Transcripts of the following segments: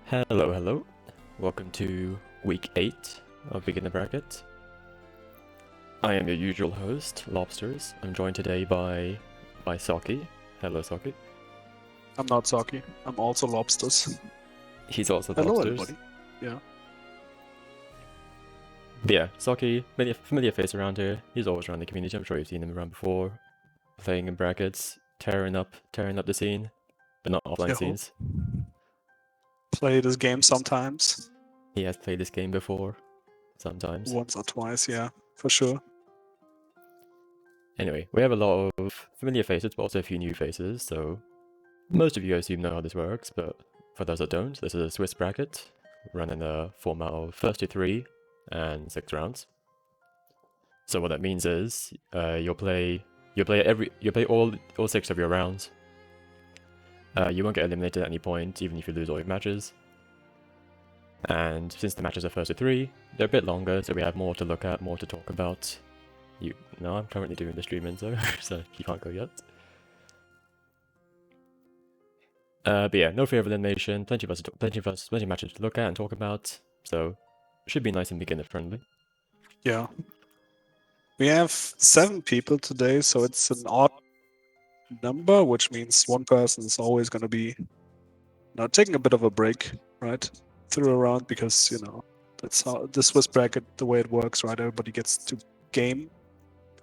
Hello, hello. Welcome to week 8 of Beginner Bracket. I am your usual host, Lobsters. I'm joined today by Saki. Hello, Saki. I'm not Saki. I'm also Lobsters. He's also Hello, Lobsters. everybody. Yeah. But yeah, Saki, familiar face around here. He's always around the community. I'm sure you've seen him around before, playing in brackets, tearing up the scene, but not offline Yo. scenes. Play this game sometimes. He has played this game before, sometimes. Once or twice, yeah, for sure. Anyway, we have a lot of familiar faces, but also a few new faces, so most of you I assume know how this works, but for those that don't, this is a Swiss bracket, run in a format of first to 3 and 6 rounds. So what that means is, you'll play all 6 of your rounds. You won't get eliminated at any point, even if you lose all your matches. And since the matches are first to 3, they're a bit longer, so we have more to look at, more to talk about. No, I'm currently doing the streaming, so you can't go yet. But yeah, no fear of elimination, plenty of matches to look at and talk about, so should be nice and beginner friendly. Yeah. We have 7 people today, so it's an odd number, which means one person is always going to be taking a bit of a break, right? Through a round, because, that's how the Swiss bracket, the way it works, right? Everybody gets to game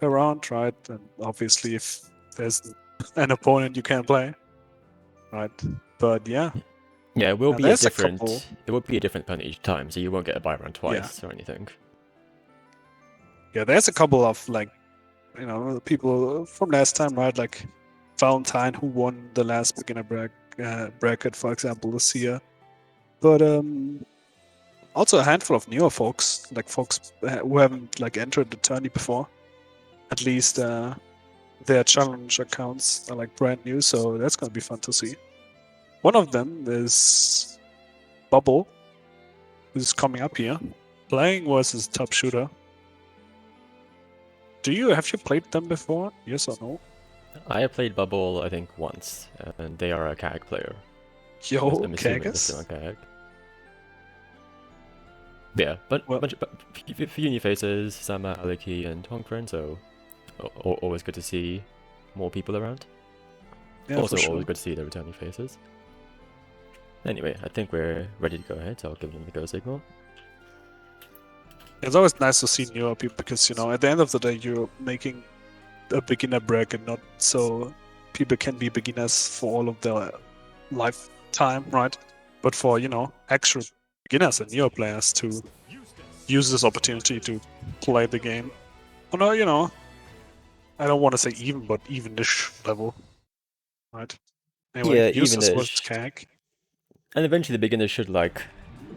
a round, right? And obviously, if there's an opponent you can't play, right? But yeah. Yeah, it will Now, be there's a a different. couple. It will be a different opponent each time, so you won't get a buy round twice or anything. Yeah, there's a couple of people from last time, right? Like Valentine, who won the last beginner bracket, for example, this year. But also a handful of newer folks, like folks who haven't entered the tourney before. At least their challenge accounts are brand new, so that's gonna be fun to see. One of them is Bubble, who's coming up here, playing versus Top Shooter. Have you played them before? Yes or no? I have played Bubble, I think, once, and they are a CAG player. Yo, I'm assuming they're Kagas? still on CAG. Yeah, but a few new faces, Sama, Aleki, and Hongfren, so always good to see more people around. Yeah, also, for sure. always good to see the returning faces. Anyway, I think we're ready to go ahead, so I'll give them the go signal. It's always nice to see newer people because, at the end of the day, you're making a beginner bracket, not so people can be beginners for all of their lifetime, right? But for, actual beginners and newer players to use this opportunity to play the game on a, I don't want to say even, but even-ish level, right? Anyway, Yeah, use this even-ish. CAG. And eventually the beginners should, I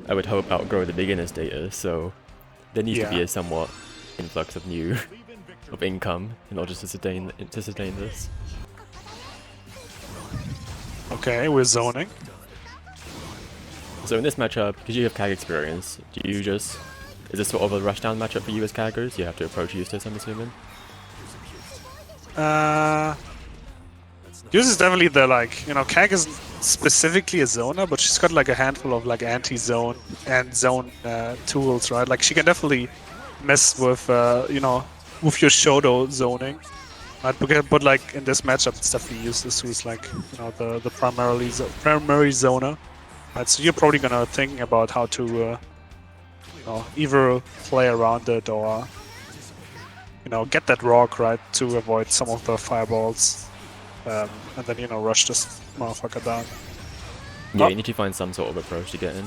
would hope, outgrow the beginner status, so there needs to be a somewhat influx of income in order to sustain this. Okay, we're zoning. So in this matchup, because you have CAG experience, is this sort of a rushdown matchup for you as CAGers? You have to approach Eustace, I'm assuming? Eustace is definitely the CAG isn't specifically a zoner, but she's got a handful of anti-zone and zone tools, right? She can definitely mess with with your Shoto zoning. Right? But in this matchup, it's definitely Eustace who's the primary zoner. Right? So you're probably gonna think about how to either play around it or get that rock, right, to avoid some of the fireballs. And then, rush this motherfucker down. Yeah, you need to find some sort of approach to get in.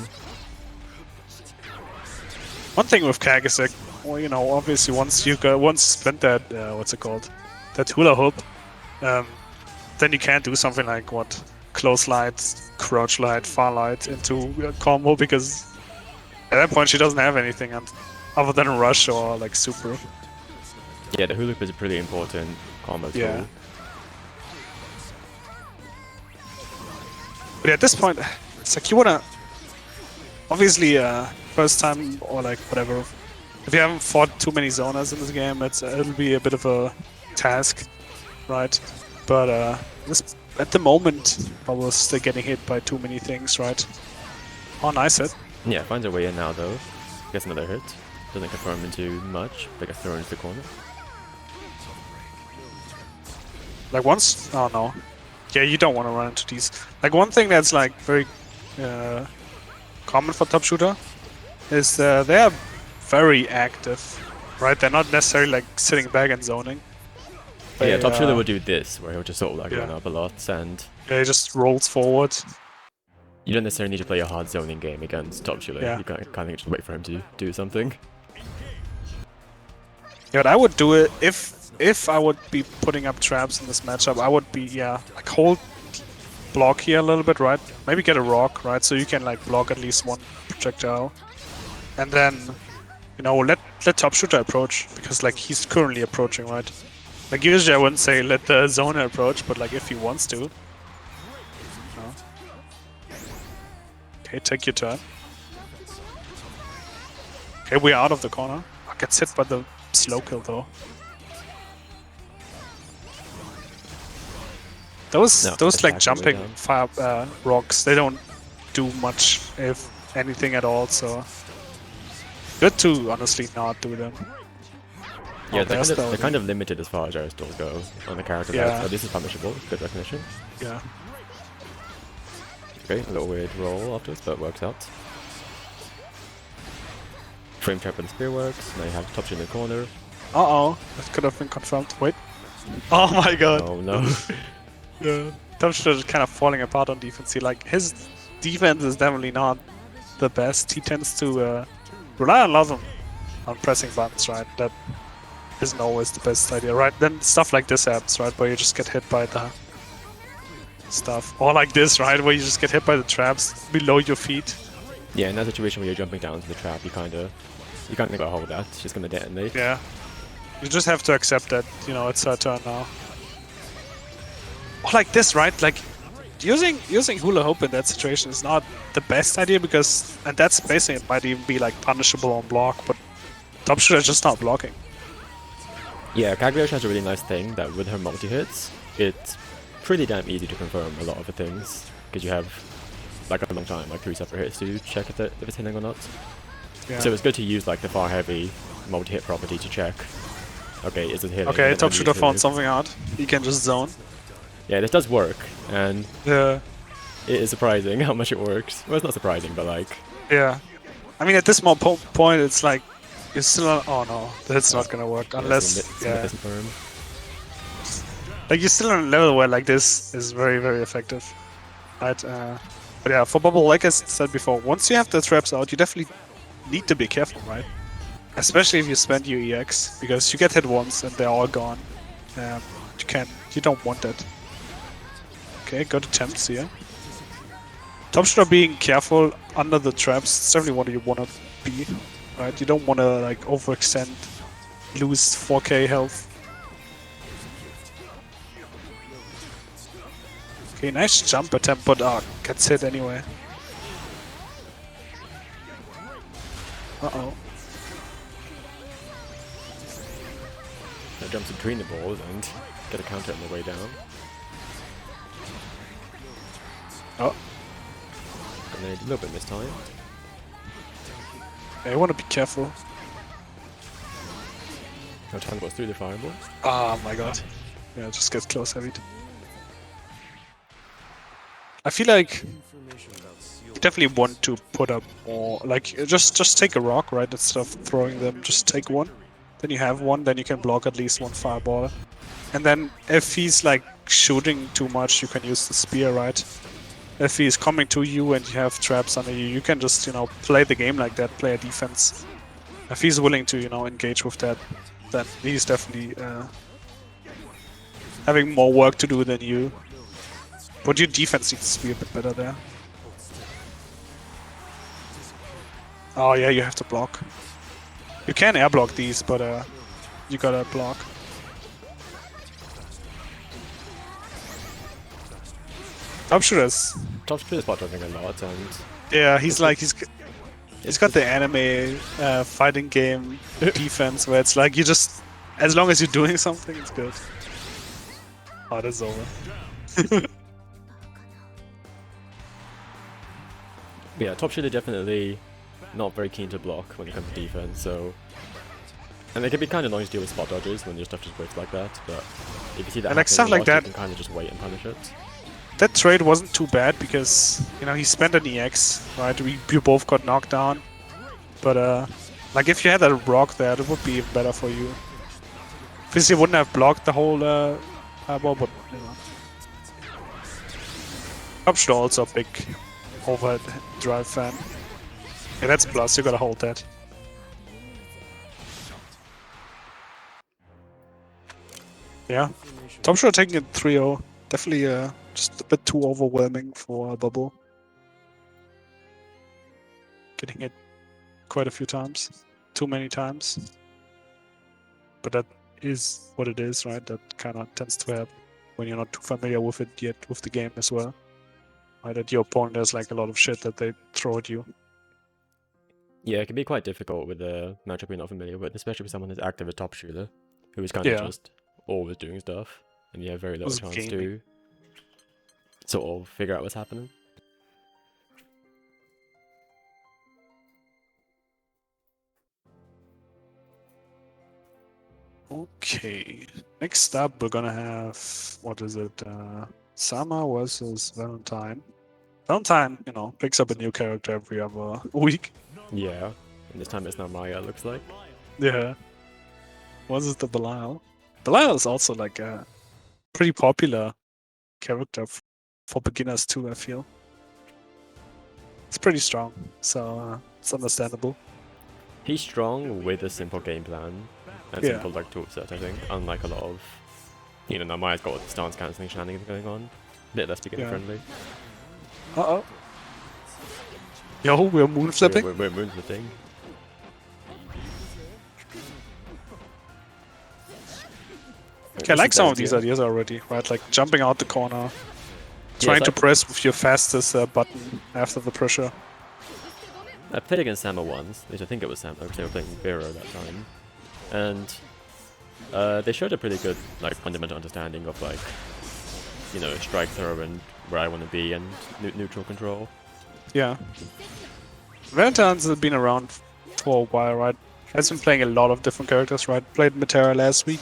One thing with CAG is obviously once you spent that, what's it called? That hula hoop, then you can't do something like close light, crouch light, far light into a combo, because at that point she doesn't have anything other than rush or super. Yeah, the hula hoop is a pretty important combo tool. But at this point, it's you wanna obviously first time or whatever. If you haven't fought too many zoners in this game, it'll be a bit of a task, right? But at the moment, I was still getting hit by too many things, right? Oh, nice hit. Yeah, finds a way in now though. Gets another hit. Doesn't confirm into much, but gets thrown into the corner. Like once, oh no. Yeah, you don't want to run into these. Like one thing that's like very common for top shooter is they are very active, right? They're not necessarily like sitting back and zoning. But yeah, They, top shooter would do this, where he'll just sort of like yeah. run up a lot, and He just rolls forward. you don't necessarily need to play a hard zoning game against top shooter. Yeah. You kind of just wait for him to do something. Yeah, but I would do it if I would be putting up traps in this matchup. I would be like hold block here a little bit, right? Maybe get a rock, right? So you can like block at least one projectile, and then let top shooter approach, because like he's currently approaching, right? Like usually I wouldn't say let the zoner approach, but like if he wants to. No. Okay, take your turn. Okay, we're out of the corner. Gets hit by the slow kill though. Those like jumping fire rocks, they don't do much, if anything at all. So good to honestly not do them. Yeah, they're kind of limited as far as aerials go on the character side, so this is punishable. Good recognition. Yeah. Okay, a little weird roll afterwards, but it works out. Frame trap and spear works. Now you have top shot in the corner. Uh-oh, that could have been confirmed. Wait. Oh my god. Oh no. Yeah. Top shot is kind of falling apart on defense. His defense is definitely not the best. He tends to rely a lot on pressing buttons, right? That isn't always the best idea, right? Then stuff like this happens, right? Where you just get hit by the stuff. Or like this, right? Where you just get hit by the traps below your feet. Yeah, in that situation where you're jumping down to the trap, you kind of gotta hold that. It's just gonna detonate. Yeah. You just have to accept that, it's her turn now. Or like this, right? Like using hula hoop in that situation is not the best idea, and that's basically, it might even be like punishable on block, but top shooter is just not blocking. Yeah, Kaguya has a really nice thing that with her multi-hits, it's pretty damn easy to confirm a lot of the things, because you have like a long time, like 3 separate hits to check if it's hitting or not. Yeah. So it's good to use like the far heavy multi-hit property to check. Okay, is it hitting? Okay, top shooter found something out. He can just zone. Yeah, this does work, and yeah, it is surprising how much it works. Well, it's not surprising, but like... Yeah. I mean, at this point, it's like, you're still on... Oh no, that's not gonna work, unless... Yeah. Like, you're still on a level where like this is very, very effective. Right? But yeah, for bubble, like I said before, once you have the traps out, you definitely need to be careful, right? Especially if you spend your EX, because you get hit once and they're all gone. You don't want that. Okay, good attempts here. Top shooter being careful under the traps, it's definitely what you want to be, right? You don't want to like overextend, lose 4k health. Okay, nice jump attempt, but gets hit anyway. Uh-oh. That jumps between the balls and get a counter on the way down. Oh. And then a little bit mistimed. Yeah, you want to be careful. No time goes through the fireball. Oh my god. Yeah, just get close heavy. I feel like you definitely want to put up more, like just take a rock, right, instead of throwing them, just take one. Then you have one, then you can block at least one fireball. And then if he's like shooting too much, you can use the spear, right? If he's coming to you and you have traps under you, you can just, play the game like that, play a defense. If he's willing to, engage with that, then he's definitely having more work to do than you. But your defense needs to be a bit better there. Oh yeah, you have to block. You can air block these, but you gotta block. Top shooter's spot jumping a lot, and yeah, he's got the anime fighting game defense where it's like you just, as long as you're doing something, it's good. Oh, that's over. But yeah, top shooter definitely not very keen to block when it comes to defense, so... And it can be kind of annoying to deal with spot dodges when your stuff just breaks like that, but if you see that And like happening stuff a like lot, that- you can kind of just wait and punish it. That trade wasn't too bad because, you know, he spent an EX, right? You both got knocked down. But, like, if you had a rock there, it would be even better for you. Because you wouldn't have blocked the whole, ball, but, you know. Top shooter also a big overhead drive fan. Yeah, that's plus, you gotta hold that. Yeah. Top shooter taking it 3-0. Definitely just a bit too overwhelming for Bubble. Getting hit quite a few times. Too many times. But that is what it is, right? That kind of tends to happen when you're not too familiar with it yet, with the game as well. Right, that your opponent has like a lot of shit that they throw at you. Yeah, it can be quite difficult with a matchup you're not familiar with, especially with someone who's active a top shooter, who is kind of Yeah. just always doing stuff, and you have very little Who's chance gaming. to sort of figure out what's happening. Okay. Next up, we're gonna have, what is it? Sama versus Valentine. Valentine, you know, picks up a new character every other week. Yeah, and this time it's not Maya, it looks like. Yeah. What is the Belial? Belial is also like a pretty popular character for beginners too, I feel. It's pretty strong, so it's understandable. He's strong with a simple game plan and Yeah. simple like toolset, I think, unlike a lot of, you know, now Maya's got the stance cancelling shenanigans going on. A bit less beginner Yeah. friendly. Uh-oh. Yo, we're moon flipping? We're moon flipping. Okay, I like some of these ideas already, right? Like jumping out the corner, trying it's to like- press with your fastest button after the pressure. I played against Sama once, at least I think it was Sama, because they were playing Vero that time. And they showed a pretty good like fundamental understanding of like, you know, strike throw and where I want to be and neutral control. Yeah. Valentine's has been around for a while, right? Has been playing a lot of different characters, right? Played Metera last week.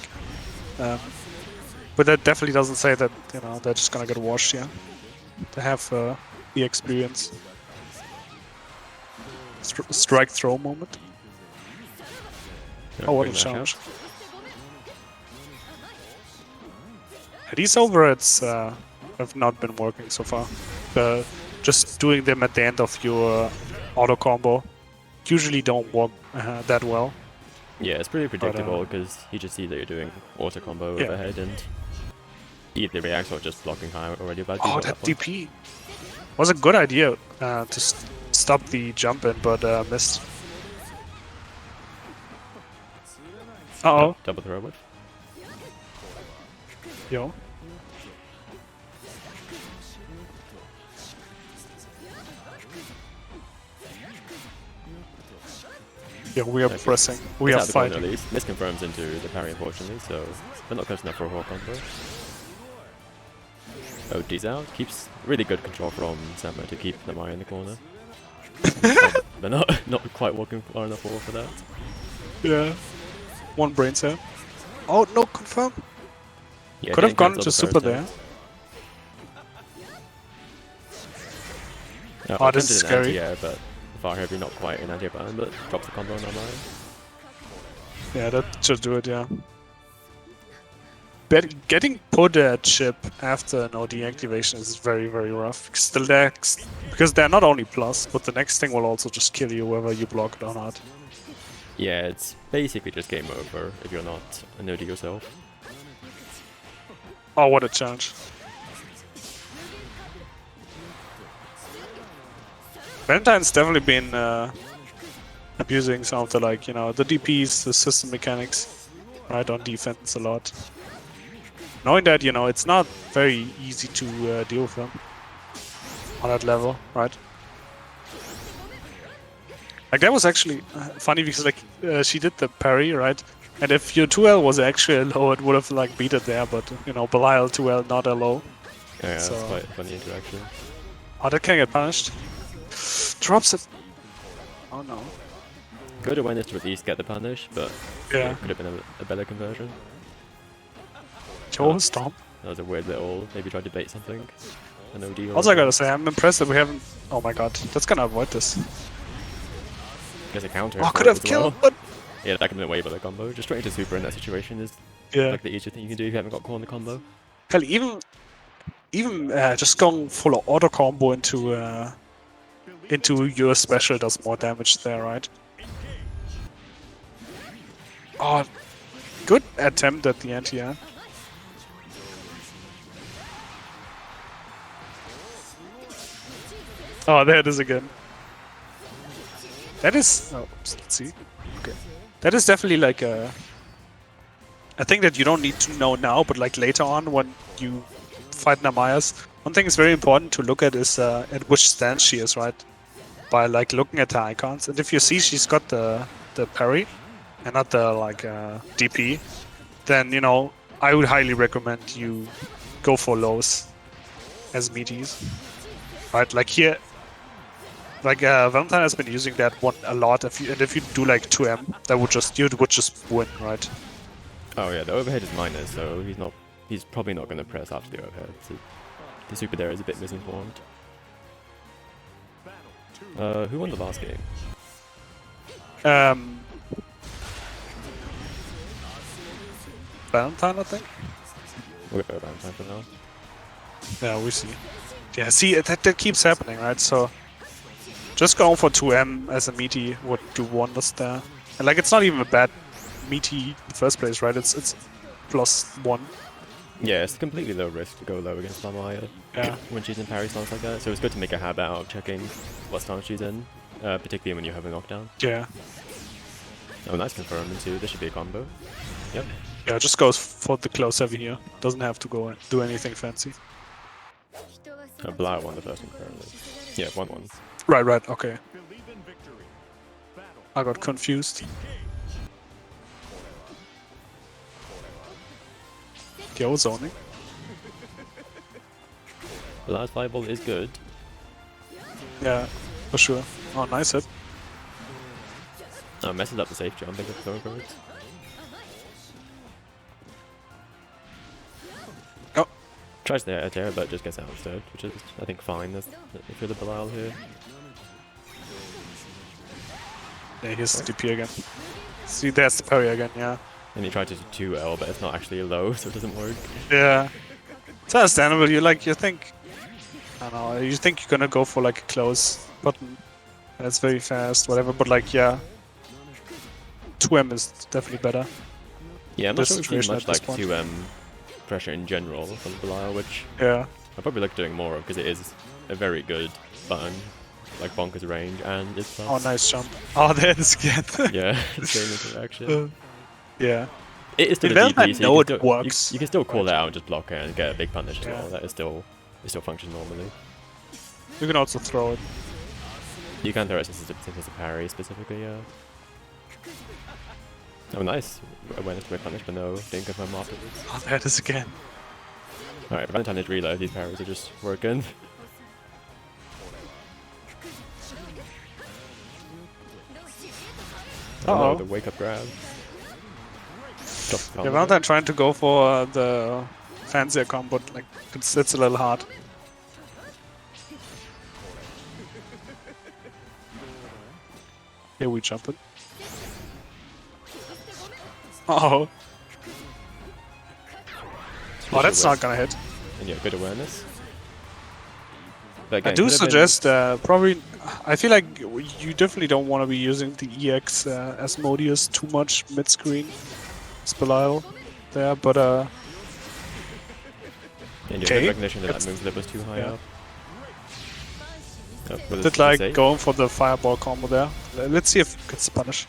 But that definitely doesn't say that, you know, they're just gonna get washed, yeah. They have the experience. Strike throw moment. Oh, what a Bring that challenge. out. These overheads have not been working so far. Just doing them at the end of your auto combo usually don't work that well. Yeah, it's pretty predictable because you just see that you're doing auto combo Yeah. overhead and either reacts or just blocking high already. But Oh, that DP was a good idea to stop the jump in, but missed. Uh-oh. Double throw whip. Yo. Yeah, we are Okay. pressing. We It's are out the corner fighting. At least. This confirms into the parry, unfortunately, so they're not close enough for a whole combo. OD's out. Keeps really good control from Sama to keep the Maya in the corner. They're not quite walking far enough forward for that. Yeah. One brain cell. Oh, no, confirm. Yeah, Could have getting gone cancelled to the super first there. hit. Oh, this is attempted an scary. anti-air, but far heavy, not quite an anti-air button, but drops the combo on our Maya. Yeah, that should do it, yeah. Getting put at chip after an OD activation is very, very rough. Because they're not only plus, but the next thing will also just kill you whether you block it or not. Yeah, it's basically just game over if you're not an OD yourself. Oh, what a challenge. Valentine's definitely been abusing some of the, like, you know, the DPs, the system mechanics, right, on defense a lot. Knowing that, you know, it's not very easy to deal with them on that level, right? Like, that was actually funny because, like, she did the parry, right? And if your 2L was actually low, it would have, like, beat it there, but, you know, Belial 2L, not a low. Yeah, So- that's quite a funny interaction. Oh, that can get punished. Drops it. Oh no. Good awareness to at least get the punish, but Yeah. could have been a better conversion. Yo, stomp. That was a weird little, maybe tried to bait something. An OD or Also, I a- gotta say, I'm impressed that we haven't. Oh my god, that's gonna avoid this. Guess a counter. Oh, for could it have as killed, well. but Yeah, that could have been a way better combo. Just straight into super in that situation is yeah. like the easiest thing you can do if you haven't got caught in the combo. Hell, even just going full auto combo into your special does more damage there, right? Oh, good attempt at the anti-air. Oh, there it is again. That is. Oh, let's see. Okay, that is definitely like a thing that you don't need to know now, but like later on when you fight Namayas, one thing is very important to look at is at which stance she is, right? By like looking at her icons, and if you see she's got the parry and not the like DP, then you know I would highly recommend you go for lows as meaties, right? Like here, like Valentine has been using that one a lot. If you do like 2M, you would just win, right? Oh yeah, the overhead is minus, so he's probably not going to press after the overhead. So the super there is a bit misinformed. Who won the last game? Valentine, I think. We'll go Valentine for now. Yeah, we see. Yeah, see, that keeps happening, right? So, just going for 2M as a meaty would do wonders there. And, like, it's not even a bad meaty in the first place, right? It's +1. Yeah, it's completely low risk to go low against Lamaya Yeah. when she's in parry stance like that, so it's good to make a habit out of checking what stance she's in, particularly when you have a knockdown. Yeah. Oh, nice confirm too. This should be a combo. Yep. Yeah, just goes for the close heavy here. Doesn't have to go do anything fancy. Blau won the first confirm. Yeah, 1-1. Right, okay. I got confused. Yo, zoning. Blau's fireball is good. Yeah, for sure. Oh, nice hit. Messes up the safe jump, I think, going for it. Oh. Tries the air terror, but just gets out instead, which is, I think, fine if you're the Belial here. Yeah, here's the DP again. See, there's the parry again, yeah. And he tried to do 2L, but it's not actually a low, so it doesn't work. Yeah. It's understandable. You think, I don't know, you think you're gonna go for like a close button. That's very fast, whatever, but like, yeah. 2M is definitely better. Yeah, I'm not This sure we've seen situation much at this like point. 2M pressure in general from Belial, which Yeah. I'll probably look at doing more of because it is a very good button, like bonkers range, and it's Oh, nice jump. Oh, there it is again. yeah, same interaction. Yeah. It is still In a Valentine, DP, so know you it can still, works. you can still call it out and just block it and get a big punish as Yeah. well. That is still, it still functions normally. You can also throw it. You can throw it since it's a parry specifically, yeah. Oh, nice. Awareness to a punish, but no, didn't confirm afterwards. Oh, there it is again. Alright, Valentine is reload, these parries are just working. Oh no, Uh-oh. the wake up grab. Drop the Yeah, combo. Valentine trying to go for the fancier combo, but like, it's a little hard. Here we jump it. Oh. Oh, that's not gonna hit. And yeah, good awareness. But I again, do could have been- suggest probably. I feel like you definitely don't want to be using the EX Asmodeus too much mid screen. It's Belial there, but And yeah, okay. good recognition that That's- that move flip was too high yeah. up. With did his like save. going for the fireball combo there. Let's see if it gets punished.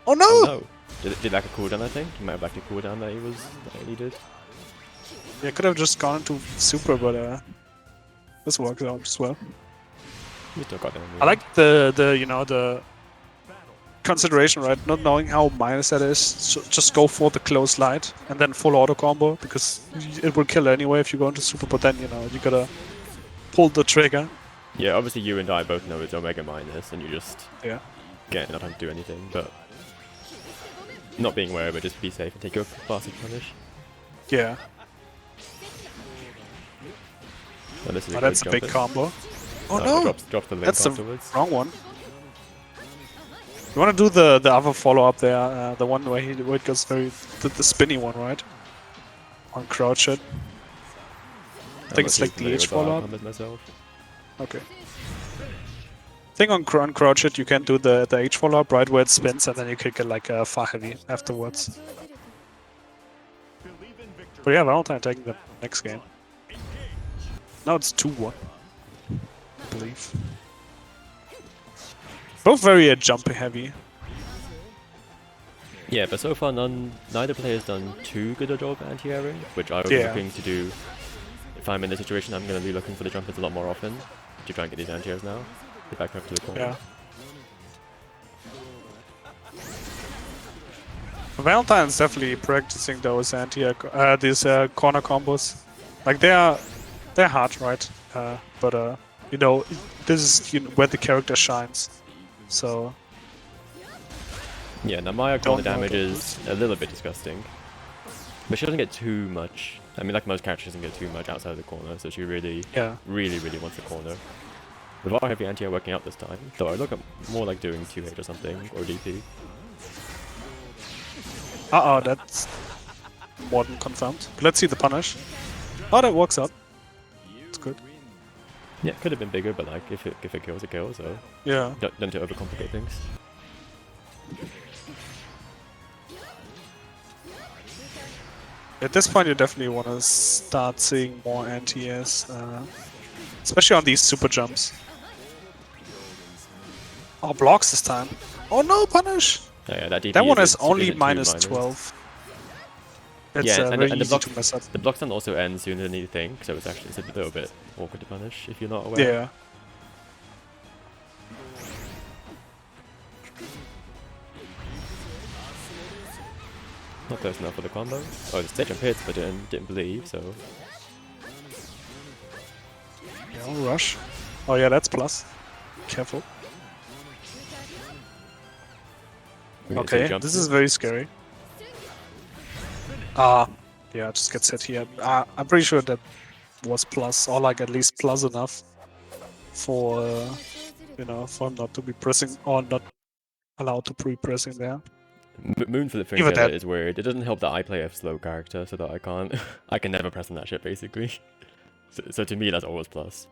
Oh no! Oh no! Did lack a cooldown, I think? He might have lacked a cooldown that he needed. Yeah, could have just gone into super, but this works out as well. He still got them. I like the you know the consideration, right? Not knowing how minus that is, so just go for the close light and then full auto combo because it will kill anyway if you go into super. But then you know you gotta pull the trigger. Yeah, obviously you and I both know it's Omega minus, and you just Yeah. get no time to do anything, but not being aware of it, just be safe and take your classic punish. Yeah. Oh, this is Oh, a good that's a jump big in. combo. Oh But no! drops the link That's the afterwards. wrong one. You want to do the other follow up there, the one where it goes very the spinny one, right? On crouch it. I I'm think not it's too like the familiar H with follow the up. combos myself. Okay. I think on crouch it you can do the H follow up right where it spins and then you can get like a far heavy afterwards. But yeah, Valentine taking the next game. Now it's 2-1, I believe. Both very jumpy heavy. Yeah, but so far neither player has done too good a job anti-airing, which I will be Yeah. looking to do. If I'm in this situation, I'm going to be looking for the jumpers a lot more often to try and get these anti-airs now. Get back over to the corner. Yeah. Valentine's definitely practicing those these corner combos. Like they're hard, right? But you know, this is where the character shines. So Yeah, now Maya corner Don't know damage about is a little bit disgusting. But she doesn't get too much. I mean, like most characters, she doesn't get too much outside of the corner, so she really, yeah, really wants the corner. With our heavy anti-air working out this time, though I look at more like doing 2H or something, or DP. that's more than confirmed. But let's see the punish. Oh, that works out. It's good. Yeah, could have been bigger, but like if it kills, it kills. So Yeah. don't to overcomplicate things. At this point, you definitely want to start seeing more anti-airs, especially on these super jumps. Oh, blocks this time. Oh no, punish! Oh, yeah, that DP That one is isn't only too minus minus. 12. It's Yeah, and very the easy blocks, to mess up. the blocks don't also end sooner than you think, so it's a little bit awkward to punish if you're not aware. Yeah. Not close enough for the combo. Oh, the stage jump hits, but didn't believe, so... Yeah, rush. Oh yeah, that's plus. Careful. we get two Okay, jumps this in. is very scary. Yeah, just gets hit here. I'm pretty sure that was plus, or like at least plus enough for, you know, for him not to be pressing, or not allowed to pre-pressing there. Moonflip Even Finger that- is weird. It doesn't help that I play a slow character, so that I can't... I can never press on that shit, basically. So to me, that's always plus.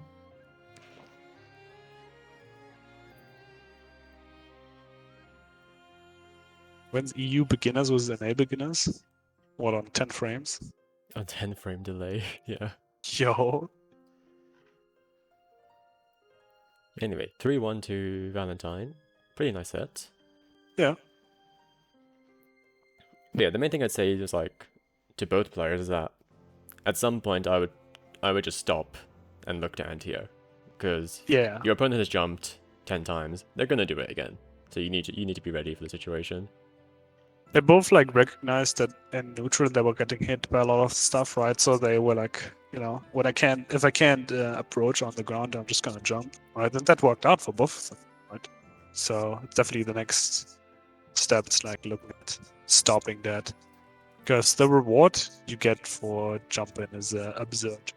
When's EU beginners was NA beginners? What, on 10 frames? A 10 frame delay, yeah. Yo. Anyway, 3-1 to Valentine. Pretty nice set. Yeah. But yeah, the main thing I'd say is like to both players is that at some point I would just stop and look to anti-air, because Yeah. your opponent has jumped 10 times. They're gonna do it again, so you need to be ready for the situation. They both like recognized that in neutral they were getting hit by a lot of stuff, right? So they were like, you know, if I can't approach on the ground, I'm just gonna jump, right? And that worked out for both of them, right? So it's definitely the next step. It's like looking at stopping that, because the reward you get for jumping is absurd.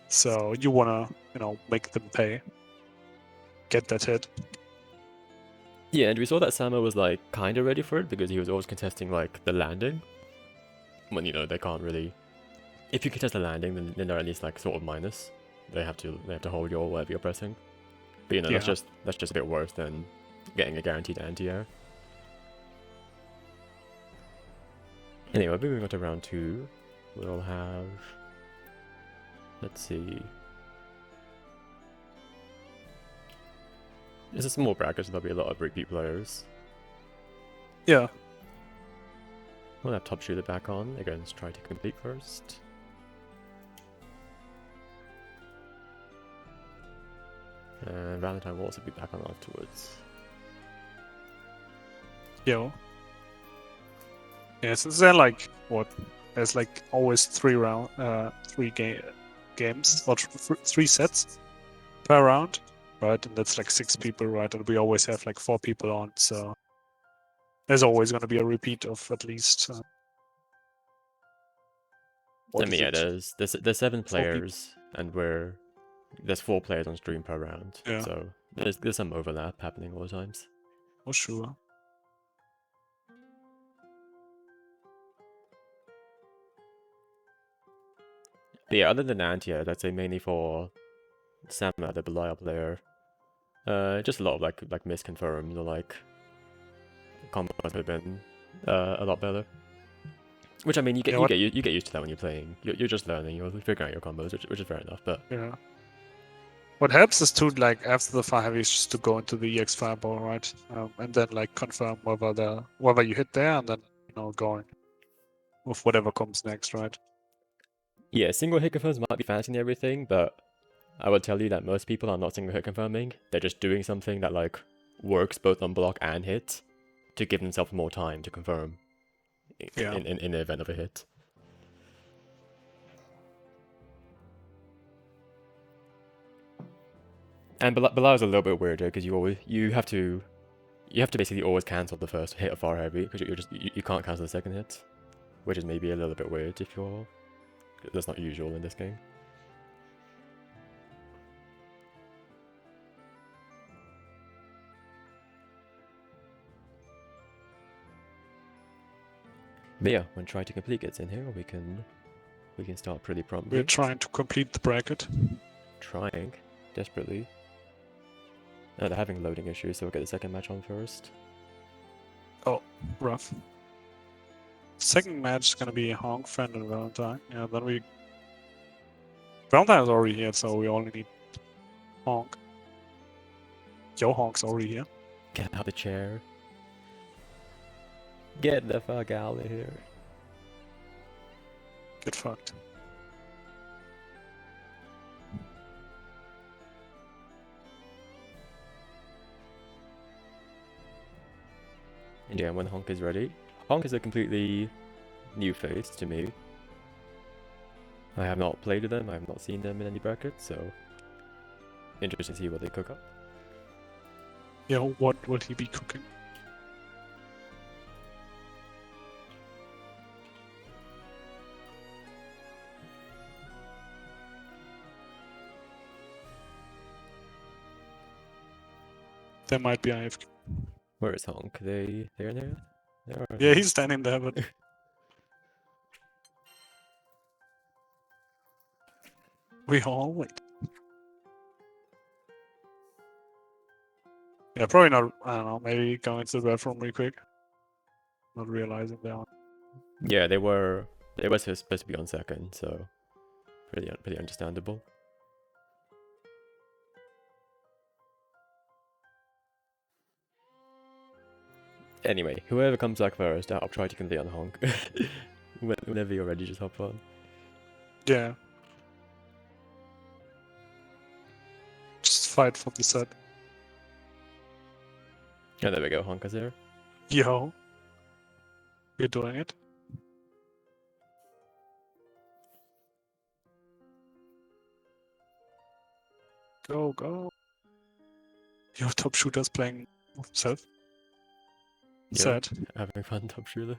So you wanna, you know, make them pay, get that hit. Yeah, and we saw that Samo was like kind of ready for it because he was always contesting like the landing. When you know they can't really. If you contest the landing, then they're at least like sort of minus. They have to hold your whatever you're pressing. But you know Yeah. that's just a bit worse than getting a guaranteed anti-air. Anyway, moving on to round 2, we'll have. Let's see. It's a small bracket, so there'll be a lot of repeat players. Yeah. We'll have Top Shooter back on. Again, let's try to complete first. And Valentine will also be back on afterwards. Yo. Yeah, since they're like what? There's like always 3 game games or 3 sets per round, right? And that's like 6 people, right? And we always have like 4 people on, so there's always going to be a repeat of at least. I mean, yeah, it? there's 7 4 people. players, and there's 4 players on stream per round, Yeah. so there's some overlap happening all the times. For sure. But yeah, other than Antia, that's say mainly for Sama, the Belial player. Just a lot of like misconfirmed or like combos could have been a lot better. Which I mean, you get used to that when you're playing. You're just learning. You're figuring out your combos, which is fair enough. But yeah, what helps is to like after the fire heavy is just to go into the EX fireball, right? And then like confirm whether you hit there, and then going with whatever comes next, right? yeah, single hit confirms might be fancy and everything, but I would tell you that most people are not single hit confirming. They're just doing something that like works both on block and hit to give themselves more time to confirm in the event of a hit. And Belial is a little bit weirder because you have to basically always cancel the first hit of fire heavy because you can't cancel the second hit, which is maybe a little bit weird if you're. That's not usual in this game. But yeah, when Try to Complete gets in here, we can start pretty promptly. We're trying to complete the bracket. Trying desperately. No, they're having loading issues, so we'll get the second match on first. Oh, rough. Second match is gonna be Honk, Friend, and Valentine. Yeah, then Valentine is already here, so we only need Honk. Yo, Honk's already here. Get out of the chair. Get the fuck out of here. Get fucked. And yeah, when Honk is ready. Honk is a completely new face to me. I have not played with them, I have not seen them in any brackets, so interesting to see what they cook up. Yeah, what will he be cooking? There might be IFK. Where is Honk? They're in there? Yeah, he's standing there, but we all wait. Yeah, probably not. I don't know. Maybe going to the bathroom real quick. Not realizing that. Yeah, they were supposed to be on second, so pretty understandable. Anyway, whoever comes back first, I'll try to complete on Honk. Whenever you're ready, just hop on. Yeah. Just fight for the set. Oh, there we go, Honk is there. Yo. We're doing it. Go, go. Your top shooter's playing himself. Sad. Having fun, top shooter.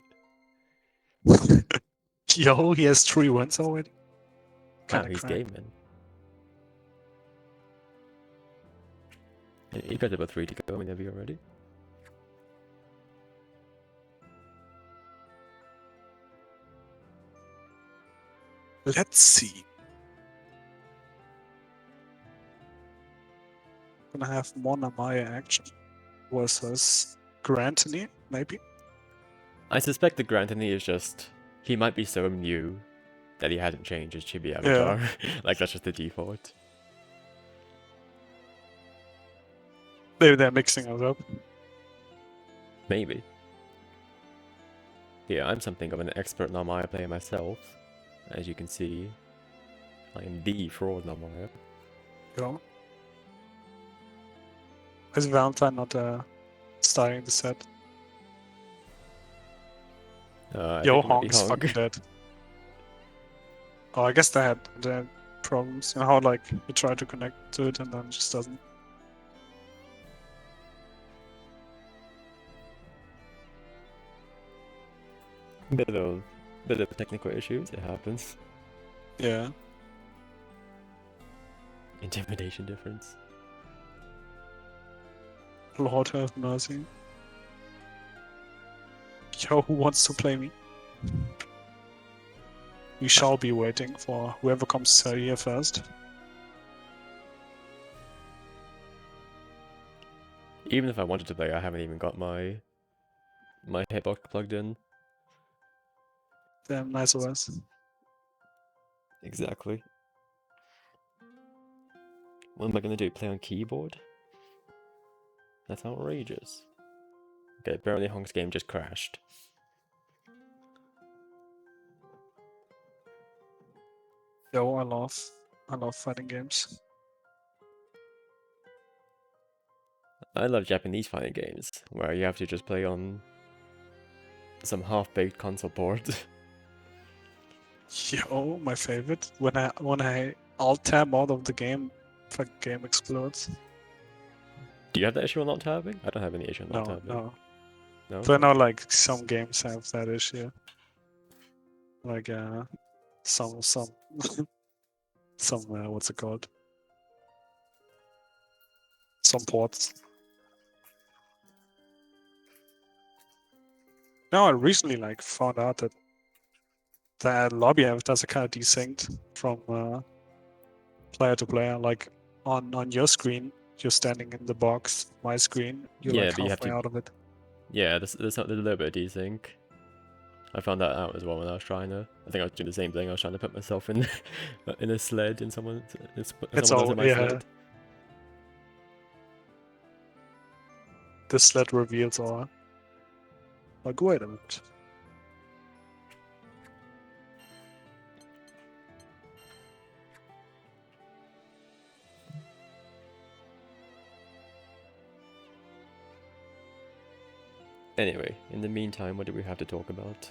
Yo, he has 3 wins already. Kinda he's gaming. You got about 3 to go whenever you're ready. Let's see. Gonna have Mona Maya action versus Grantony, maybe. I suspect the Grantony is just he might be so new that he hasn't changed his chibi avatar. Yeah. Like that's just the default. Maybe they're mixing us up. Maybe. Yeah, I'm something of an expert Narmaya player myself. As you can see, I am the fraud Narmaya. Yeah. Is Valentine not starting the set? Yo, Honk's fucking dead. Oh, I guess they're problems. You know how like you try to connect to it and then it just doesn't. Bit of technical issues. It happens. Yeah. Intimidation difference. Lord have mercy. Yo, who wants to play me? We shall be waiting for whoever comes here first. Even if I wanted to play, I haven't even got my hitbox plugged in. Damn, nice OS. Exactly. What am I gonna do? Play on keyboard? That's outrageous. Okay, apparently Honk's game just crashed. Yo, I love fighting games. I love Japanese fighting games, where you have to just play on some half-baked console port. Yo, my favorite. When I alt tab out of the game, fucking game explodes. Do you have that issue on not tabbing? I don't have any issue on not No, tabbing. no. No? But I know like some games have that issue. Like some some what's it called? Some ports. No, I recently like found out that the lobby avatars are kind of desynced from player to player. Like on your screen, you're standing in the box. My screen, you're Yeah, like but you have halfway to- out of it. Yeah, there's a little bit of desync. I found that out as well when I was trying to. I think I was doing the same thing. I was trying to put myself in in a sled in someone. It's Someone else all in my yeah. sled. The sled reveals all. Like wait a minute. Anyway, in the meantime, what do we have to talk about?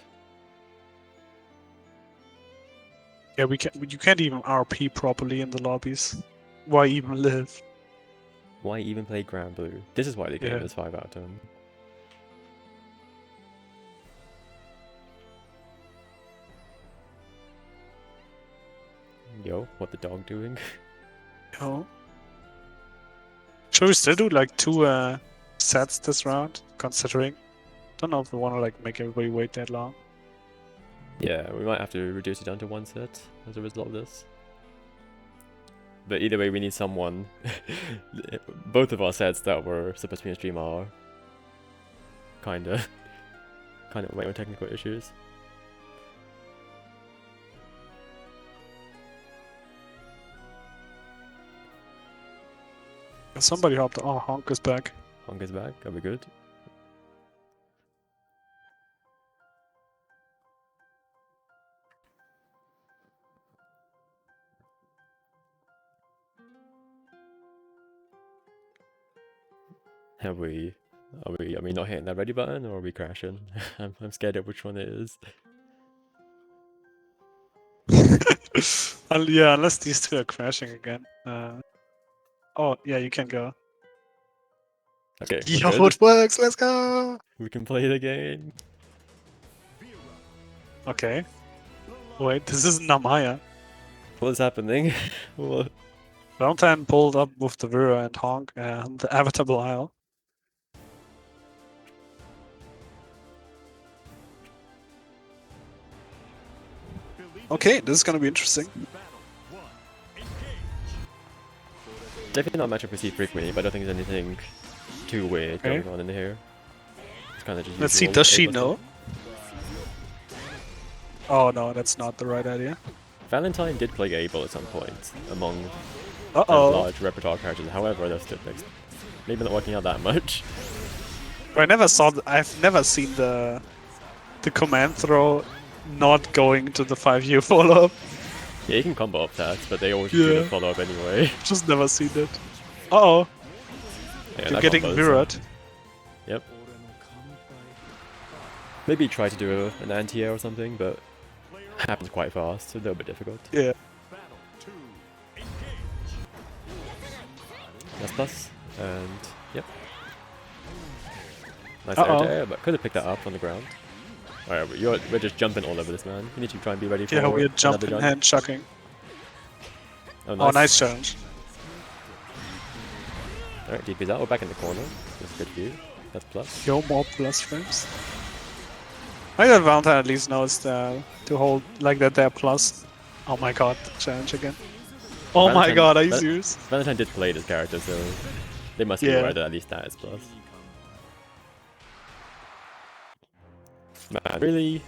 Yeah, you can't even RP properly in the lobbies. Why even live? Why even play Grand Blue? This is why the game Yeah. is 5 out of 10. Yo, what the dog doing? Yo. Should we still do like 2 sets this round? Considering, don't know if we want to like make everybody wait that long. Yeah, we might have to reduce it down to 1 set as a result of this. But either way, we need someone. Both of our sets that were supposed to be in stream are kind of waiting on technical issues. Somebody hopped. Oh, Honk is back. Honk is back. Are we good? Are we not hitting that ready button, or are we crashing? I'm scared of which one it is. Yeah, unless these two are crashing again. Oh, yeah, you can go. Okay, Yo, we're good. it works. Let's go. We can play the game. Okay. Wait, this isn't Namaya. What is happening? What? Valentine pulled up with the Vera and Honk and the Avatar Belial. Okay, this is gonna be interesting. Definitely not a matchup we see frequently, but I don't think there's anything too weird Okay. going on in here. It's kind of just Let's see, usual does she Ableton. know? Oh no, that's not the right idea. Valentine did play Abel at some point among Uh-oh. large repertoire characters. However, that's still maybe not working out that much. I've never seen the command throw not going to the 5U follow-up. Yeah, you can combo up that, but they always do the Yeah. follow up anyway. Just never seen it. Uh-oh, Yeah, you're that getting combo's, mirrored. Yep. Maybe try to do an anti-air or something, but happens quite fast, so a little bit difficult. Yeah. plus, and yep. Nice Uh-oh. air to air, but could have picked that up on the ground. Alright, we're just jumping all over this, man. We need to try and be ready for Yeah, we're another jumping jump. and chucking. Oh, Oh, nice challenge. Alright, DP's out. We're back in the corner. That's a good view. That's plus. Yo, more plus frames. I think that Valentine at least knows to hold like that there plus. Oh my god, challenge again. Oh my Valentine- god, are you serious? Valentine did play this character, so they must be Yeah. aware that at least that is plus. Man,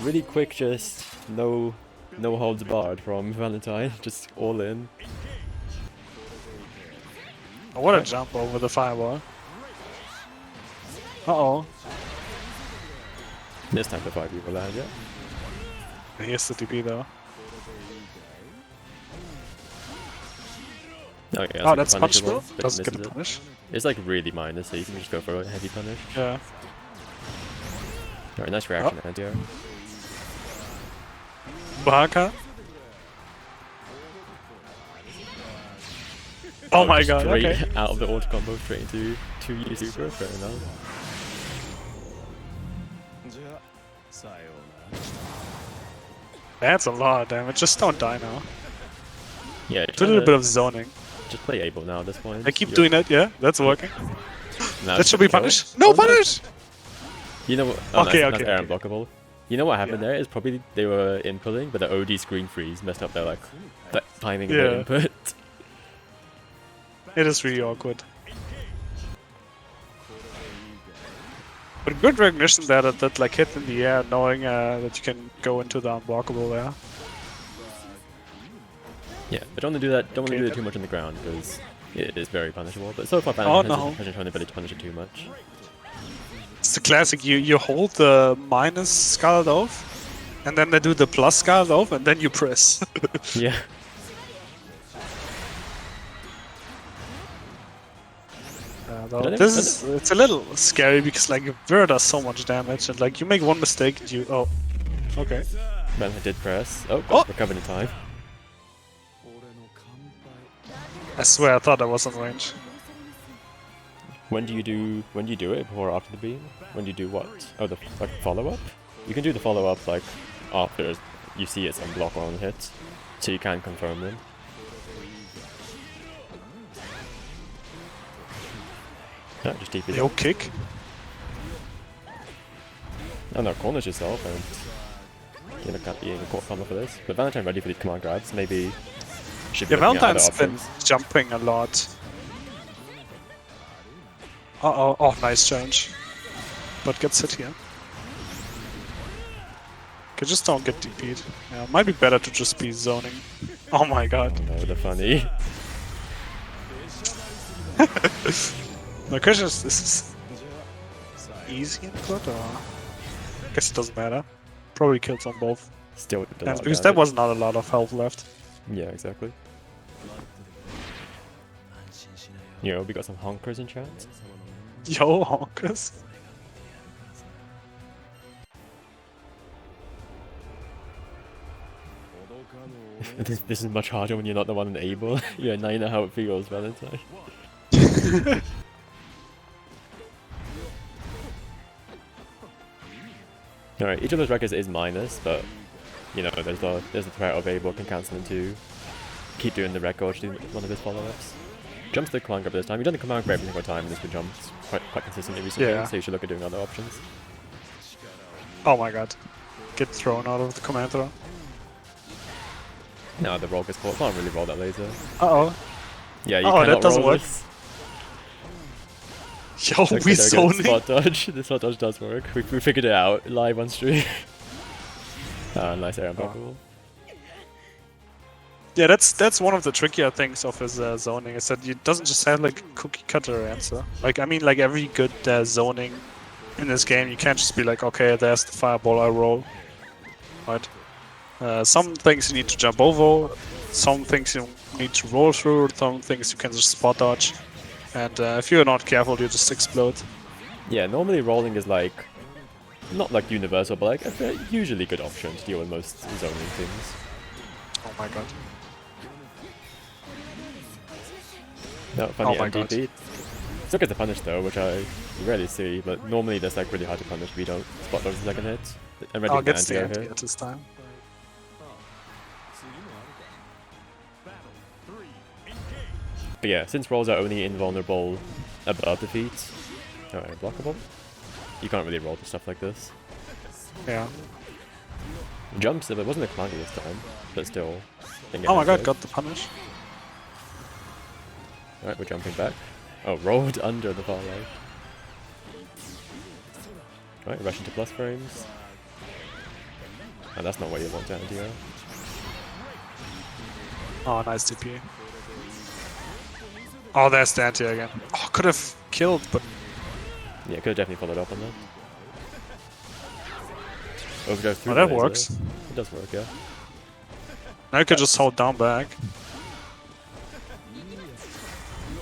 really quick, just no holds barred from Valentine, just all in. Oh, what a jump over the fireball. Uh-oh. This time the 5 people land, yeah. Here's the DP though. Okay, Oh, that's punishable, punishable? but it Doesn't get misses a it. punish. It's like really minor, so you can just go for a heavy punish. Yeah. Alright, nice reaction, anti-air. Bahaka. Oh my just god, straight okay. out of the auto combo straight into 2U super, fair enough. That's a lot of damage. Just don't die now. Yeah, Do a little bit of zoning. just play Abel now at this point. I keep doing that, yeah, that's working. Now That it's should be kill. punished. No Oh, punish! You know what? Oh, Okay, that's okay, air okay. unblockable. You know what happened Yeah. there is probably they were inputting, but the OD screen freeze messed up their like the timing of Yeah. their input. It is really awkward. But good recognition there that like hit in the air, knowing that you can go into the unblockable there. Yeah, but don't want to do that. Don't want to Okay, do it then. too much on the ground because it is very punishable. But so far, Oh, Valentine no. hasn't shown the ability to punish it too much. It's the classic. You hold the minus Scarlet Oath, and then they do the plus Scarlet Oath, and then you press. Yeah. Though, But I this think- is it's a little scary because like Vera does so much damage, and like you make one mistake, and you okay. Valentine did press. Oh, Oh! recovered in time. I swear I thought I was on range. When do you do it? Before or after the beam? When do you do what? Oh, the like follow up. You can do the follow up like after you see it's unblock on hit, so you can confirm them. Yeah, just TP. Yo, kick. Oh no, corners yourself and you know, can't be in a court combo for this. But Valentine ready for the command grabs. Maybe should be Yeah, looking at other Valentine's been options. jumping a lot. Uh-oh, oh, nice change. But gets hit here. Okay, just don't get DP'd. Yeah, might be better to just be zoning. Oh my god. Oh no, the funny. My question is this easy input or? I guess it doesn't matter. Probably kills on both Still did a lot ends of because there damage. was not a lot of health left. Yeah, exactly. Yo, we got some honkers in chat. Yo, honkers. This is much harder when you're not the one able. Yeah, now you know how it feels, Valentine. Alright, each of those records is minus, but you know, there's the threat of Abel can cancel them too. Keep doing the record, do one of his follow-ups. Jumps the command grab this time. You've done the command grab every single time, and this been jumped quite consistently recently, Yeah. so you should look at doing other options. Oh my god. Get thrown out of the command throw. Now the roll gets caught. Can't really roll that laser. Uh-oh. Yeah, you Oh, that cannot doesn't roll work. this. Yo, Okay, we there we go. zoning. Spot dodge. The spot dodge does work. We figured it out live on stream. Nice air unblockable. Yeah, that's one of the trickier things of his zoning, is that it doesn't just have like a cookie cutter answer. Like, I mean, like every good zoning in this game, you can't just be like, okay, there's the fireball, I roll. Right? Some things you need to jump over, some things you need to roll through, some things you can just spot dodge. And if you're not careful, you just explode. Yeah, normally rolling is like, not like universal, but like a usually good option to deal with most zoning things. Oh my god. No, funny Oh my empty God. beat. Still gets the punish though, which I rarely see, but normally that's like really hard to punish if you don't spot those the second hit. And ready Oh, for the gets the anti-air anti here. at this time. But yeah, since rolls are only invulnerable above the feet, blockable, you can't really roll for stuff like this. Yeah. Jumps, if it wasn't a command this time, but still. Oh my God, got the punish. Alright, we're jumping back. Oh, rolled under the far right. Alright, rush into plus frames. And that's not what you want to anti-air. Oh, nice DP. Oh, there's the anti again. Oh, could have killed, but Yeah, could have definitely followed up on that. Overdrive through oh, the that laser. works. It does work, yeah. Now you could just hold down back.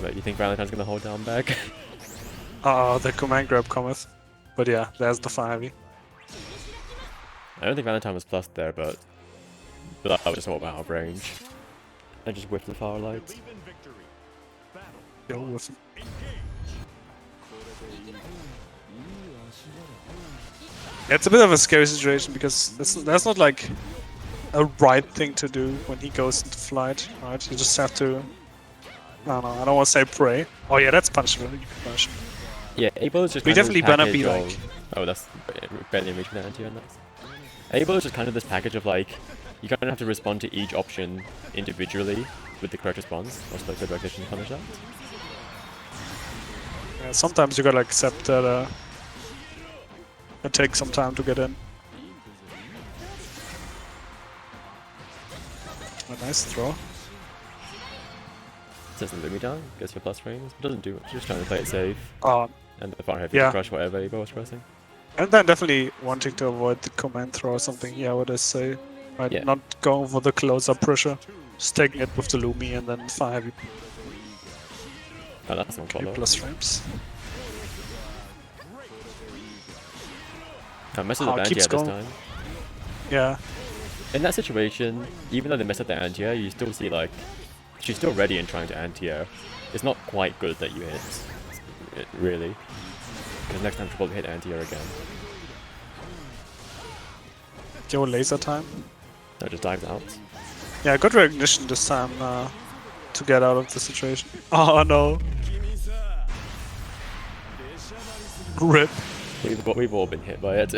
But you think Valentine's gonna hold down back? The command grab cometh. But yeah, there's the fire heavy. I don't think Valentine was plus there, but that was just all out of range. I just whiffed the far light. Go with Yeah, it's a bit of a scary situation because that's not like a right thing to do when he goes into flight, right? You just have to. I don't know. I don't want to say pray. Oh yeah, that's punishable. You can punish him. Yeah, Able is just We kind of definitely this gonna be package like. of- Oh, that's barely reaching that anti on that. Able is just kind of this package of like, you kind of have to respond to each option individually with the correct response, or select the correct action to punish that. Yeah, sometimes you gotta accept that it takes some time to get in. A nice throw. Sets the Lumi down, gets your plus frames, but doesn't do much, just trying to play it safe, Oh, and the far heavy Yeah. to crush whatever Able was pressing. and then definitely wanting to avoid the command throw or something. Yeah, what I say. Right, Yeah. not going for the close-up pressure. Just taking it with the Lumi and then fire heavy Oh, that's not follow. plus frames. Messes Oh, up the keeps anti-air this going. time. Yeah. In that situation, even though they mess up the anti-air, you still see like, she's still ready and trying to anti-air. It's not quite good that you hit it, really. Because next time she'll probably hit anti-air again. Yo, laser time. No, it just dives out. Yeah, good recognition this time to get out of the situation. Oh no. Rip. We've all been hit by it.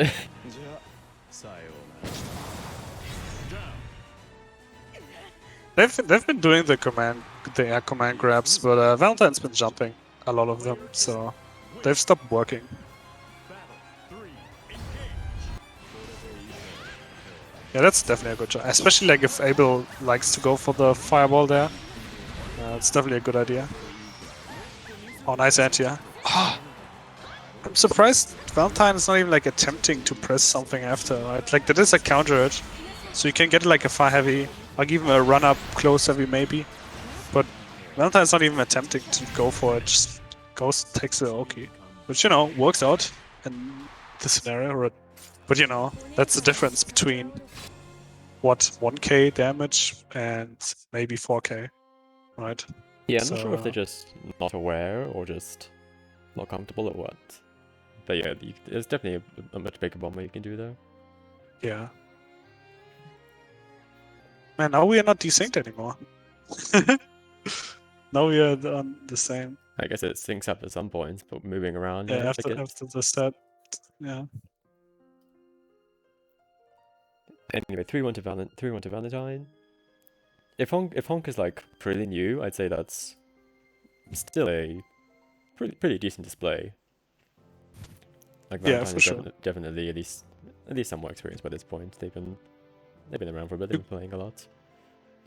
They've been doing the air command grabs, but Valentine's been jumping a lot of them, so they've stopped working. Yeah, that's definitely a good job, especially like if Abel likes to go for the fireball there. It's definitely a good idea. Oh, nice anti, yeah. Oh, I'm surprised Valentine is not even like attempting to press something after, right? Like that is a counter edge, so you can get like a fire heavy, or give him a run up close heavy maybe. But Valentine's not even attempting to go for it, just goes, takes the Oki. Which, you know, works out in the scenario. But, you know, that's the difference between what 1k damage and maybe 4k, right? Yeah, I'm not sure if So- they're just not aware or just not comfortable or what. But yeah, there's definitely a much bigger bomber you can do there. Yeah. Man, now we are not desynced anymore. Now we are on the same. I guess it syncs up at some points, but moving around. Yeah, it's like after the start. Yeah. Anyway, 3-1 to Valentine. If Honk is like pretty new, I'd say that's still a pretty decent display. Like Yeah, Valentine for is sure. definitely at least some more experience by this point. They've been around for a bit. They've been playing a lot.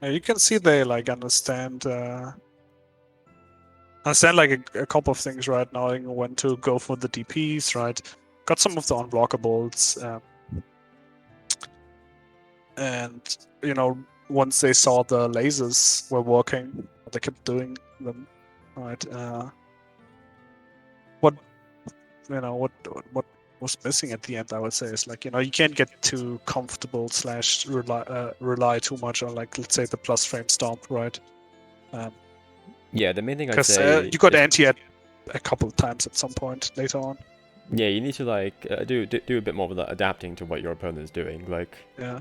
Yeah, you can see they like understand like a couple of things right now, like when to go for the DPs, right? Got some of the unblockables, and you know, once they saw the lasers were working, they kept doing them, right? What was missing at the end, I would say, is like, you know, you can't get too comfortable / rely too much on, like, let's say the plus frame stomp, right? Yeah, the main thing I'd Because say you got is, anti-ed a couple of times at some point later on. yeah, you need to like do a bit more of that adapting to what your opponent's doing. Like Yeah.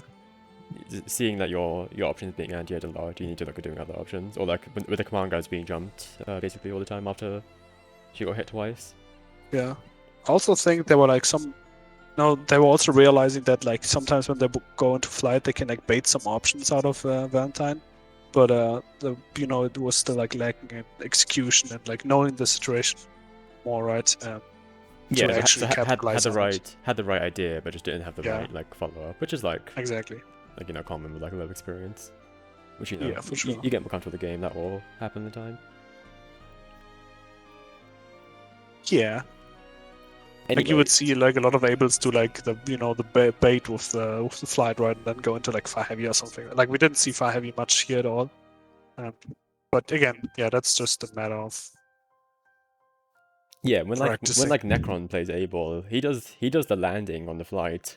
seeing that your options being anti-ed a lot, you need to look at doing other options, or like with the command guys being jumped basically all the time after she got hit twice. Yeah. I also think there were like some. No, they were also realizing that like sometimes when they go into flight, they can like bait some options out of Valentine, but it was still like lacking in execution and like knowing the situation more, right? Yeah, To actually capitalize on it. had the right idea, but just didn't have the Yeah. right like follow up, which is like Exactly. common with like a low experience. Which Yeah, for sure. you get more comfortable with the game, that will happen in time. Yeah. Anyway, Like you would see like a lot of Ables do like the bait with the flight, right, and then go into like fire heavy or something. Like we didn't see fire heavy much here at all. But again, yeah, that's just a matter of yeah, when practicing. like Necron plays Abel, he does the landing on the flight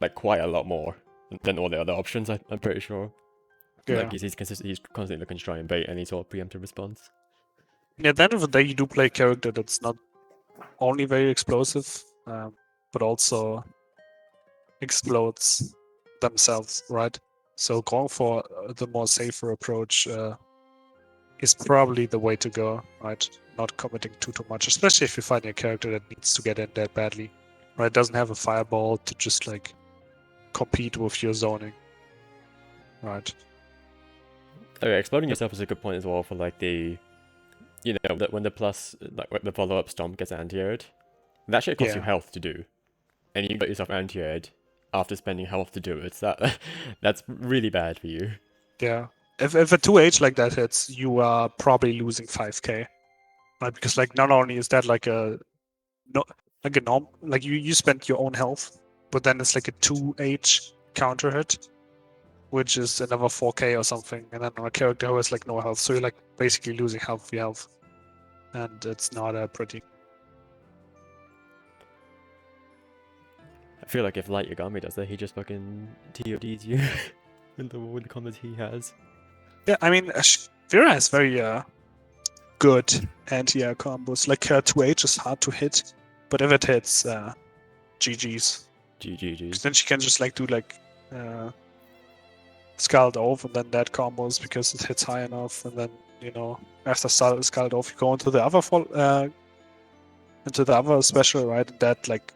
like quite a lot more than all the other options. I'm pretty sure. Yeah. Like he's constantly looking to try and bait any sort of preemptive response. Yeah, at the end of the day, you do play a character that's not only very explosive, but also explodes themselves, right? So going for the more safer approach is probably the way to go, right? Not committing too much, especially if you find a character that needs to get in there badly, right? Doesn't have a fireball to just like compete with your zoning, right? Okay, exploding yourself is a good point as well for like the, that when the plus like when the follow up stomp gets anti-aired, that shit costs you Yeah. health to do, and you got yourself anti-aired after spending health to do it. That's really bad for you. Yeah. If a 2H like that hits, you are probably losing 5k. Right? Because like not only is that like a norm, like you spent your own health, but then it's like a 2H counter hit, which is another 4k or something, and then on a character who has like no health, so you're like basically losing half of your health, and it's not pretty. I feel like if Light Yagami does that, he just fucking TODs you with the combos he has. Yeah, I mean, Vera has very good anti-air combos. Like her 2H is hard to hit, but if it hits, GG's. GG's. Then she can just like do like Scald Oath and then that combos because it hits high enough, and then after Scald Oath you go into the other special, right? And that like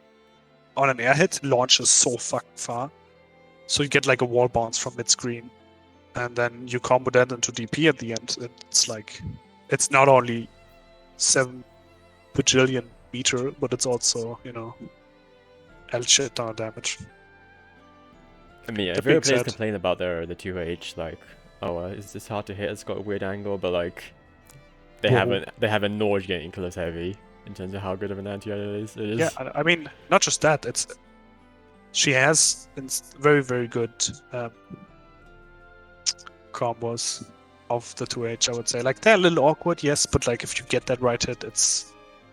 on an air hit launches so fucking far, so you get like a wall bounce from mid screen, and then you combo that into DP at the end. It's like it's not only 7 bajillion meter, but it's also L shit ton of damage. I mean, yeah, That if Vera being players said, complain about the 2H, like, oh, it's just hard to hit, it's got a weird angle, but like, they have a nauseating Colossus Heavy in terms of how good of an anti-air it is. Yeah, I mean, not just that. She has very, very good combos of the 2H, I would say. Like, they're a little awkward, yes, but like if you get that right hit,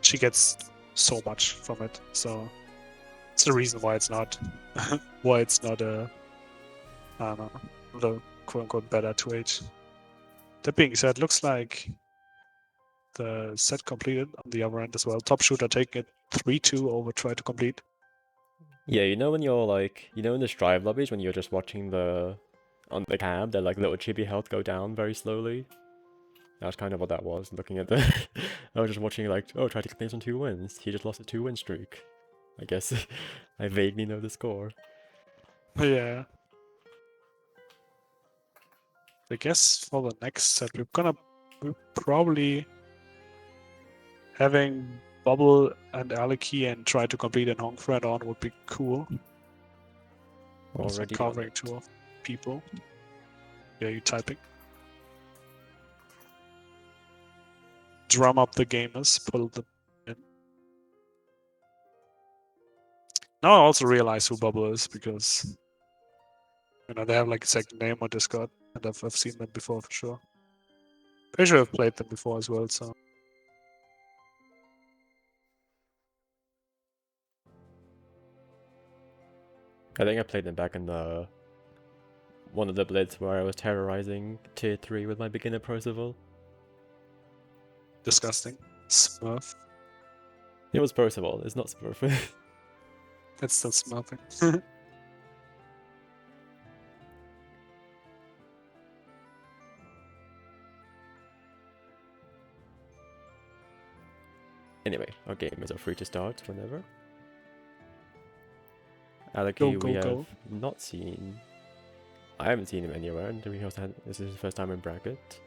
she gets so much from it. So it's the reason why it's not a I don't know, the quote-unquote better 2H. That being said, looks like the set completed on the other end as well. Top shooter taking it 3-2 over try to complete. Yeah, when you're like, in the strive lobbies when you're just watching on the cam, the like little chibi health go down very slowly. That's kind of what that was. Looking at the, I was just watching like, oh, try to complete on 2 wins. He just lost a 2-win streak. I guess I vaguely know the score. Yeah. I guess for the next set, we're probably having Bubble and Aleki and try to complete an Hong Thread on would be cool. Already covering 2 people. Yeah, you typing. Drum up the gamers, pull them in. Now I also realize who Bubble is because they have like a second name on Discord, and I've seen them before for sure. Pretty sure I've played them before as well, so. I think I played them back in the one of the blitz where I was terrorizing tier 3 with my beginner Percival. Disgusting. Smurf. It was Percival, it's not Smurf. It's still smurfing. Anyway, our gamers are free to start whenever. Go, Aleki, go, we have go. not seen. I haven't seen him anywhere, and we also had, this is his first time in bracket.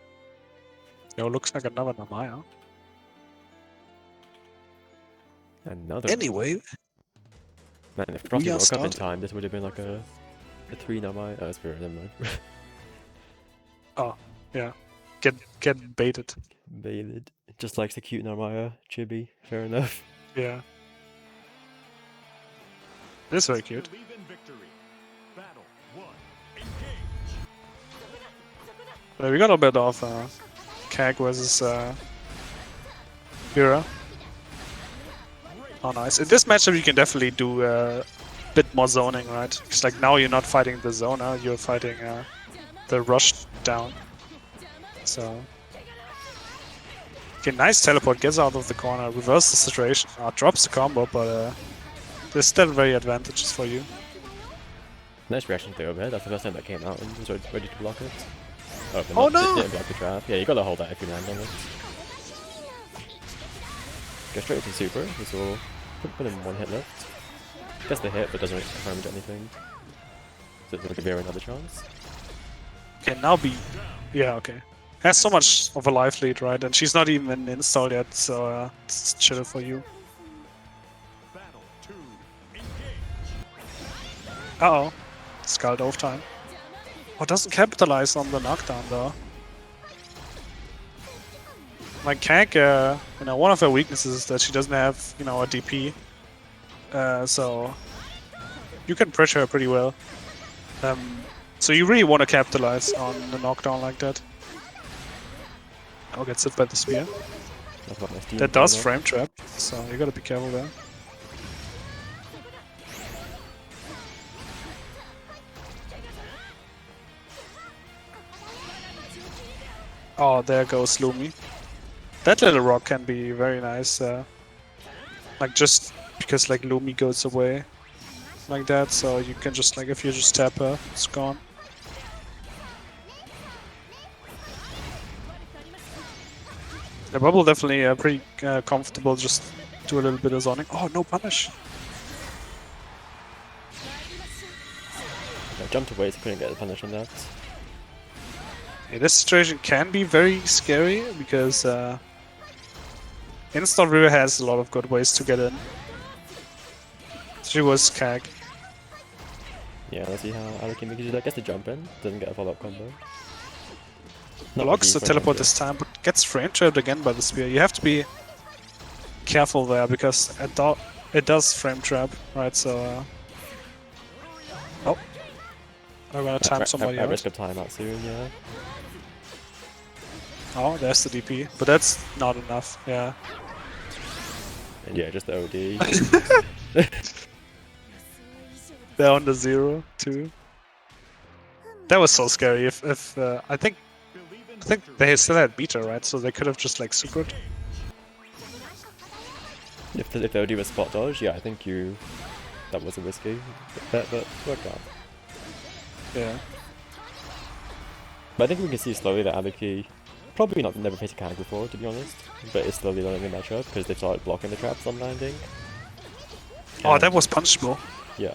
Yo, looks like another Namaya. Another. Anyway, Man, if Frosty are woke up in starting. time, this would have been like a 3 Namai. Oh, Spirit, never mind. yeah. Get baited. Baited. Just likes the cute Narmaya, Chibi, fair enough. Yeah. This is very cute. We got a bit of Kag versus Vera. Oh, nice. In this matchup, you can definitely do a bit more zoning, right? Because like now you're not fighting the Zona, you're fighting the rush down. So. Okay, nice teleport, gets out of the corner, reverses the situation, drops the combo, but there's still very advantages for you. Nice reaction to overhead, that's the first time that came out and was ready to block it. Oh, but Oh, not, no! didn't block the trap. Yeah, you gotta hold that if you land on it. Go straight to super, this will put him 1 hit left. Gets the hit, but doesn't harm to anything. So it'll give Vera another chance. Can now be... Yeah, okay. Has so much of a life lead, right? And she's not even installed yet, so it's chill for you. Uh-oh. Skull dove time. Oh, doesn't capitalize on the knockdown, though. Like, Kag, one of her weaknesses is that she doesn't have, a DP. So... You can pressure her pretty well. So you really want to capitalize on the knockdown like that. Oh, gets hit by the spear. That does frame trap, so you gotta be careful there. Oh, there goes Lumi. That little rock can be very nice, like just because like Lumi goes away like that, so you can just like if you just tap her, it's gone. The bubble definitely pretty comfortable, just do a little bit of zoning. Oh, no punish! I jumped away so couldn't get the punish on that. Yeah, this situation can be very scary because Install River has a lot of good ways to get in. She was Kag. Yeah, let's see how Aleki makes it. Gets the jump in, doesn't get a follow-up combo. Blocks the teleport this time, but gets frame trapped again by the spear. You have to be careful there because it does frame trap, right? So, oh, I'm gonna time somebody at out. risk of timeout soon, yeah. Oh, there's the DP, but that's not enough. Yeah. And yeah, just the OD. They're on the 0-2. That was so scary. If I think they still had beta, right? So they could have just like supered. If the OD was spot dodge, yeah, I think that was a risky bet, but worked out. Yeah. But I think we can see slowly that Aleki probably never faced a Kag before, to be honest, but is slowly learning the matchup because they've started blocking the traps on landing. Oh, that was punishable. Yeah.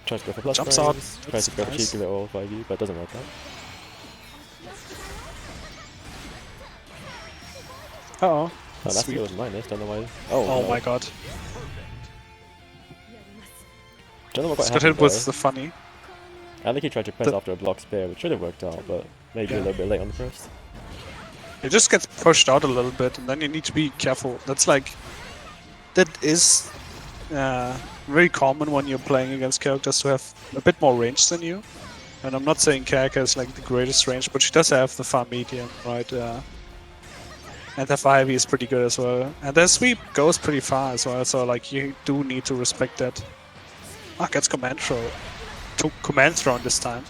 Tries to go for plus Jumps frames, out. tries to go for Nice. cheeky little 5U, but it doesn't work out. Uh-oh. Oh, that's Sweet. good minus, don't know why. Oh no. my god. Don't know what Just got got hit with happened the funny. there. I think he tried to press after a block spear, which should have worked out, but maybe a little bit late on the press. It just gets pushed out a little bit, and then you need to be careful. That is very common when you're playing against characters who have a bit more range than you. And I'm not saying Kag has like the greatest range, but she does have the far medium, right? And the 5e is pretty good as well. And the sweep goes pretty far as well, so like you do need to respect that. Ah, gets command throw. Took command throw this time.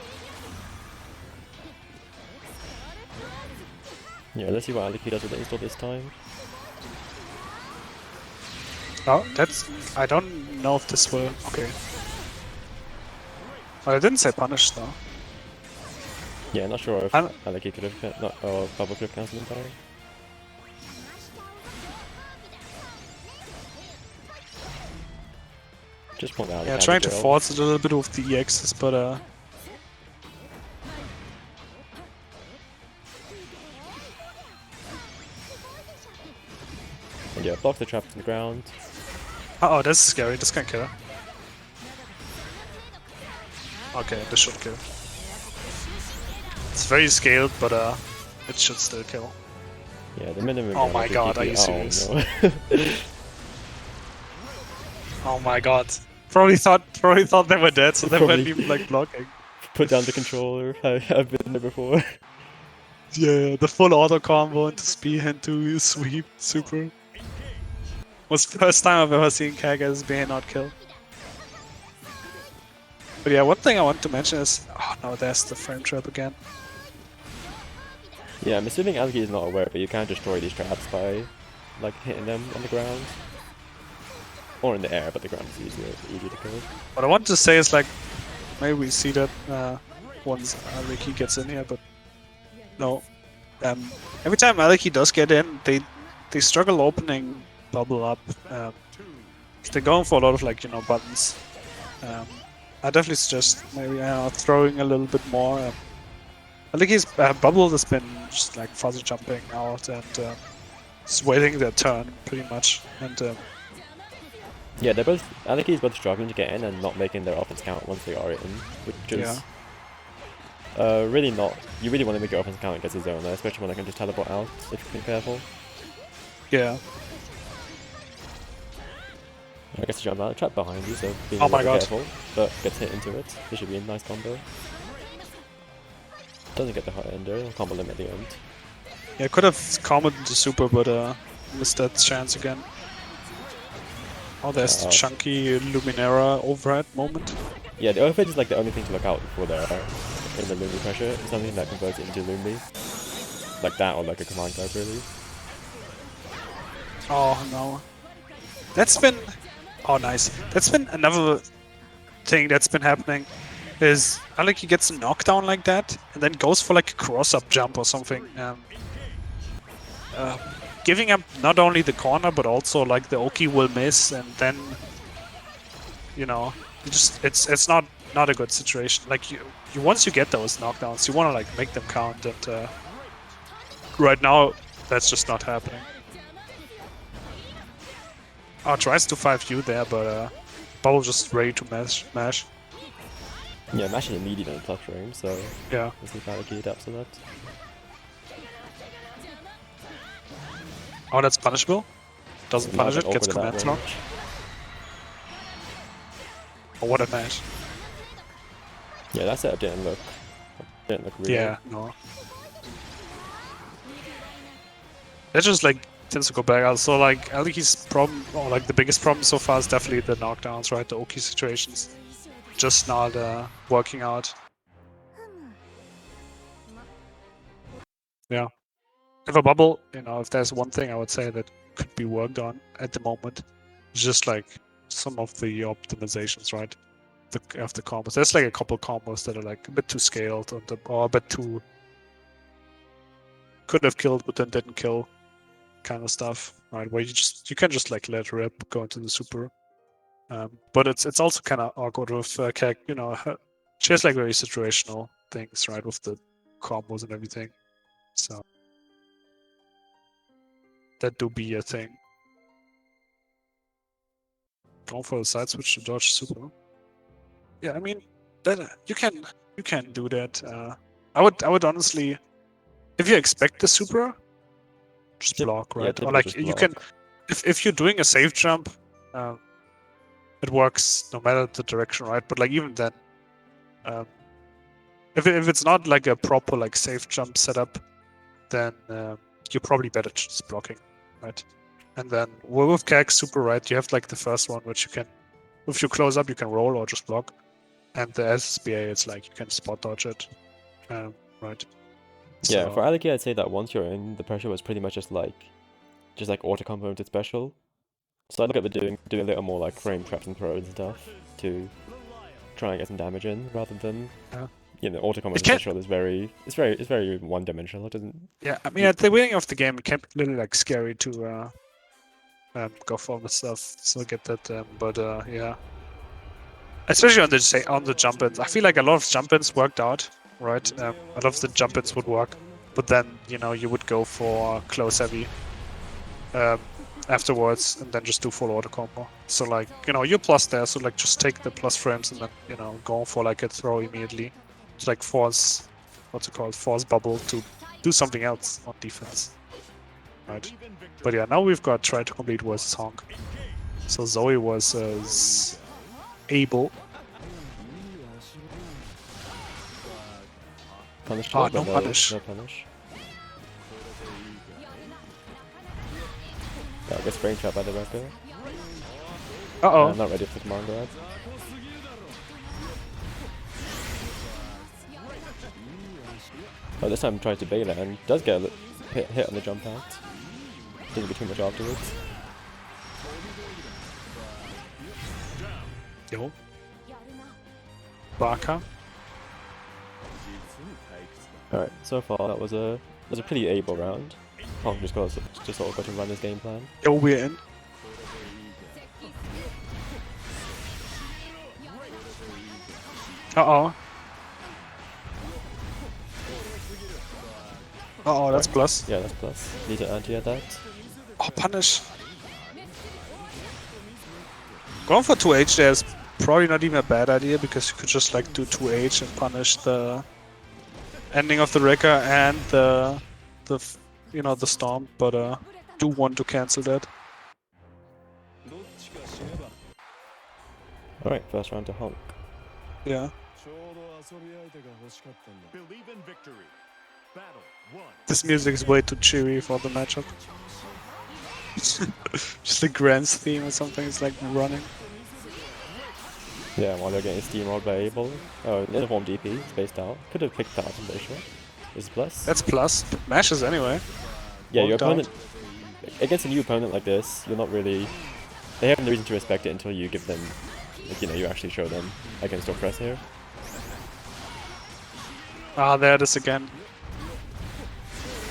Yeah, let's see what Aleki does with the install this time. Oh, that's... I don't know if this will... Okay. Well, I didn't say punish, though. Yeah, not sure if I'm- Aleki could have... or Bubble could have cancelled in time. Just point out. Yeah, trying to force it a little bit with the EXs, but And yeah, block the trap to the ground. oh, this is scary. This can kill. Okay, this should kill. It's very scaled, but it should still kill. Yeah, the minimum. Oh my god, are you serious? No. Oh my god. Probably thought they were dead, so they weren't Probably. even like blocking. Put down the controller. I've been there before. Yeah, the full auto combo into speed into sweep super. Was the first time I've ever seen Kagas being not killed. But yeah, one thing I want to mention is, oh no, there's the frame trap again. Yeah, I'm assuming Aleki is not aware, but you can destroy these traps by like hitting them on the ground. Or in the air, but the ground is easier to kill. What I want to say is like, maybe we see that once Aleki gets in here, but no. Every time Aleki does get in, they struggle opening bubble up. They're going for a lot of like, you know, buttons. I definitely suggest maybe throwing a little bit more. Aleki's bubble has been just like fuzzy jumping out and just waiting their turn pretty much. And yeah, they're both. Aleki is both struggling to get in and not making their offense count once they are in, which is really not. You really want to make your offense count against a zone, especially when they can just teleport out if you're careful. yeah. I guess to jump out of the trap behind you, so being Oh a my little god. careful, but gets hit into it. This should be a nice combo. Doesn't get the high ender, combo limit at the end. Yeah, could have comboed into super, but missed that chance again. Oh, there's the chunky Luminera overhead moment. Yeah, the overhead is like the only thing to look out for there in the Lumi pressure. Something that converts it into Lumi. Like that or like a command guard really. Oh no. That's been... Oh nice. That's been another thing that's been happening. Is Aleki gets a knockdown like that and then goes for like a cross-up jump or something. Giving up not only the corner but also like the Oki will miss and then... You know, it's not a good situation. Like you once you get those knockdowns, you want to like make them count, and right now that's just not happening. Oh, tries to 5U there, but Bubble just ready to mash. Yeah, mashing immediately on the plus frame, so Yeah. let's see if Aleki adapts to that. Oh, that's punishable. Doesn't Now punish get it, gets awkward at that command lock. range. Oh, what a mash. Yeah, that setup didn't look real. Yeah, no. That just like tends to go back out. So like Aleki's problem, or like the biggest problem so far is definitely the knockdowns, right? The Oki situations. Just not working out. Yeah. If a bubble, you know, if there's one thing I would say that could be worked on at the moment, it's just like some of the optimizations, right? Of the combos. There's like a couple combos that are like a bit too scaled or a bit too could have killed but then didn't kill kind of stuff, right? Where you can just like let rip, go into the super. But it's also kind of awkward with Keg, you know, she has like very situational things, right, with the combos and everything. So that do be a thing. Going for the side switch to dodge super. Yeah, I mean that you can do that. I would honestly, if you expect the super, just block, right? Yeah, or like just you block. can, if you're doing a safe jump, it works no matter the direction, right? But like even then, if it's not like a proper like safe jump setup, then you're probably better just blocking, right? And then with Keg super, right, you have like the first one which you can, if you close up, you can roll or just block. And the SSBA, it's like you can spot dodge it, right? Yeah, So, for Aleki, I'd say that once you're in, the pressure was pretty much just like auto componented special. So I look at the doing a little more like frame traps and throws and stuff to try and get some damage in, rather than auto componented can- special is very one dimensional. It doesn't. yeah, I mean, at the beginning of the game, it can be a little like scary to go for the stuff. So get that, but yeah, especially on the jump ins. I feel like a lot of jump ins worked out, right? A lot of the jump ins would work, but then you would go for close heavy afterwards, and then just do full auto combo. So like you're plus there, so like just take the plus frames and then go for like a throw immediately. It's like force, what's it called, force bubble to do something else on defense, right? But yeah, now we've got try to complete versus Honk. So Zoe was able. Punish. Ah, but no punish. No punish. Yeah, I guess frame trap by the Wrecker. Uh-oh. I'm not ready for command grab. Oh, this time tries to bail it and does get a hit on the jump out. Doesn't do too much afterwards. Yo. Barca. Alright, so far that was a pretty able round. Honk just sort of got to run his game plan. Yo, we're in. Uh-oh. Uh-oh, that's plus. Yeah, that's plus. Need to anti at that. Oh, punish. Going for 2H there is probably not even a bad idea, because you could just like do 2H and punish the ending of the Wrecker and the storm, but do want to cancel that. Alright, first round to Honk. Yeah. Believe in victory. Battle 1. This music is way too cheery for the matchup. Just the Grand's theme or something is like running. Yeah, while they're getting steamrolled by Able. Oh, uniform DP, spaced out. Could have picked that, I'm pretty sure. Is plus? That's plus. Mashes anyway. Yeah, your Walked out. opponent... Against a new opponent like this, you're not really... They have no reason to respect it until you give them... Like, you actually show them against your press here. Ah, there it is again.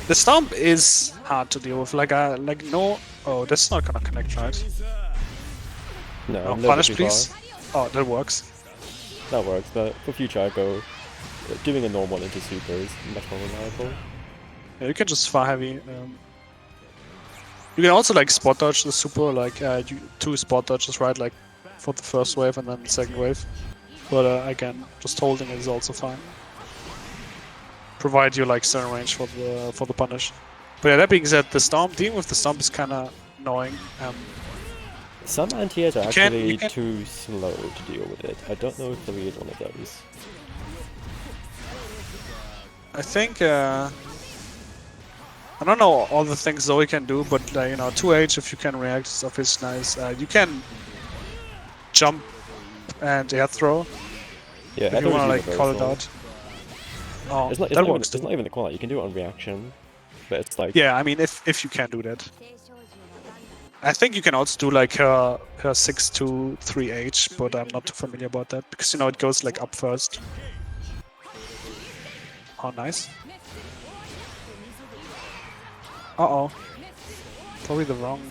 The stomp is hard to deal with. Like no. Oh, that's not gonna connect, right? No, Oh, a little punish, bit too please. far. Oh, that works. That works, but for future I go... Doing a normal into super is much more reliable. Yeah, you can just far heavy. You can also like spot dodge the super, like you 2 spot dodges, right? Like for the first wave and then the second wave. But again, just holding it is also fine. Provide you like certain range for the punish. But yeah, that being said, the stomp, dealing with the stomp is kind of annoying. Some anti-airs are You can- actually you can- too slow to deal with it. I don't know if Louis is one of those. I think I don't know all the things Zoe can do, but 2H if you can react stuff is nice. You can jump and air throw Yeah, if you want to like universal. call it out. Oh, It's not, that works it's too. not even equality. You can do it on reaction, but it's like Yeah, I mean if you can do that. I think you can also do like her 6-2 3H, but I'm not too familiar about that because it goes like up first. Oh, nice. Uh-oh. Probably the wrong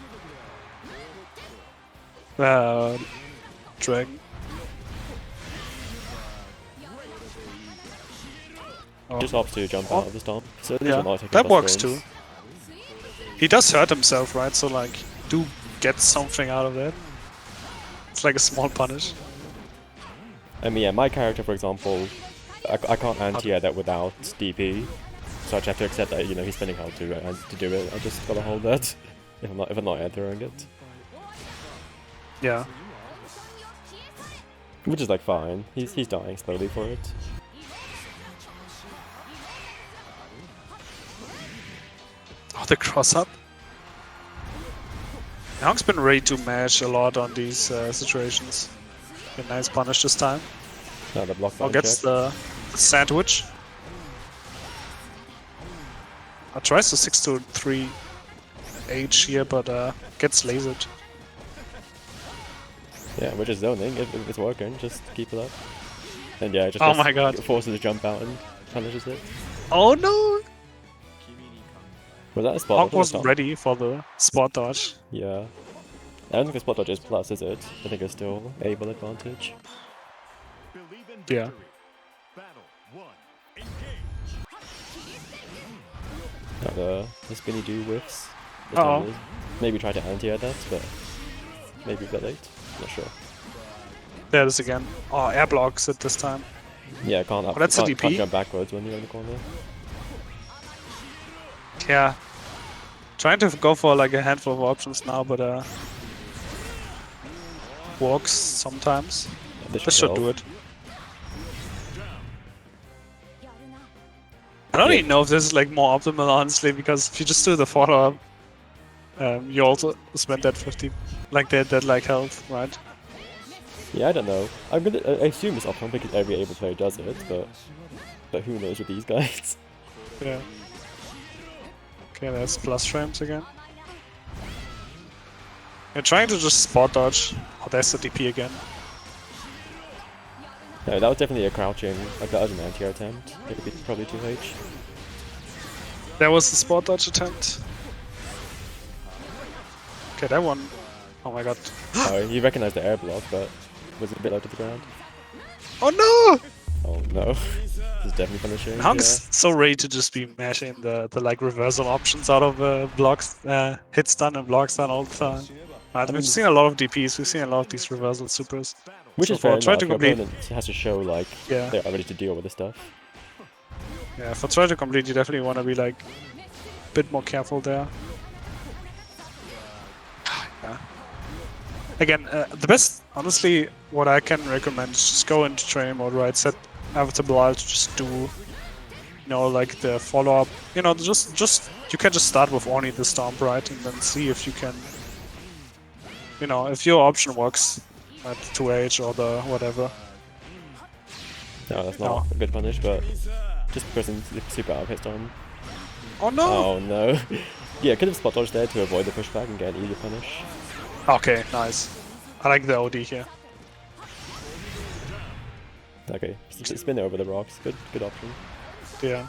dragon. Oh. just opts to jump out of the stomp. So these Yeah, are not taking that plus works frames. too. He does hurt himself, right? So like, do get something out of that. It's like a small punish. I mean, yeah, my character, for example, I can't anti-air that without DP, so I just have to accept that he's spending health to do it. I just gotta hold that if I'm not air throwing it, Yeah. which is like fine. He's dying slowly for it. Oh, the cross up. Honk's been ready to mash a lot on these situations. A nice punish this time. Now the block Oh, button gets check. the sandwich. Tries to 6 to 3 H here, but gets lasered. Yeah, we're just zoning. If it's working, just keep it up. And yeah, just Oh my god. forces to jump out and punishes it. Oh no! Was that a spot Hawk dodge or wasn't not? ready for the spot dodge. Yeah. I don't think the spot dodge is plus, is it? I think it's still able advantage. Believe in Yeah. victory. Battle 1. Engage. Now the spinny do whiffs. This Uh-oh. time maybe try to anti at that, but maybe a bit late. Not sure. There it is again. Oh, air blocks it this time. Yeah, can't up. that's a can't DP. jump backwards when you're in the corner. Yeah. Trying to go for like a handful of options now, but works sometimes. This This should help. do it. I don't even know if this is like more optimal, honestly, because if you just do the follow-up, you also spend that 50, like that like health, right? Yeah, I don't know. I assume it's optimal because every able player does it, but who knows with these guys? Yeah. Okay, there's plus frames again. You're trying to just spot dodge. Oh, there's the DP again. No, that was definitely a crouching. Like that was an anti attempt. It would be probably 2H. There was the spot dodge attempt. Okay, that one. Oh my god. Oh, you recognized the air block, but was it a bit low to the ground? Oh no! Oh no. This is definitely punishing. Hunk's so ready to just be mashing the like reversal options out of blocks, hit stun and block stun all the time. We've seen a lot of DPs, we've seen a lot of these reversal supers. Which So is fair for try enough. to Your complete, opponent has to show like Yeah. they're ready to deal with this stuff. yeah, for try to complete, you definitely want to be like a bit more careful there. Yeah. Again, the best, honestly, what I can recommend is just go into training mode, right? Set Avatar Alt to just do, you know, like the follow-up. You know, just you can just start with only the stomp, right, and then see if you can, you know, if your option works at 2H or the whatever. No, that's not a good punish, but just because I'm super out of hit stun. Oh no! Oh no. Yeah, could have spot dodged there to avoid the pushback and get an easy punish. Okay, nice. I like the OD here. Okay, spin it over the rocks. Good option. Yeah.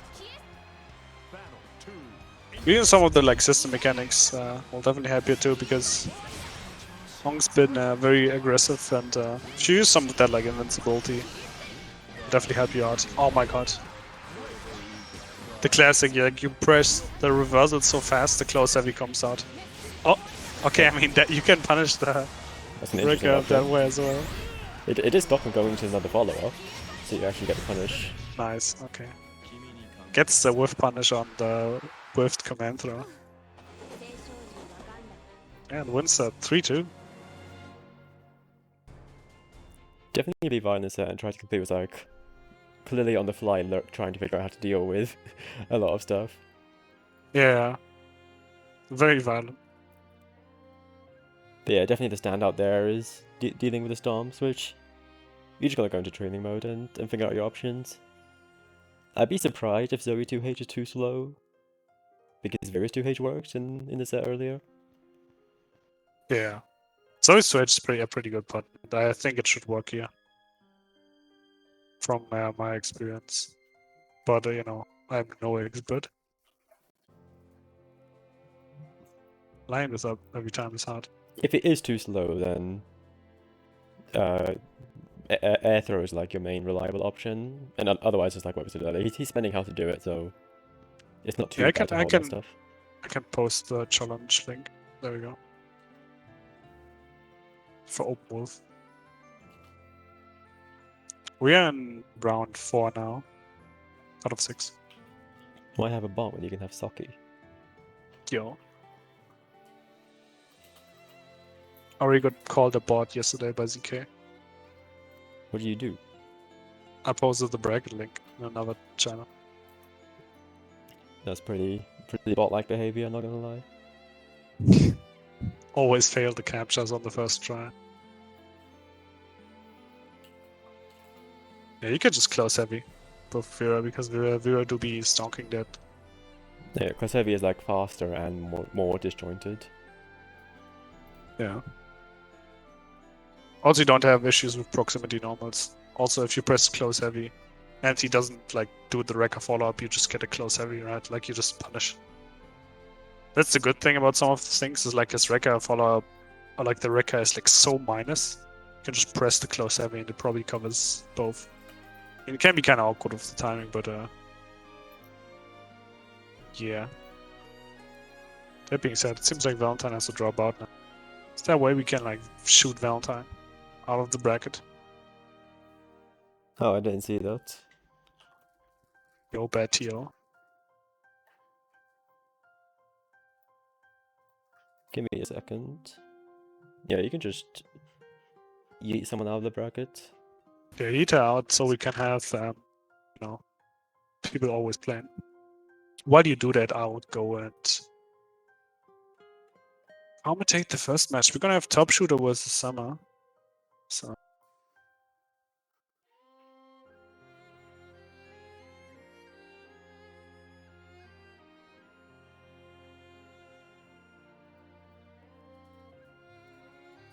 Even some of the like system mechanics will definitely help you too, because Hong's been very aggressive, and if you use some of that like invincibility, it'll definitely help you out. Oh my god. The classic, like you press the reversal so fast the close heavy comes out. Oh, okay, I mean that you can punish the That's an interesting Ricker that option. way as well. It did stop him going to another follow-up, so you actually get the punish. Nice, okay. Gets the whiff punish on the whiffed command throw. And wins that 3-2. Definitely Levi in this set and try to complete was like clearly on the fly trying to figure out how to deal with a lot of stuff. Yeah. Very violent. But yeah, definitely the standout there is dealing with the storms, which you just gotta go into training mode and figure out your options. I'd be surprised if Zoe 2H is too slow, because Virus 2H worked in the set earlier. Yeah. Zoe's Switch is a pretty good button. I think it should work here. From my experience. But, you know, I'm no expert. Line this up every time is hard. If it is too slow, then air throw is like your main reliable option, and otherwise it's like what we said earlier. He's spending how to do it, so it's not too Yeah, bad to hold that stuff. I can post the challenge link. There we go. For Open Wolf. We are in round 4 now. Out of 6. Why have a bot when you can have Saki? Yo. Already got called a bot yesterday by ZK. What do you do? I posted the bracket link in another channel. That's pretty bot-like behavior, not gonna lie. Always failed the captures on the first try. Yeah, you could just close heavy with Vera, because Vera do be stonking that. Yeah, class heavy is like faster and more disjointed. Yeah. Also, you don't have issues with proximity normals. Also, if you press close heavy, and he doesn't like do the Rekka follow up, you just get a close heavy, right? Like you just punish. That's the good thing about some of these things is like his Rekka follow up, or like the Rekka is like so minus. You can just press the close heavy and it probably covers both. I mean, it can be kind of awkward with the timing, but yeah. That being said, it seems like Valentine has to drop out now. Is there a way we can like shoot Valentine out of the bracket? Oh, I didn't see that. Yo, bad TO. Give me a second. Yeah, you can just yeet someone out of the bracket. Yeah, eat her out so we can have, you know, people always playing. While you do that, I would go and commentate the first match. We're gonna have Top Shooter versus Summer. So.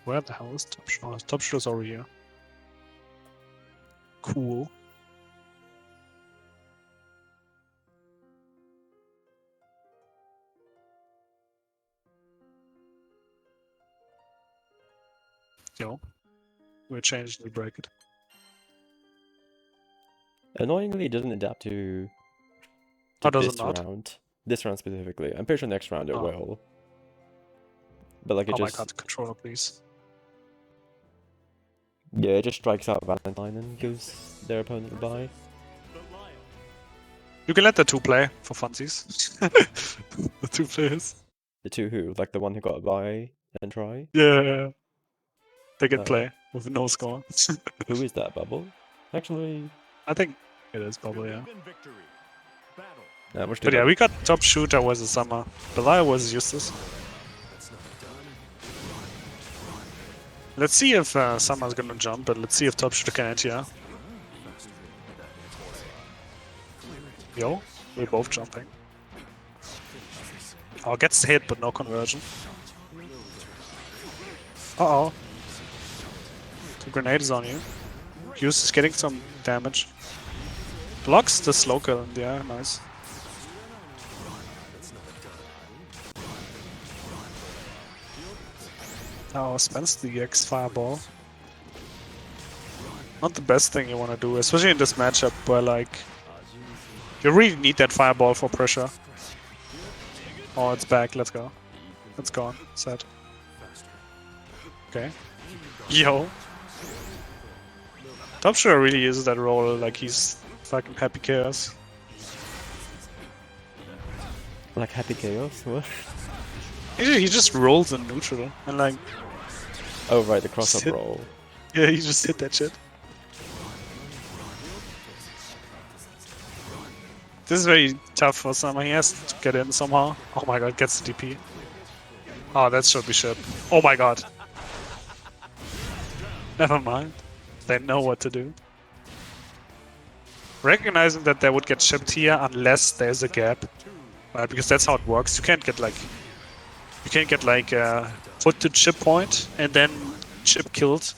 Where the hell is Top Shooter? Oh, Top Shooter's over here. Cool. Yo, we're changing the bracket. Annoyingly, it doesn't adapt to Oh, does it this not? round. This round specifically. I'm pretty sure next round it Oh. will. But like it Oh just my god, controller, please. yeah, it just strikes out Valentine and gives their opponent a bye. You can let the two play for funsies. The two players. The two who, like the one who got a bye and try. Yeah. They can Oh. play with no score. Who is that bubble? Actually, I think it is probably, yeah. But But yeah, we got Top Shooter versus Summer. Belial versus Eustace. Let's see if Summer's gonna jump, but let's see if Top Shooter can anti-air. Yo, we're both jumping. Oh, gets hit, but no conversion. Uh-oh. The grenade is on you. Eustace is getting some damage. Blocks the slow kill in the air, nice. Oh, spends the EX Fireball. Not the best thing you want to do, especially in this matchup where, like, you really need that Fireball for pressure. Oh, it's back, let's go. It's gone, set. Okay. Yo. Top Shooter really uses that role like he's fucking Happy Chaos. like Happy Chaos? What? He just rolls in neutral and like, Oh right, the cross-up Sit. roll. yeah, he just hit that shit. This is very tough for Summer. He has to get in somehow. Oh my god, gets the DP. Oh, that should be shit. Oh my god. Never mind. They know what to do. Recognizing that they would get chipped here unless there's a gap. Right, because that's how it works. You can't get like put to chip point and then chip killed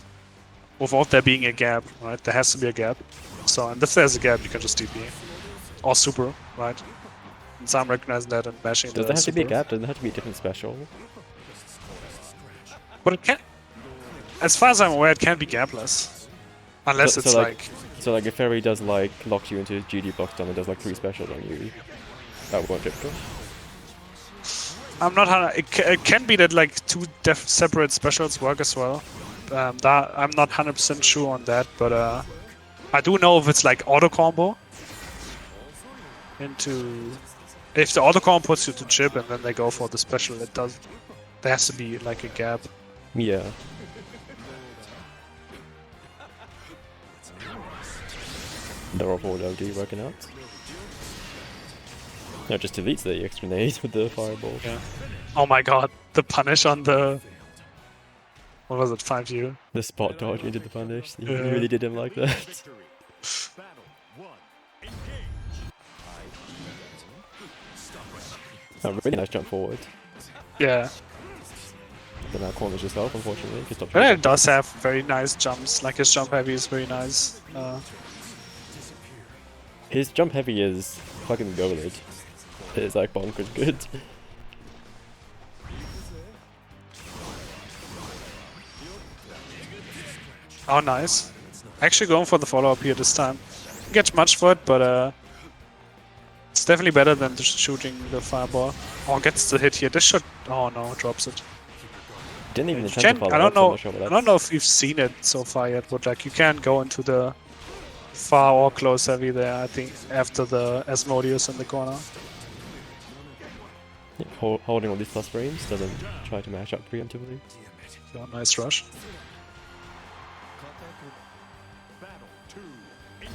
without there being a gap, right? There has to be a gap. So and if there's a gap, you can just TP. Or super, right? And so I'm recognizing that and mashing Does the there have to be a super. gap? Does there have to be a different special? But it can, as far as I'm aware, it can be gapless. Unless So- it's so, like, So like if Fairy does like lock you into his GD box down and does like 3 specials on you, that won't trip them. I'm not. It can be that like two separate specials work as well. That I'm not 100% sure on that, but I do know if it's like auto combo into. If the auto combo puts you to chip and then they go for the special, it does. There has to be like a gap. Yeah. The raw forward OD working out. No, just deletes the extra nade with the fireball. Yeah. Oh my god, the punish on the. What was it? 5U. The spot dodge into the punish. You Yeah. really did him like that. A really nice jump forward. Yeah. Then that corners yourself, unfortunately. If you stop But it does have very nice jumps. Like his jump heavy is very nice. His jump heavy is fucking goated. It's like bonkers good. Oh, nice. Actually going for the follow-up here this time. Didn't get much for it, but it's definitely better than just shooting the fireball. Oh, gets the hit here. This should... Oh no, drops it. Didn't even attempt Chen, to follow I don't up, so I'm know. not sure about I that. don't know if you've seen it so far yet, but like you can't go into the far or close heavy there. I think after the Asmodeus in the corner. Yeah, holding all these plus frames doesn't try to match up preemptively. So nice rush. Battle 2. Engage.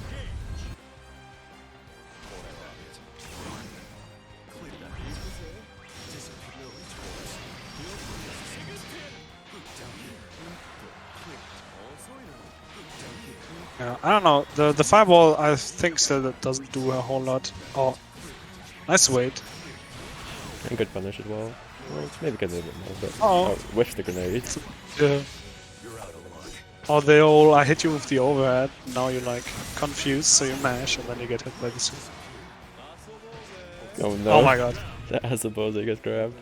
Yeah, I don't know. The fireball I think still that doesn't do a whole lot. Oh, nice wait. And good punish as well. Well, maybe get a little bit more, but Oh. whiffs the grenade. Yeah. Oh, they all. I hit you with the overhead. Now you're like confused, so you mash, and then you get hit by the super. Oh no. Oh my god. That has a buzzer gets grabbed.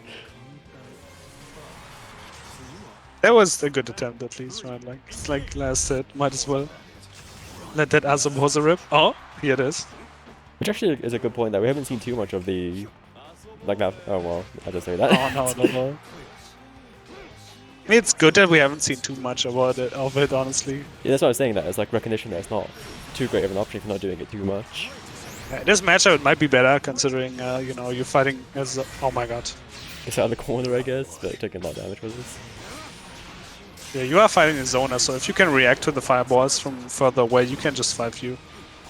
That was a good attempt at least, right? Like it's like last hit. Might as well let that Asabosa rip. Oh, here it is. Which actually is a good point that we haven't seen too much of the... Like that... Oh well, I just say that. Oh no, no, no. I mean, it's good that we haven't seen too much about it, of it, honestly. Yeah, that's what I was saying, that it's like recognition that it's not too great of an option for not doing it too much. This matchup it might be better considering, you know, you're fighting as. Oh my god. It's out of the corner, I guess, but taking a lot of damage with this. Yeah, you are fighting a zoner, so if you can react to the fireballs from further away, you can just 5-you.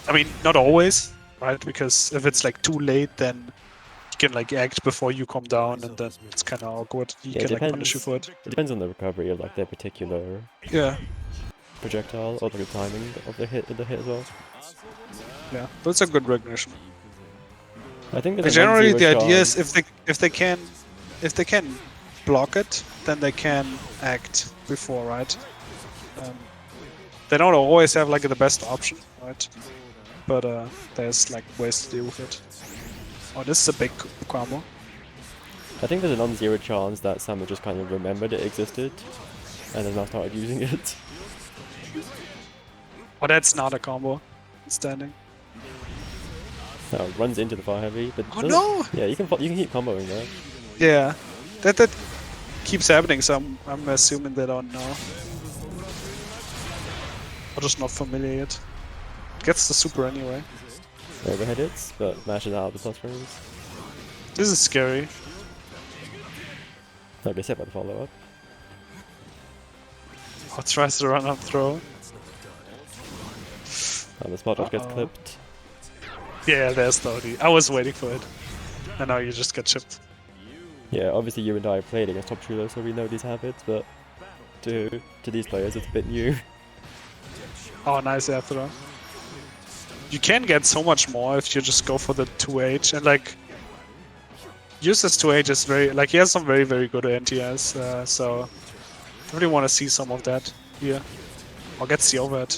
I mean, not always, right? Because if it's like too late, then you can like act before you come down, and then it's kind of awkward. You Yeah, it can like punish you for it. It depends on the recovery of like their particular Yeah, projectile or like the timing of the hit as well. yeah, but it's a good recognition. I think But there's a generally, the 1-0 idea is chance- if they can block it, then they can act before, right? They don't always have like the best option, right? But there's like ways to deal with it. Oh, this is a big combo. I think there's a non-zero chance that Samu just kind of remembered it existed and has now started using it. Oh, that's not a combo. Standing. Runs into the fire heavy, but Oh, doesn't- no! Yeah, you can keep comboing there. Yeah, that keeps happening. So I'm assuming they don't know. Or just not familiar yet. Gets the super anyway. Overhead hits, but mashes out the plus frames. This is scary. Like I said by the follow-up. Oh, tries to run up throw. And the spot dodge gets Uh-oh. clipped. Yeah, there's the OD. I was waiting for it. And now you just get chipped. Yeah, obviously you and I played against Top Chulo, so we know these habits, but to these players it's a bit new. Oh, nice air throw. You can get so much more if you just go for the 2H and like use this 2H is very like he has some very good NTS, so I really want to see some of that here. Or gets the overhead.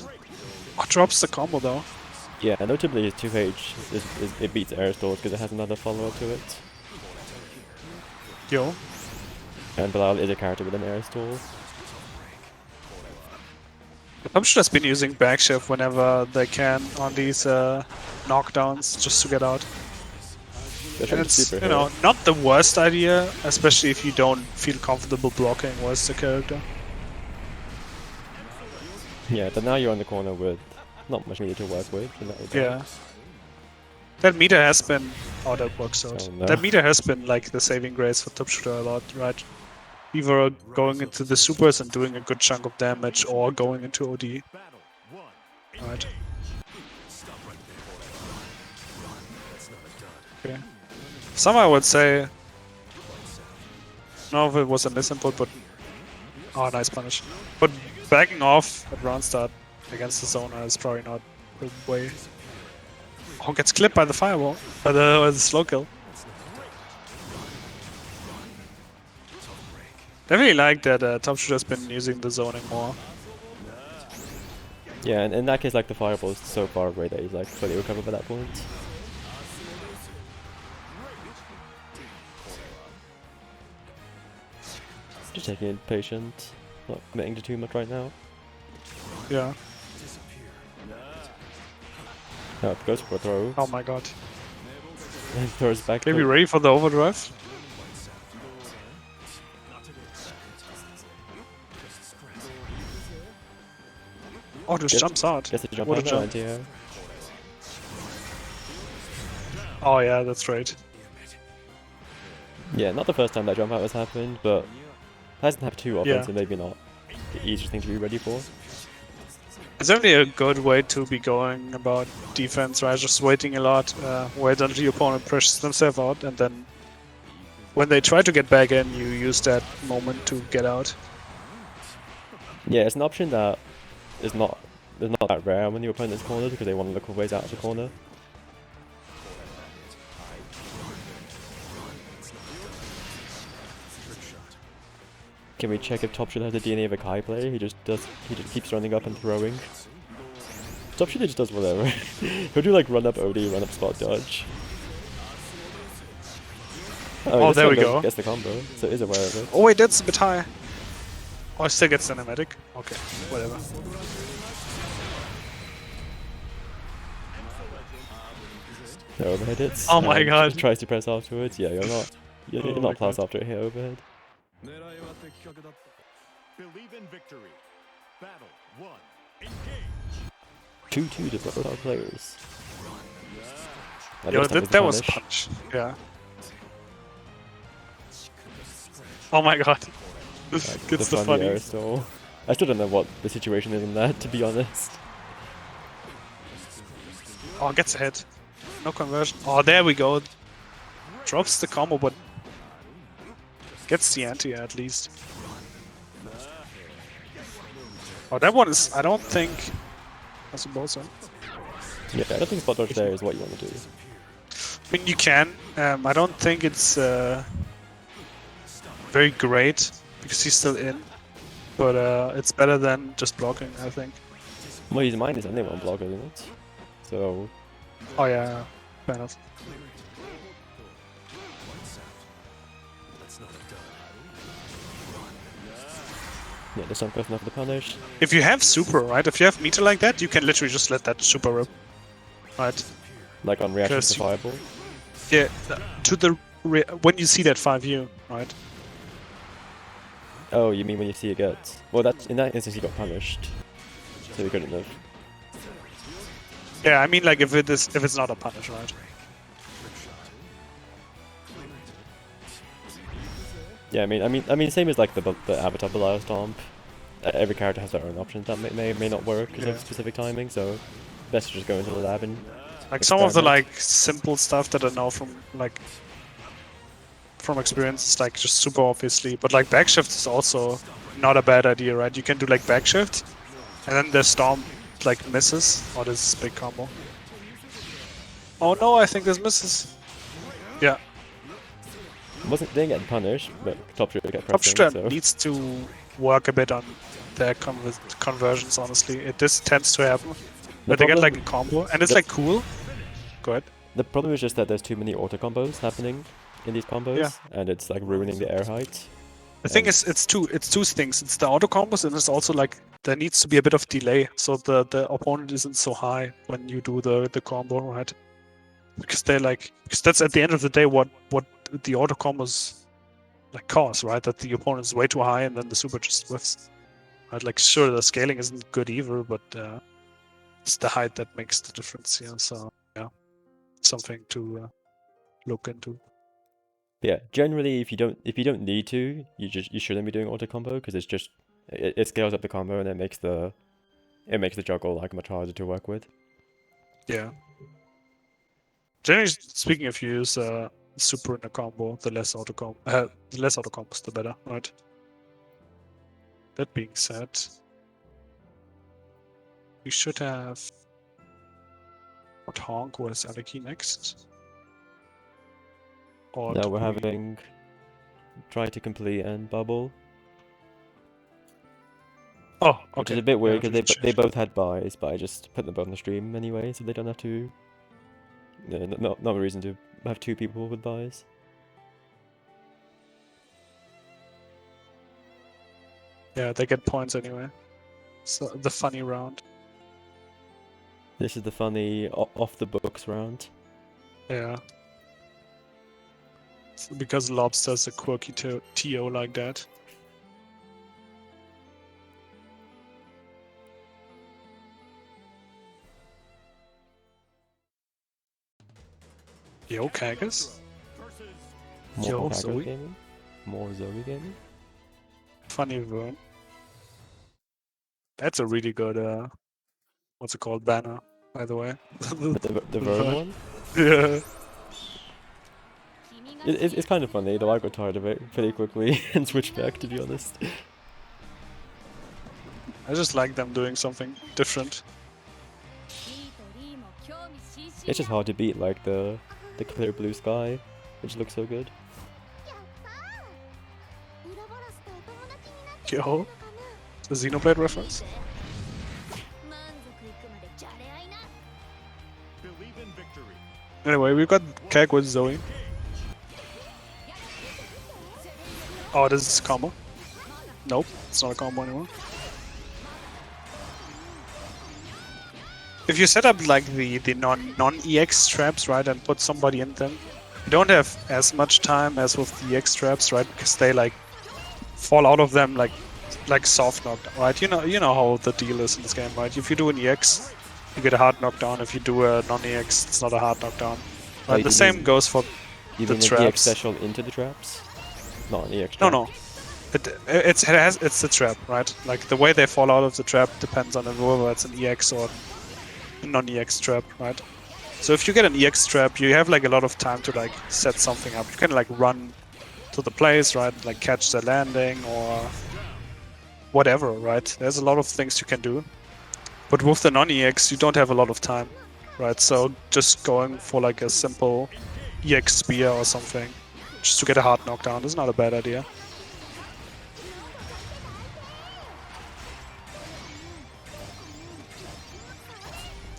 Oh, drops the combo though. Yeah, and notably his 2H it beats Aerostol because it has another follow-up to it. Yo. And Bilal is a character with an Aerostol. Pumpshot has been using backshift whenever they can on these knockdowns just to get out. And it's, you know, not the worst idea, especially if you don't feel comfortable blocking with the character. Yeah, but now you're on the corner with not much meter to work with in that regard. Yeah. That meter has been... Oh, that works out. Oh, no. That meter has been like the saving grace for Top Shooter a lot, right? Either going into the supers and doing a good chunk of damage or going into OD. Battle 1. Right. Okay. Some I would say... I don't know if it was a misinput, but... Oh, nice punish. But backing off at round start against the zoner is probably not the way. Oh, gets clipped by the fireball. By the slow kill. Definitely like that Top Shooter's been using the zoning more. Yeah, and in that case, like the fireball is so far away that he's like fully recovered by that point. Just taking it patient, not committing to too much right now. Yeah. No, goes for a throw. Oh my god. And throws back. Maybe ready for the overdrive? Oh, just Gets- jumps out. Gets a jump What a out jump. anti-air. Oh yeah, that's right. Yeah, not the first time that jump out has happened, but hasn't happened too often, Yeah. so maybe not the easiest thing to be ready for. It's only a good way to be going about defense, right? Just waiting a lot, wait until the opponent pushes themselves out, and then when they try to get back in, you use that moment to get out. Yeah, it's an option that is not that rare when your opponent's cornered because they want to look for ways out of the corner. Can we check if Top Shooter has the DNA of a Kai player? He just keeps running up and throwing. Top Shooter just does whatever. He'll do like run up OD, run up spot dodge. Oh, this there one we does- go. Gets the combo, so is aware of it. Oh wait, that's a bit high. Oh, I still get cinematic. Okay, whatever. No overhead hits. Oh my and god. Tries to press afterwards. Yeah, you're not. You're Oh my not plus god. after a hit overhead. Believe in victory. Battle 1. Engage. 2-2 to both our players. Yo, That that was a punch. Yeah. Oh my god. Gets the funny air funny. stall. I still don't know what the situation is in that, to be honest. Oh, gets a hit. No conversion. Oh, there we go. Drops the combo, but gets the anti at least. Oh, that one is. I don't think. I suppose so. Yeah, I don't think spot dodge there is what you want to do. I mean, you can. I don't think it's very great because he's still in, but it's better than just blocking, I think. Well, his mind is only one blocker, isn't it? So, Oh yeah, fair enough. yeah, there's not close enough for the punish. If you have super, right? If you have meter like that, you can literally just let that super rip, right? Like on reaction Because to fireball. Yeah, to the when you see that 5U, right? Oh, you mean when you see it get... Well, that in that instance he got punished. So he couldn't have. Yeah, I mean like if it's not a punish, right? Yeah, I mean, same as like the Avatar Belial Stomp. Every character has their own options that may not work because Yeah. of specific timing, so best to just go into the lab and Like some of the experiment. like simple stuff that I know from experience is like just super obviously, but like backshift is also not a bad idea, right? You can do like backshift, and then the storm like misses, or this big combo. Oh no, I think this misses. Yeah, didn't get punished, but Top Shooter kept Top pressing. Shooter So needs to work a bit on their conversions. Honestly, this tends to happen, but they get like a combo, and it's the- like cool. Go ahead. the problem is just that there's too many auto combos happening in these combos, Yeah. and it's like ruining the air height. The thing is, it's two things. It's the auto combos, and it's also like there needs to be a bit of delay, so the opponent isn't so high when you do the combo, right? Because that's at the end of the day what the auto combos like cause, right? That the opponent is way too high, and then the super just whiffs. Right? Like sure, the scaling isn't good either, but it's the height that makes the difference here. So yeah, something to look into. Yeah, generally, if you don't need to, you shouldn't be doing auto combo because it's just it scales up the combo and it makes the juggle like much harder to work with. Yeah. Generally speaking, if you use super in a combo, the less auto combos, the better, right? That being said, we should have what Honk was Aleki next. Or Now did we're we- having try to complete and bubble. Oh, Which okay. is a bit weird Yeah, because they both had buys, but I just put them both on the stream anyway, so they don't have to. No, not a reason to have two people with buys. Yeah, they get points anyway. So the funny round. This is the funny off the books round. Yeah. So because Lobster's a quirky TO like that. Yo, Kagas? versus Yo, More Kagos Zoe? gaming? More Zoe gaming? Funny Vern. That's a really good, what's it called, banner, by the way. The Vern one? Yeah. It's kind of funny, though I got tired of it pretty quickly and switched back, to be honest. I just like them doing something different. It's just hard to beat, like, the clear blue sky, which looks so good. Yo, the Xenoblade reference? believe in victory. Anyway, we've got Kag with Zoe. Oh, this is a combo. Nope, it's not a combo anymore. If you set up like the non-EX traps, right, and put somebody in them, you don't have as much time as with the EX traps, right? Because they like fall out of them like soft knockdown, right? You know how the deal is in this game, right? If you do an EX, you get a hard knockdown. If you do a non-EX, it's not a hard knockdown. Oh, Right? you The same mean- goes for You the mean an EX traps. special into the traps? Not an EX No, trap. no. It's the trap, right? Like the way they fall out of the trap depends on whether it's an EX or a non-EX trap, right? So if you get an EX trap, you have like a lot of time to like set something up. You can like run to the place, right? Like catch the landing or whatever, right? There's a lot of things you can do. But with the non-EX, you don't have a lot of time, right? So just going for like a simple EX spear or something, just to get a hard knockdown, is not a bad idea.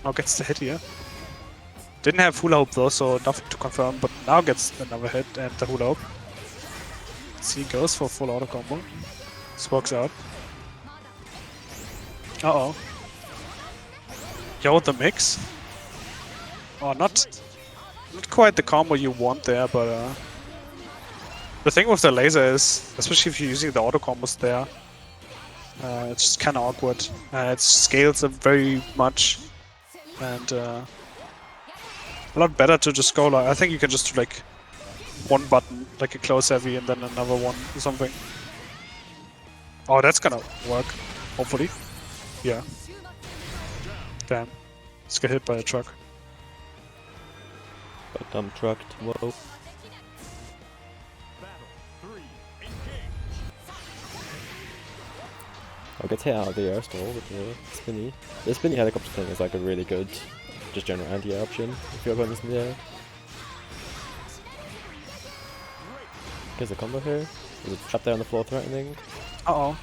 Now gets the hit here. Didn't have hula hoop though, so nothing to confirm, but now gets another hit and the hula hoop. See, goes for full auto combo. This works out. Uh-oh. Yo, the mix. Oh, not quite the combo you want there, but the thing with the laser is, especially if you're using the auto combos there, it's just kind of awkward. It scales up very much, and a lot better to just go like, I think you can just do like one button, like a close heavy, and then another one or something. Oh, that's gonna work, hopefully. Yeah. Damn. Let's get hit by a truck. Got dump trucked. Whoa. Battle 3, engage. Oh, gets hit out of the air stall with the spinny. The spinny helicopter thing is like a really good, just general anti-air option if you're going this in the air. Here's a combo here. Is it trapped there on the floor threatening? Uh-oh.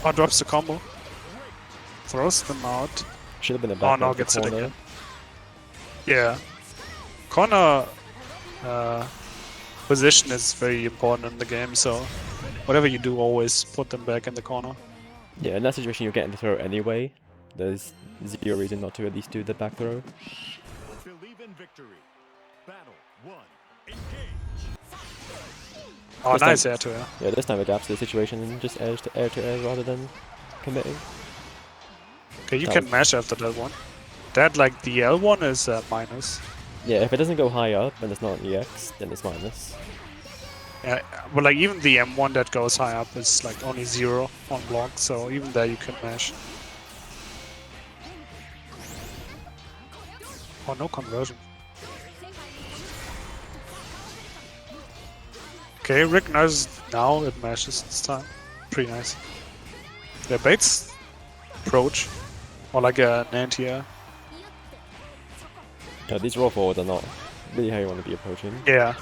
Oh, drops the combo. Throws them out. Should have been a Oh back no, into the gets it corner. again. Yeah. Corner position is very important in the game, so whatever you do, always put them back in the corner. Yeah, in that situation you're getting the throw anyway. There's zero reason not to at least do the back throw. Believe in victory. Battle 1, engage. Oh, This nice time- air to air. Yeah, this time adapts to the situation and just air to air rather than committing. Okay, you That can was- mash after that one. That, like, the L one is minus. Yeah, if it doesn't go high up and it's not an EX, then it's minus. Yeah, but like even the M1 that goes high up is like only 0 on block, so even there you can mash. Oh, no conversion. Okay, Rick knows now it mashes this time. Pretty nice. Yeah, baits approach. Or like an anti-air. Yeah, these raw forwards are not really how you want to be approaching. Yeah.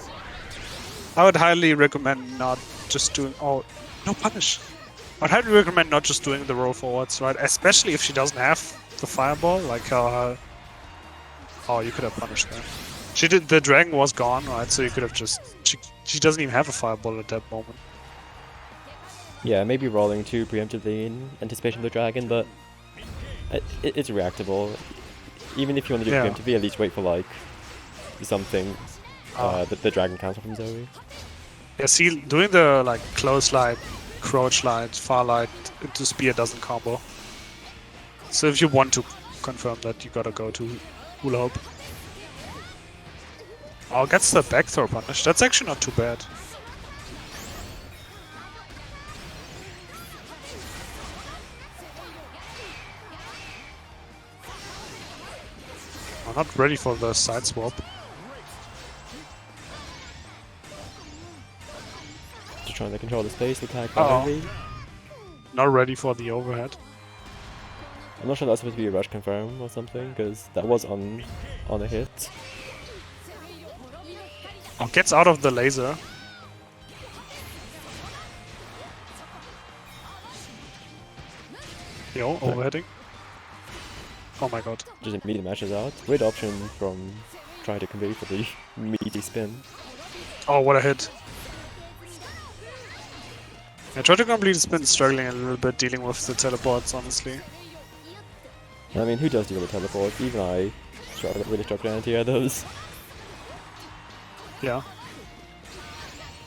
I would highly recommend not just doing. Oh, no punish. I'd highly recommend not just doing the roll forwards, right? Especially if she doesn't have the fireball, like how... Oh, you could have punished that. She did. The dragon was gone, right? So you could have just... She doesn't even have a fireball at that moment. Yeah, maybe rolling too preemptively in anticipation of the dragon, but it's reactable. Even if you want to do it Yeah. preemptively, at least wait for like something the dragon counter from Zoe. Yeah, see, doing the like close light, crouch light, far light into spear doesn't combo. So if you want to confirm that, you gotta go to Hula Hoop. Oh, gets the back throw punish. That's actually not too bad. I'm not ready for the side swap. Just trying to control the space, the tag Uh-oh. heavy. Not ready for the overhead. I'm not sure that's supposed to be a rush confirm or something, because that was on a hit. Oh, gets out of the laser. Yo, overheading. Oh my god. Just immediately matches out. Weird option from trying to convey for the meaty spin. Oh, what a hit. I tried to complete the spin, struggling a little bit dealing with the teleports, honestly. I mean, who does deal with teleports? Even I really struggle anti those. Yeah.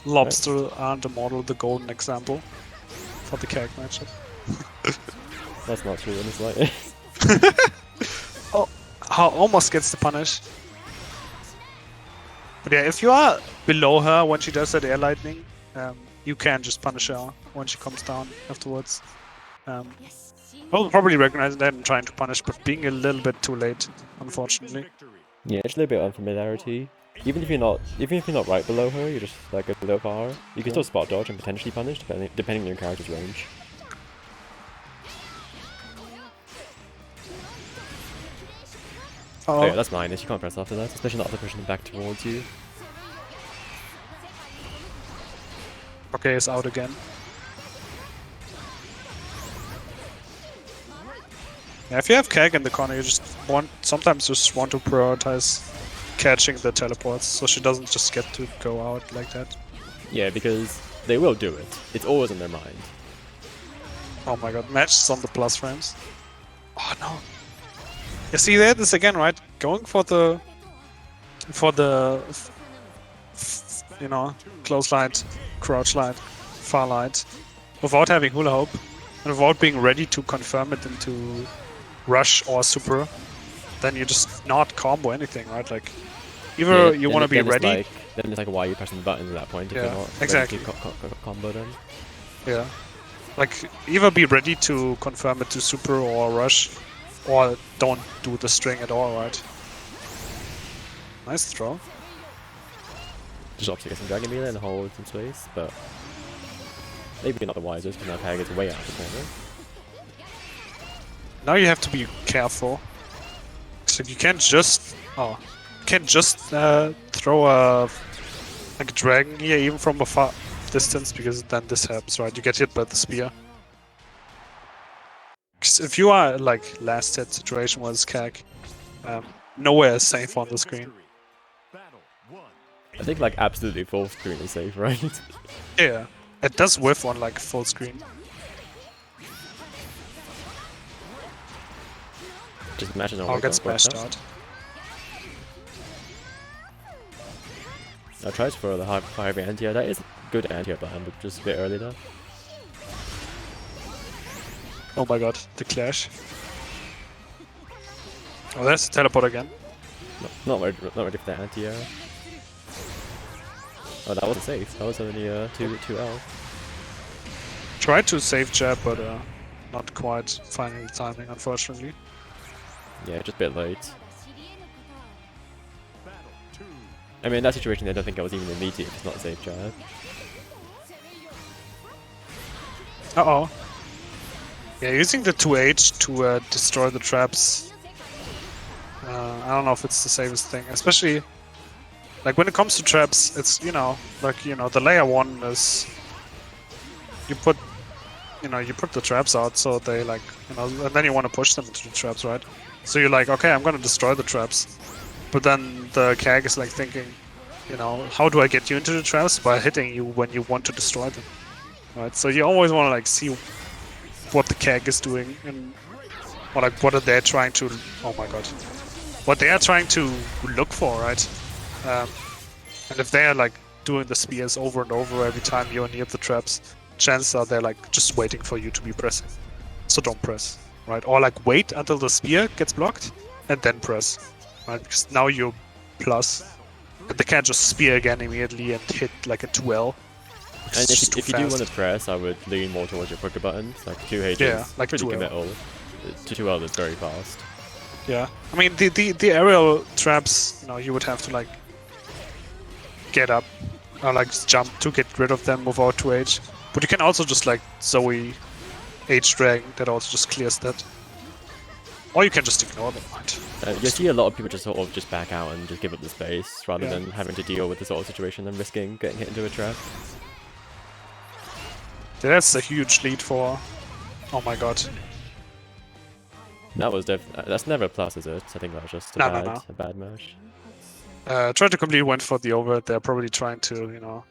Lobster and the model, the golden example for the Kag matchup. That's not true in the slightest. Oh, how almost gets the punish. But yeah, if you are below her when she does that air lightning, you can just punish her when she comes down afterwards. I'll probably recognize that and trying to punish, but being a little bit too late, unfortunately. Yeah, it's a little bit of unfamiliarity. Even if you're not right below her, you're just like a little far. You can still spot dodge and potentially punish depending on your character's range. Oh yeah, that's minus. You can't press after that, especially not after pushing them back towards you. Okay, it's out again. Yeah, if you have Kag in the corner, you sometimes just want to prioritize catching the teleports, so she doesn't just get to go out like that. Yeah, because they will do it. It's always in their mind. Oh my god, match is on the plus frames. Oh no. You see there, this again, right? Going for the you know, close light, crouch light, far light, without having Hula Hoop, and without being ready to confirm it into rush or super, then you just not combo anything, right? Like, either you want to be ready. Then it's like, why are you pressing the buttons at that point if Yeah, you're not exactly. ready to combo them? Yeah. Like, either be ready to confirm it to super or rush, or don't do the string at all, right? Nice throw. Just obviously get some Dragon Melee and hold some space, but maybe not the wisest because now Kag is way out of the corner. Now you have to be careful. So you can't just throw a dragon here even from a far distance, because then this happens, right? You get hit by the spear. 'Cause if you are like last hit situation was Kag, nowhere is safe on the screen. I think like absolutely full screen is safe, right? Yeah, it does whiff on like full screen. Just imagine I'll get smashed out. I tried for the high anti-air. That is good anti-air behind, but just a bit early though. Oh my god, the clash. Oh, there's the teleport again. Not ready for that anti-air. Oh, that wasn't safe. That was only 2L. Tried to save jab, but not quite finding the timing, unfortunately. Yeah, just a bit late. I mean, in that situation, I don't think I was even immediate if it's not a safe jab. Uh-oh. Yeah, using the 2H to destroy the traps. I don't know if it's the safest thing, especially like when it comes to traps. It's, you know, like, you know, the layer 1 is you put you know, you put the traps out so they like, you know, and then you want to push them into the traps, right? So you're like, okay, I'm gonna destroy the traps, but then the Kag is like thinking, you know, how do I get you into the traps? By hitting you when you want to destroy them, right? So you always want to like see what the Kag is doing and or like what are they trying to, oh my god, what they are trying to look for, right? And if they are like doing the spears over and over every time you're near the traps, chances are they're like just waiting for you to be pressing. So don't press, right? Or like wait until the spear gets blocked and then press, right? Because now you're plus. And they can't just spear again immediately and hit like a 2L. And if you do want to press, I would lean more towards your quicker buttons. Like 2H Yeah, is like pretty 2L. committal. 2L is very fast. Yeah, I mean the aerial traps, you know, you would have to like get up or like jump to get rid of them without 2H. But you can also just like Zoe H Dragon that also just clears that. Or you can just ignore them, right? You see a lot of people just sort of just back out and just give up the space rather Yeah. than having to deal with the sort of situation and risking getting hit into a trap. That's a huge lead for. Oh my god. That was that's never a plus, is it? I think that was just a No. bad match. Try to complete went for the over. They're probably trying to, you know,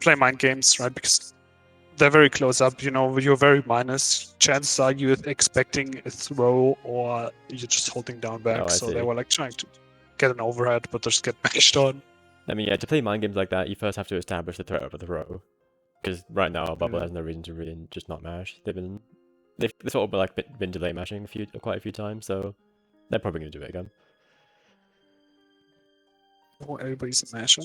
play mind games, right? Because they're very close up. You know, you're very minus. Chances are you're expecting a throw or you're just holding down back. Oh, I so they see. were like trying to get an overhead, but they just get mashed on. I mean, yeah, to play mind games like that, you first have to establish the threat of the throw. Because right now, Bubble Yeah. has no reason to really just not mash. They've sort of like been delay mashing quite a few times, so they're probably gonna do it again. Oh, everybody's a masher.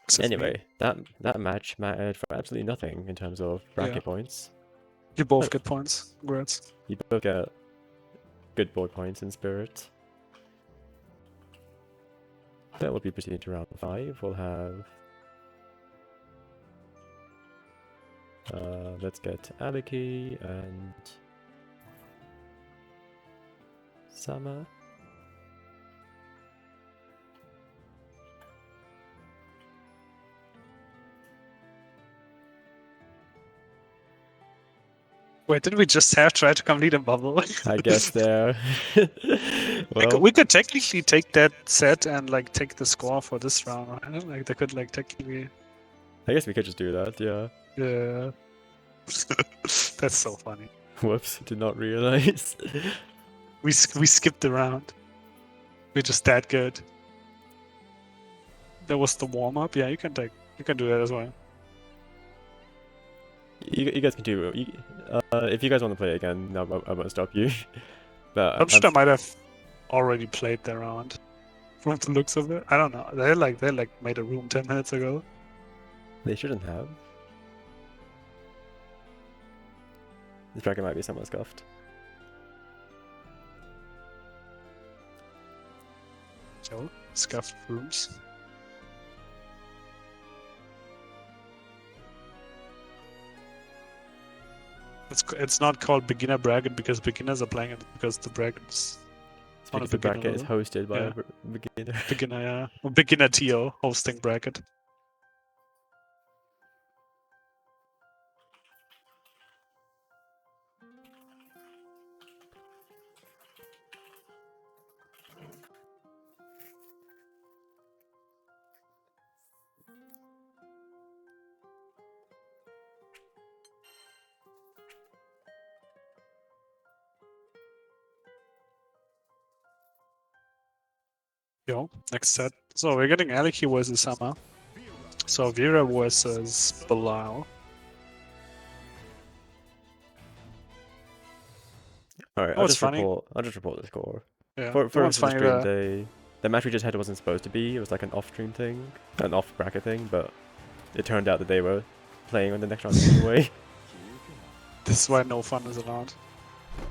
Except me. Anyway, that match mattered for absolutely nothing in terms of bracket Yeah. points. You both get points. Congrats. You both get good board points in Spirit. That will be proceeding to round 5. We'll have. Let's get Aliki and Sama. Wait, did we just have tried to complete a bubble? I guess they're. Well, we could technically take that set and like take the score for this round, right? Like they could like technically. I guess we could just do that, yeah. Yeah. That's so funny. Whoops, did not realize. We skipped the round. We're just that good. That was the warm up. Yeah, you can do that as well. You guys can do. If you guys want to play it again, I won't stop you. But I'm sure I might have already played the round from the looks of it. I don't know. They made a room 10 minutes ago. they shouldn't have. This bracket might be somewhat scuffed. So, scuffed rooms. It's not called beginner bracket because beginners are playing it because the brackets on a Because the beginner bracket is level. hosted by Yeah. a beginner. Beginner, yeah. Or beginner TO hosting bracket. Yo, next set. So we're getting Aliki versus Sama. So Vera versus Bilal. Alright, Oh, it's funny. I'll just report the score. Yeah. For Everyone's the funny stream, that- the match we just had wasn't supposed to be. It was like an off-stream thing, an off-bracket thing, but it turned out that they were playing on the next round anyway. This is why no fun is allowed.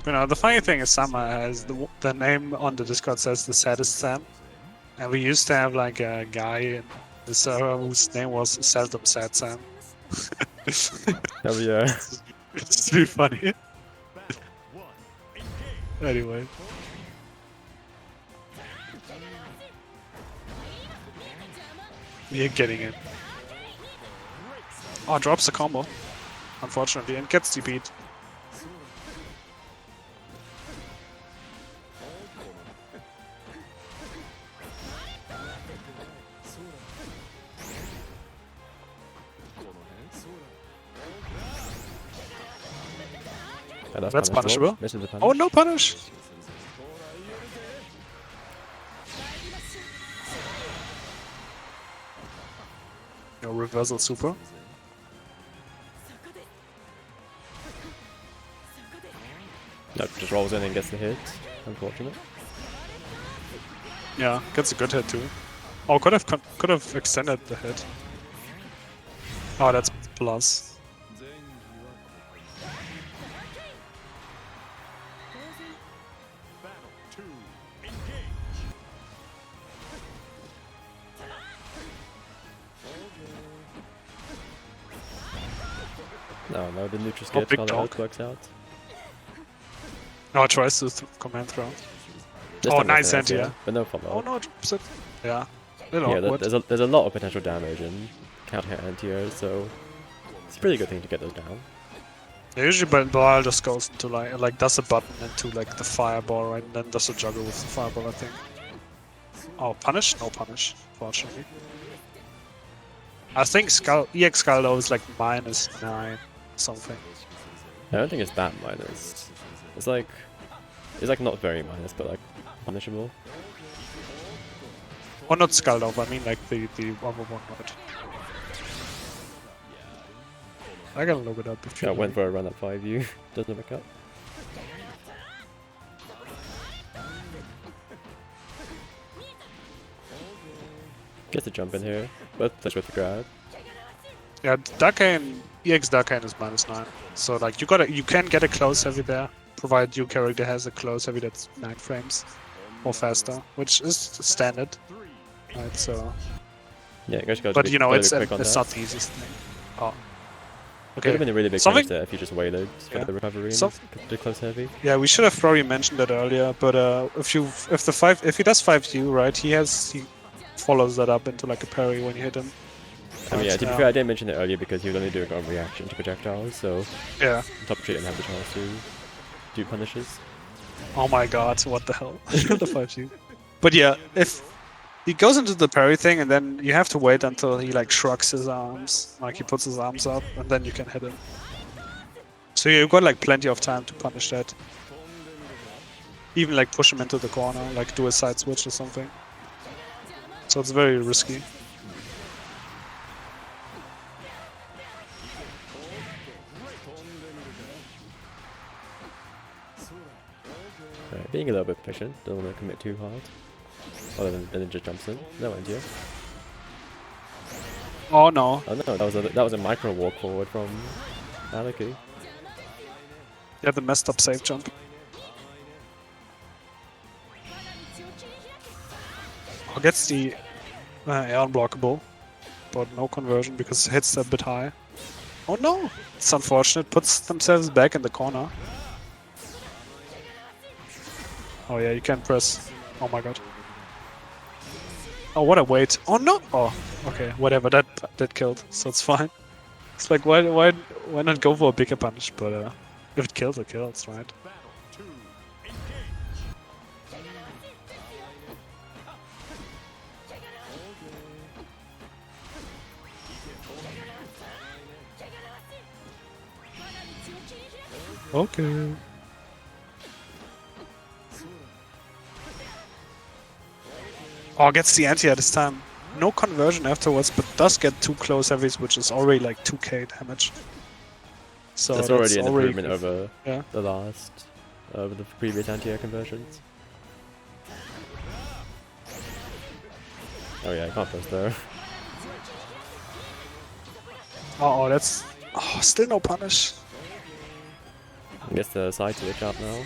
You know, the funny thing is Sama has the name on the Discord says the saddest Sam. And we used to have like a guy in the server whose name was Seldom Sad Sam. Oh yeah. It's really funny. Anyway. We're getting it. Oh, drops the combo. unfortunately, and gets DP'd. Yeah, That's punishable. Misses the punish. Oh, no punish! No reversal super. Nope, just rolls in and gets the hit. Unfortunate. Yeah, gets a good hit too. Oh, could have extended the hit. Oh, that's plus. Battle 2. Engage. No, the neutral skip big how the dog. ult works out. No, it tries to command throw. This Oh, time nice it's anti-air. but no follow. Oh no, it drops it. Yeah. Little Yeah, awkward. there's a lot of potential damage in counter anti-airs, so it's a pretty good thing to get those down. Yeah, usually Belial just goes into like does a button into like the fireball, right, and then does a juggle with the fireball, I think. Oh, punish? No punish, fortunately. I think EX Skull though is like -9 something. I don't think it's that minus. It's like not very minus, but like punishable. Or not Skull I mean like the other one, right? I gotta look it up if you Yeah, like. went for a run at 5U, doesn't work out. Gets a jump in here, but touch with the grab. Yeah, Darkane, EX Darkane is -9. So like you can get a close heavy there, provided your character has a close heavy that's 9 frames or faster, which is standard. Right, so Yeah, gotta but be, you know gotta it's be quick on it's that. not the easiest thing. Oh. Could have Okay. been a really big Something- damage there if you just waited for Yeah. the recovery and Some- did close heavy. Yeah, we should have probably mentioned that earlier, but if he does 5U, right, he follows that up into like a parry when you hit him. I mean, yeah, to be Right, fair, I didn't mention it earlier because he was only doing on reaction to projectiles, so Yeah. top three didn't have the chance to do punishes. Oh my god, what the hell? The 5U. But yeah, if he goes into the parry thing and then you have to wait until he like shrugs his arms, like he puts his arms up, and then you can hit him. So you've got like plenty of time to punish that. Even like push him into the corner, like do a side switch or something. So it's very risky. Right, being a little bit patient, don't want to commit too hard. Other than it just jumps in. No idea. Oh no. Oh no, that was a micro walk forward from Aleki. Yeah, the messed up save jump. Oh, gets the air unblockable, but no conversion because it hits a bit high. Oh no! It's unfortunate. Puts themselves back in the corner. Oh yeah, you can press. Oh my god. Oh, what a wait. Oh no! Oh, okay, whatever. That killed, so it's fine. It's like why not go for a bigger punch? But if it kills, it kills, right? Battle 2. Engage. Okay. Oh, gets the anti-air this time. No conversion afterwards, but does get 2 close heavies, which is already like 2k damage. So That's already an improvement over Yeah. the last, over the previous anti-air conversions. Oh yeah, I can't press there. Oh, that's... Oh, still no punish. I guess the side switch out now.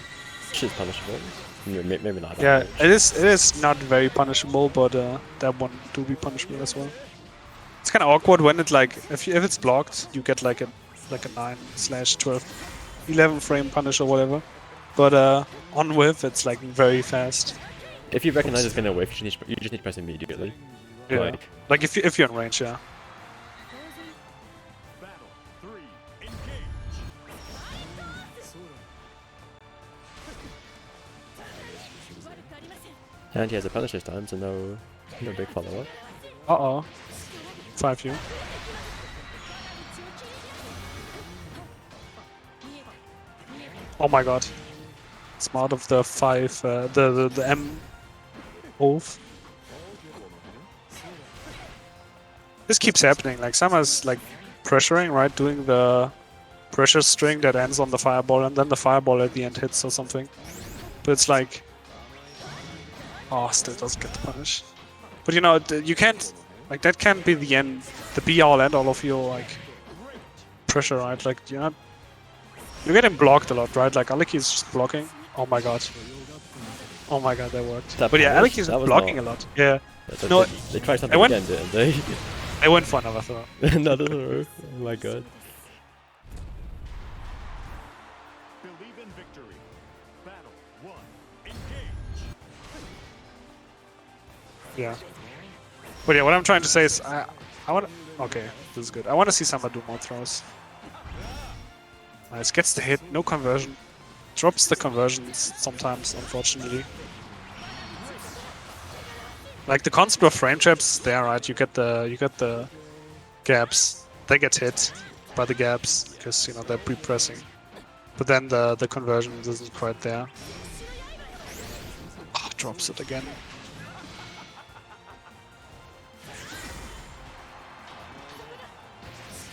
Which is punishable. Maybe not. that Yeah, much. it is not very punishable, but that one do be punishable as well. It's kind of awkward when it like if it's blocked, you get like a 9/12, 11 frame punish or whatever. But on whiff, it's like very fast. If you recognize it's gonna whiff, you just need to press immediately. Yeah. Like if you're in range, yeah. Battle 3. Engage. And he has a punish this time, so no big follow-up. Uh-oh. 5U. Oh my god. Smart of the 5, the M move. This keeps happening, like Summer's like pressuring, right? Doing the pressure string that ends on the fireball and then the fireball at the end hits or something. But it's like... Oh, still doesn't get the punish. But you know, you can't... Like that can't be the end, the be-all end-all of your like pressure, right? Like you're not... You're getting blocked a lot, right? Like Aleki is just blocking. Oh my god. Oh my god, that worked. That But yeah, punish? Aleki is That was blocking not- a lot. Yeah. They, No, they tried something went- again, didn't they? They went for another throw. Another throw. Oh my god. Believe in victory. Battle 1. Engage. Yeah. But yeah, what I'm trying to say is I want... Okay, this is good. I want to see Summer do more throws. Nice, gets the hit, no conversion. Drops the conversions sometimes, unfortunately. Like the concept of frame traps is there, right? You get the gaps. They get hit by the gaps because you know they're pre-pressing. But then the conversion isn't quite there. Oh, drops it again.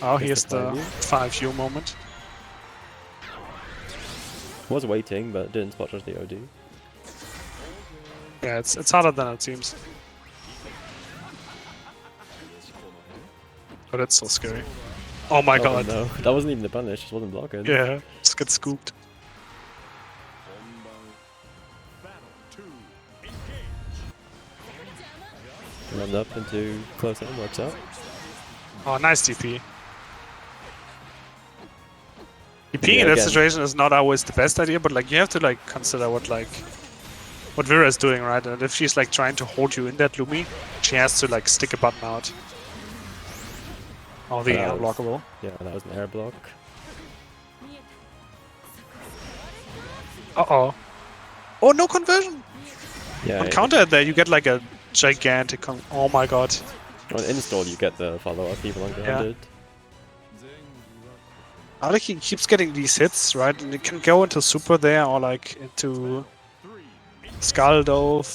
Oh, here's the the 5U. 5U moment. Was waiting, but didn't spot just the OD. Yeah, it's harder than it seems. But it's so scary. Oh my god. No, that wasn't even the punish, just wasn't blocking. Yeah, just get scooped. Battle 2. Engage. Runs up into close end, works out. Oh, nice DP. DPing Yeah, in that again. situation is not always the best idea, but like you have to like consider what Vera is doing, right? And if she's like trying to hold you in that Lumi, she has to like stick a button out. Oh, the That was- unblockable. Yeah, that was an air block. Uh-oh. Oh, no conversion! Yeah, On yeah. counter there, you get like a gigantic oh my god. On install, you get the follow-up even ungrounded. Aleki keeps getting these hits, right? And it can go into super there or like into Skull Dove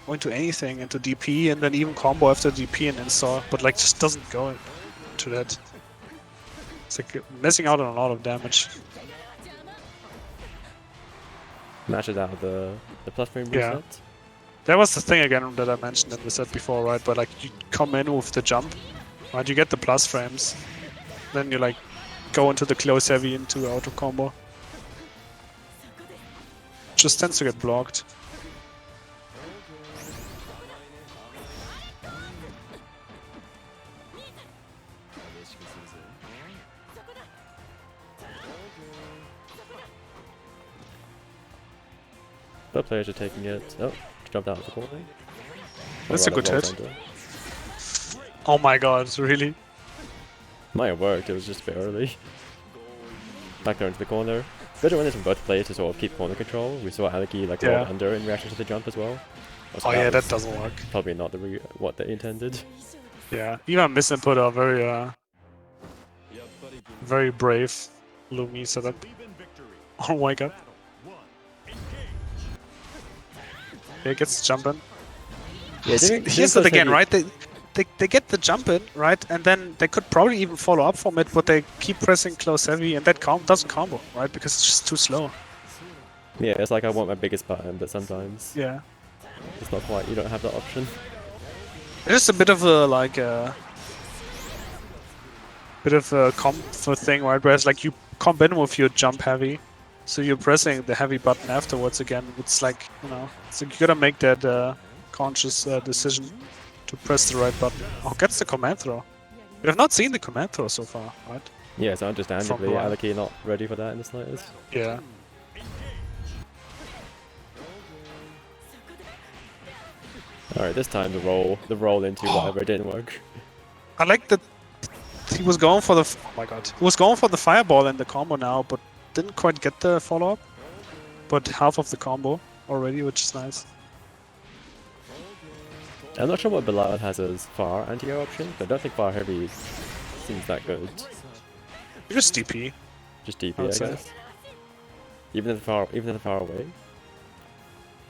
or into anything, into DP and then even combo after DP and install, but like just doesn't go into that. It's like missing out on a lot of damage. Matches out the plus frame Yeah. reset. That was the thing again that I mentioned in the set before, right? But like you come in with the jump, right? You get the plus frames, then you like go into the close heavy into auto combo. Just tends to get blocked. Both players are taking it. Oh, jumped out of the corner. That's a Or rather, good rolls hit. under. Oh my god, really? Might have worked, it was just a bit early. Back there into the corner. Better win this from both players to sort of keep corner control. We saw Aleki like roll Yeah. under in reaction to the jump as well. Also, Oh yeah, that was doesn't work. probably not what they intended. Yeah, even misinput are very brave Lumi setup. Believe in victory. Oh my god. Battle 1. Engage. Yeah, gets the jump in. Yeah, Here's it again, right? They get the jump in, right? And then they could probably even follow up from it, but they keep pressing close heavy and that doesn't combo, right? Because it's just too slow. Yeah, it's like I want my biggest button, but sometimes Yeah. it's not quite, you don't have that option. It is a bit of a like comfort thing, right? Whereas like you comp in with your jump heavy, so you're pressing the heavy button afterwards again. It's like, you know, so you gotta make that conscious decision to press the right button. Oh, gets the command throw. We have not seen the command throw so far, right? Yeah, so understandably, From the- Aleki not ready for that in the slightest. Yeah. Alright, this time the roll into whatever didn't work. I like that he was going for the oh my god. He was going for the fireball in the combo now, but didn't quite get the follow-up. But half of the combo already, which is nice. I'm not sure what Belial has as far anti-air option, but I don't think far heavy seems that good. Just DP. Just I DP, would I say. guess. Even if they're far away.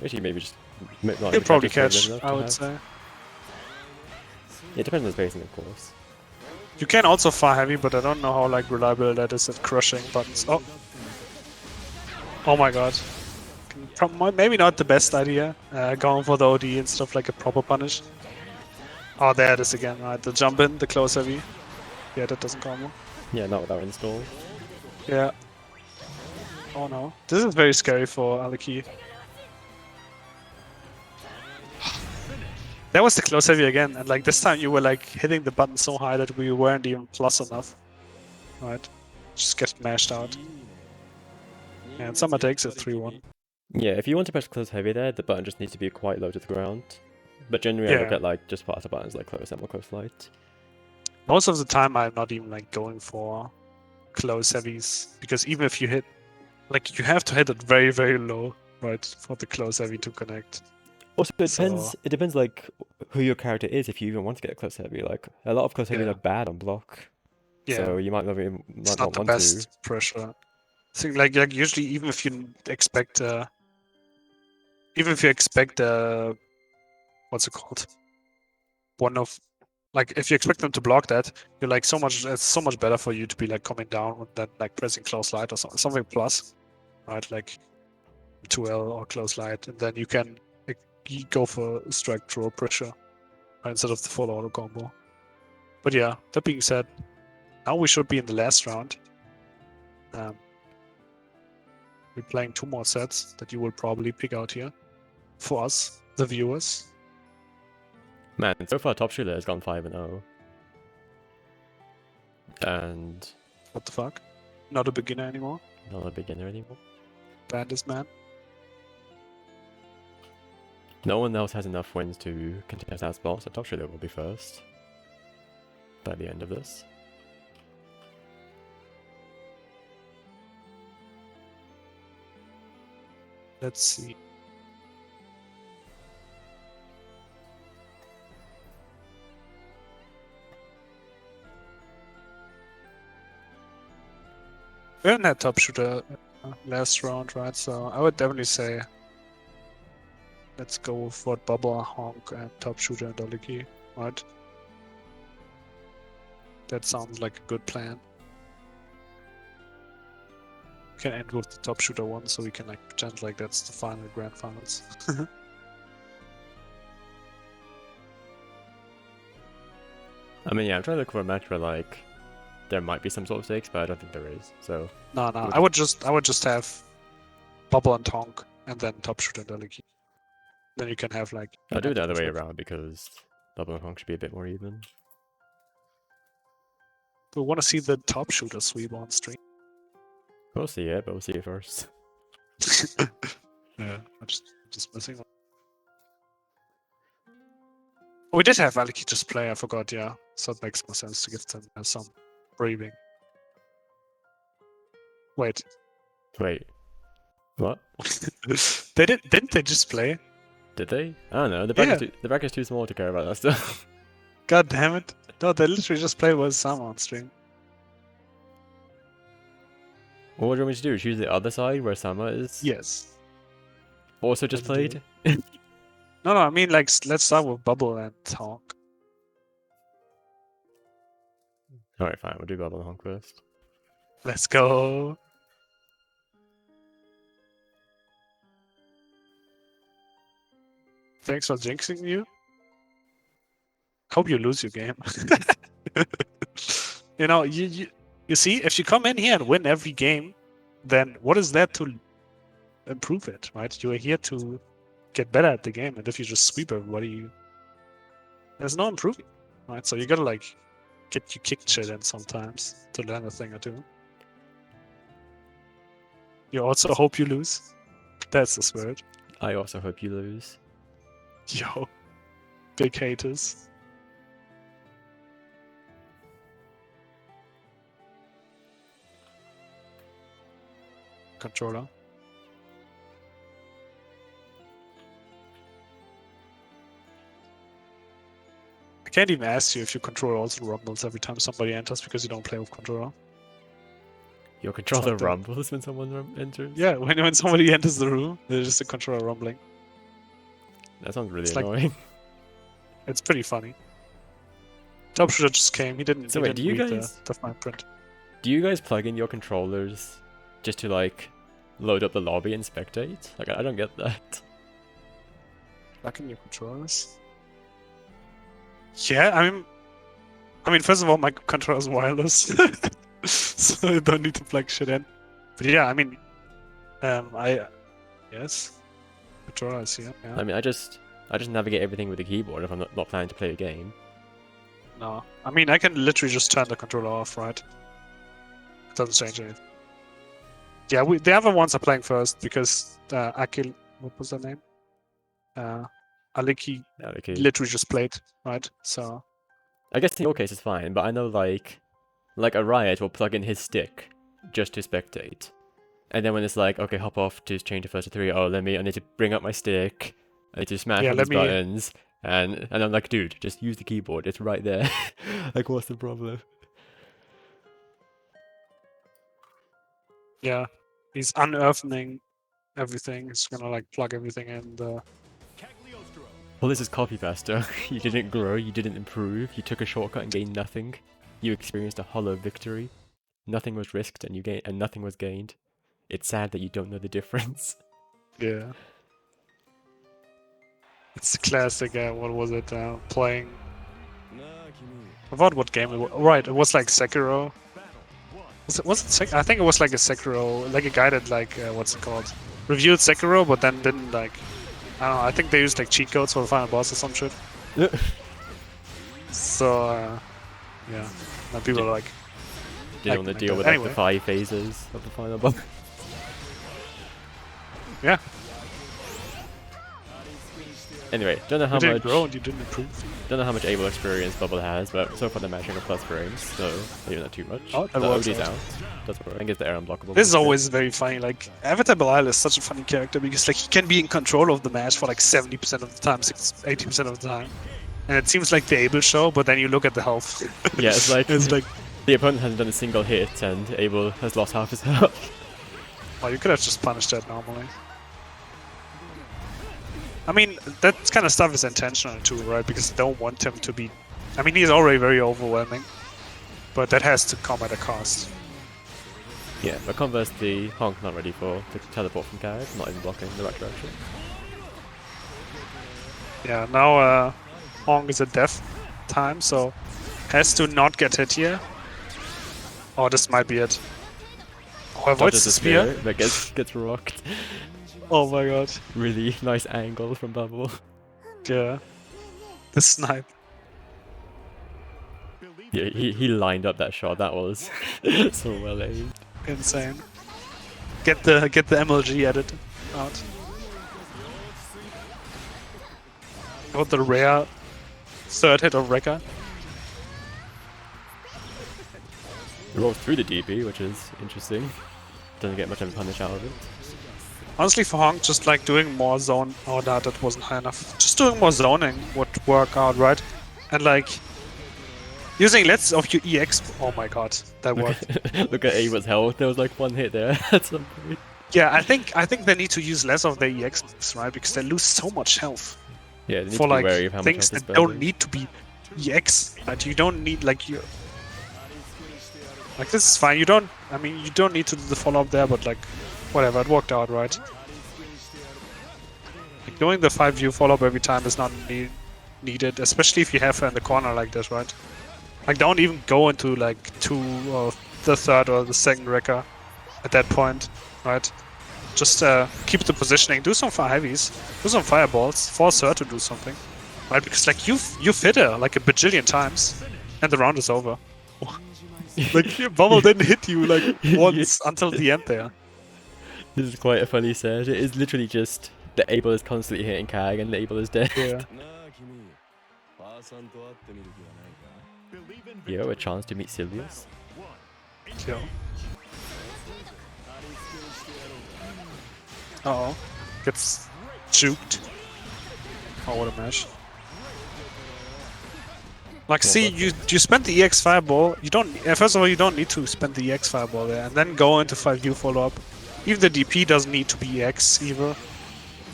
Actually, maybe just not He'll even probably catch catch, enough I to would have. say. Yeah, it depends on the spacing, of course. You can also far heavy, but I don't know how like reliable that is at crushing buttons. Oh. Oh my god. Maybe not the best idea, going for the OD and stuff like a proper punish. Oh, there it is again, right? The jump in, the close heavy. Yeah, that doesn't combo. Yeah, not without install. Yeah. Oh no. This is very scary for Aleki. That was the close heavy again, and like this time you were like hitting the button so high that we weren't even plus enough. Right? Just get mashed out. And Summer takes it 3-1. Yeah, if you want to press close heavy there, the button just needs to be quite low to the ground. But generally, I look Yeah. at like just faster buttons like close and close light. Most of the time I'm not even like going for close heavies, because even if you hit, like you have to hit it very, very low, right, for the close heavy to connect. Also, it So- depends. It depends like who your character is. If you even want to get close heavy, like a lot of close heavy Yeah. are bad on block, Yeah, so you might it's not not the want best to. pressure. So like usually even if you expect even if you expect what's it called? One of like if you expect them to block that, you're like so much it's so much better for you to be like coming down than like pressing close light or something plus. Right? Like 2L or close light, and then you can like, you go for strike draw pressure right, instead of the full auto combo. But yeah, that being said, now we should be in the last round. We're playing 2 more sets that you will probably pick out here for us, the viewers. Man, so far Top Shooter has gone 5-0, and What the fuck? Not a beginner anymore. not a beginner anymore. Ban this man. No one else has enough wins to contest that spot, so Top Shooter will be first by the end of this. Let's see. We haven't had top shooter last round, right? So I would definitely say let's go with what Bubba, Honk, and top shooter and Doliki, right? That sounds like a good plan. We can end with the top shooter one, so we can like pretend like that's the final grand finals. I mean, yeah, I'm trying to look for a match where like there might be some sort of stakes, but I don't think there is. So No, I would just have Bubble and Honk, and then top shooter and Doliki. Then you can have like. I'll do it the other way matches with- around because Double and Honk should be a bit more even. We want to see the top shooter sweep on stream. We'll see it, but we'll see it first. Yeah, I'm just missing one. We did have Aleki just play, I forgot, yeah. So it makes more sense to give them some breathing. Wait. Wait, what? Didn't they just play? Did they? I don't know. The bracket's too small to care about that stuff. God damn it. No, they literally just played with Sam on stream. What do you want me to do? Choose the other side where Sama is? Yes. Also just Let's do played? No, I mean like let's start with Bubble and Honk. Alright, fine. We'll do Bubble and Honk first. Let's go. Thanks for jinxing you. Hope you lose your game. You know, you see, if you come in here and win every game, then what is there to improve it, right? You are here to get better at the game, and if you just sweep everybody, there's no improving, right? So you gotta like get your kick shit in sometimes to learn a thing or two. You also hope you lose. That's the spirit. I also hope you lose. Yo, big haters. Controller. can't even ask you if your controller also rumbles every time somebody enters because you don't play with controller. Your controller Fuck that. rumbles when someone enters? Yeah, when somebody enters the room, there's just a controller rumbling. That sounds really It's like- annoying. It's pretty funny. Top Shooter just came. He didn't. So he wait, didn't do you read guys- the fine print? Do you guys plug in your controllers just to like load up the lobby and spectate? Like I don't get that. Plug in your controllers. Yeah, I mean, first of all, my controller is wireless, so I don't need to plug shit in. But yeah, I mean, yes, controller is here. Yeah. I mean, I just navigate everything with the keyboard if I'm not planning to play a game. No, I mean, I can literally just turn the controller off, right? It doesn't change anything. Yeah, the other ones are playing first because Akil, what was her name? Aliki Yeah, okay. literally just played, right? So I guess in your case it's fine, but I know like a Riot will plug in his stick just to spectate. And then when it's like, okay, hop off to change to first to 3, I need to bring up my stick, I need to smash Yeah, all let these me- buttons, and I'm like, dude, just use the keyboard, it's right there. Like, what's the problem? yeah, he's unearthing everything. He's gonna like plug everything in. Cagliostro. Well, this is copy pasta. You didn't grow, you didn't improve, you took a shortcut and gained nothing. You experienced a hollow victory. Nothing was risked and nothing was gained. It's sad that you don't know the difference. Yeah, it's a classic. What was it? Playing. I forgot what game it was. Right, it was like Sekiro. Was it I think it was like a Sekiro, like a guy that like what's it called? Reviewed Sekiro, but then didn't like. I don't know. I think they used like cheat codes for the final boss or some shit. So yeah, and people are like, Didn't want to like deal that. with like, Anyway. the 5 phases of the final boss. yeah, Anyway, don't know how you didn't much grow and you didn't improve. Able experience Bubble has, but so far they're matching with plus frames, so maybe not too much. Oh, that the works OD's out. out. That's what I think it's the air unblockable. This is move. always very funny. Like Avatar Belial is such a funny character because like he can be in control of the match for like 70% of the time, 80% of the time, and it seems like the Abel show. But then you look at the health. Yeah, it's like it's like, the opponent hasn't done a single hit, and Abel has lost half his health. well, you could have just punished that normally. I mean, that kind of stuff is intentional too, right? Because they don't want him to be. I mean, he's already very overwhelming, but that has to come at a cost. Yeah, but conversely, Honk not ready for the teleport from Carrot, not even blocking in the right direction. Yeah, now Hong is at death time, so has to not get hit here. Oh, this might be it. Oh, avoids Dodges the spear. but gets rocked. Oh my god. Really nice angle from Bubble. Yeah. The snipe. Yeah, he lined up that shot. That was so well aimed. Insane. Get the MLG edit out. Got the rare third hit of Rekka. He rolls through the DP, which is interesting. Doesn't get much of a punish out of it. Honestly, for Honk, just like doing more zone. Oh, no, that wasn't high enough. Just doing more zoning would work out, right? And like using less of your EX. Oh my god, that worked. Look at Ava's health. There was like one hit there at some point. Yeah, I think they need to use less of their EX, right? Because they lose so much health Yeah, they need for to be like wary of how much things health that they're don't need to be EX. Right? You don't need like your. Like this is fine. You don't. I mean, you don't need to do the follow up there, but like, whatever. It worked out, right? Like doing the 5-view follow up every time is not needed, especially if you have her in the corner like this, right? Like, don't even go into like 2 or the 3rd or the 2nd Rekka at that point, right? Just keep the positioning. Do some heavies. Do some fireballs. Force her to do something, right? Because like you've hit her like a bajillion times, and the round is over. Like your bubble didn't hit you like once until the end there. This is quite a funny set. It is literally just the Abel is constantly hitting Kag and the Abel is dead. Yeah. Believe in Yo, a victory. chance to meet Sylvius. Yeah. Uh oh. Gets juked. Oh, what a match. Like, see, you spent the EX Fireball. You don't. First of all, you don't need to spend the EX Fireball there, and then go into 5U follow up. Even the DP doesn't need to be EX either,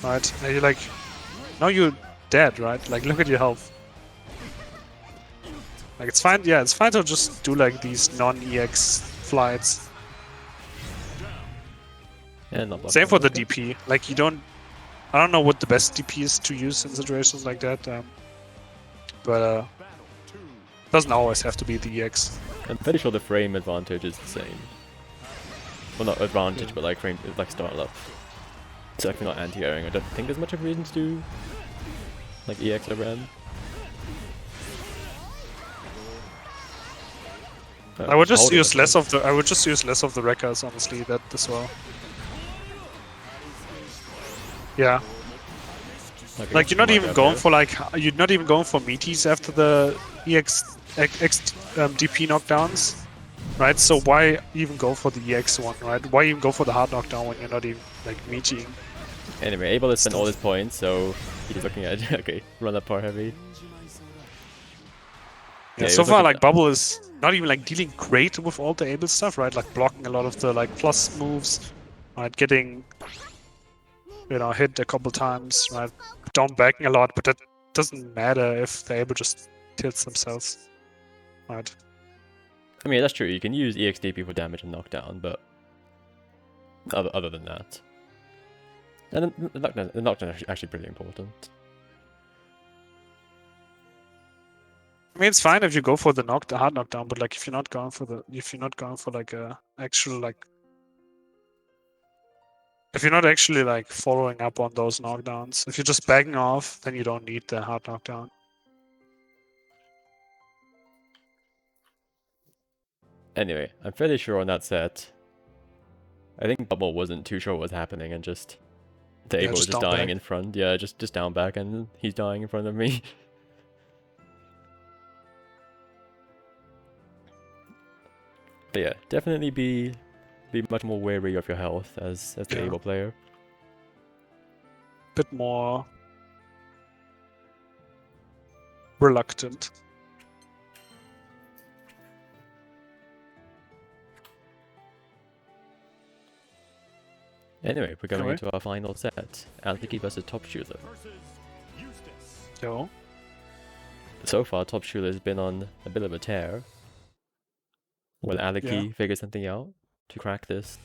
right? And you're like, now you're dead, right? Like, look at your health. Like, it's fine. Yeah, it's fine to just do like these non-EX flights. Yeah, not blocking Same for the okay. DP. Like, you don't. I don't know what the best DP is to use in situations like that. But doesn't always have to be the EX. I'm pretty sure the frame advantage is the same. Well, not advantage, but like frame, like start up. It's actually not anti-airing. I don't think there's much of a reason to do like EX over M. I would just use less of the. I would just use less of the wreckers, honestly. That as well. Yeah. Like you're not even going for like you're not even going for meaties after the DP knockdowns, right? So why even go for the EX one, right? Why even go for the hard knockdown when you're not even like meatying? Anyway, able to spend all his points, so he's looking at okay, run up par heavy. Yeah, so far like Bubble is not even like dealing great with all the able stuff, right? Like blocking a lot of the like plus moves, right? Getting hit a couple times, right? Down backing a lot, but that doesn't matter if the able just tilts themselves, right? I mean, that's true. You can use EXDP for damage and knockdown, but other than that, and the knockdown is actually pretty important. I mean, it's fine if you go for the hard knockdown, but like if you're not going for like a actual like. If you're not actually like following up on those knockdowns, if you're just backing off, then you don't need the hard knockdown. Anyway, I'm fairly sure on that set, I think Bubble wasn't too sure what was happening and just the Able was just dying in front. Yeah, just down back and he's dying in front of me. But yeah, definitely be much more wary of your health as the Able player. Bit more reluctant. Anyway, we're going into our final set. Aleki versus Top Schuler. Yo. So far, Top Schuler has been on a bit of a tear. Will Aleki figure something out to crack this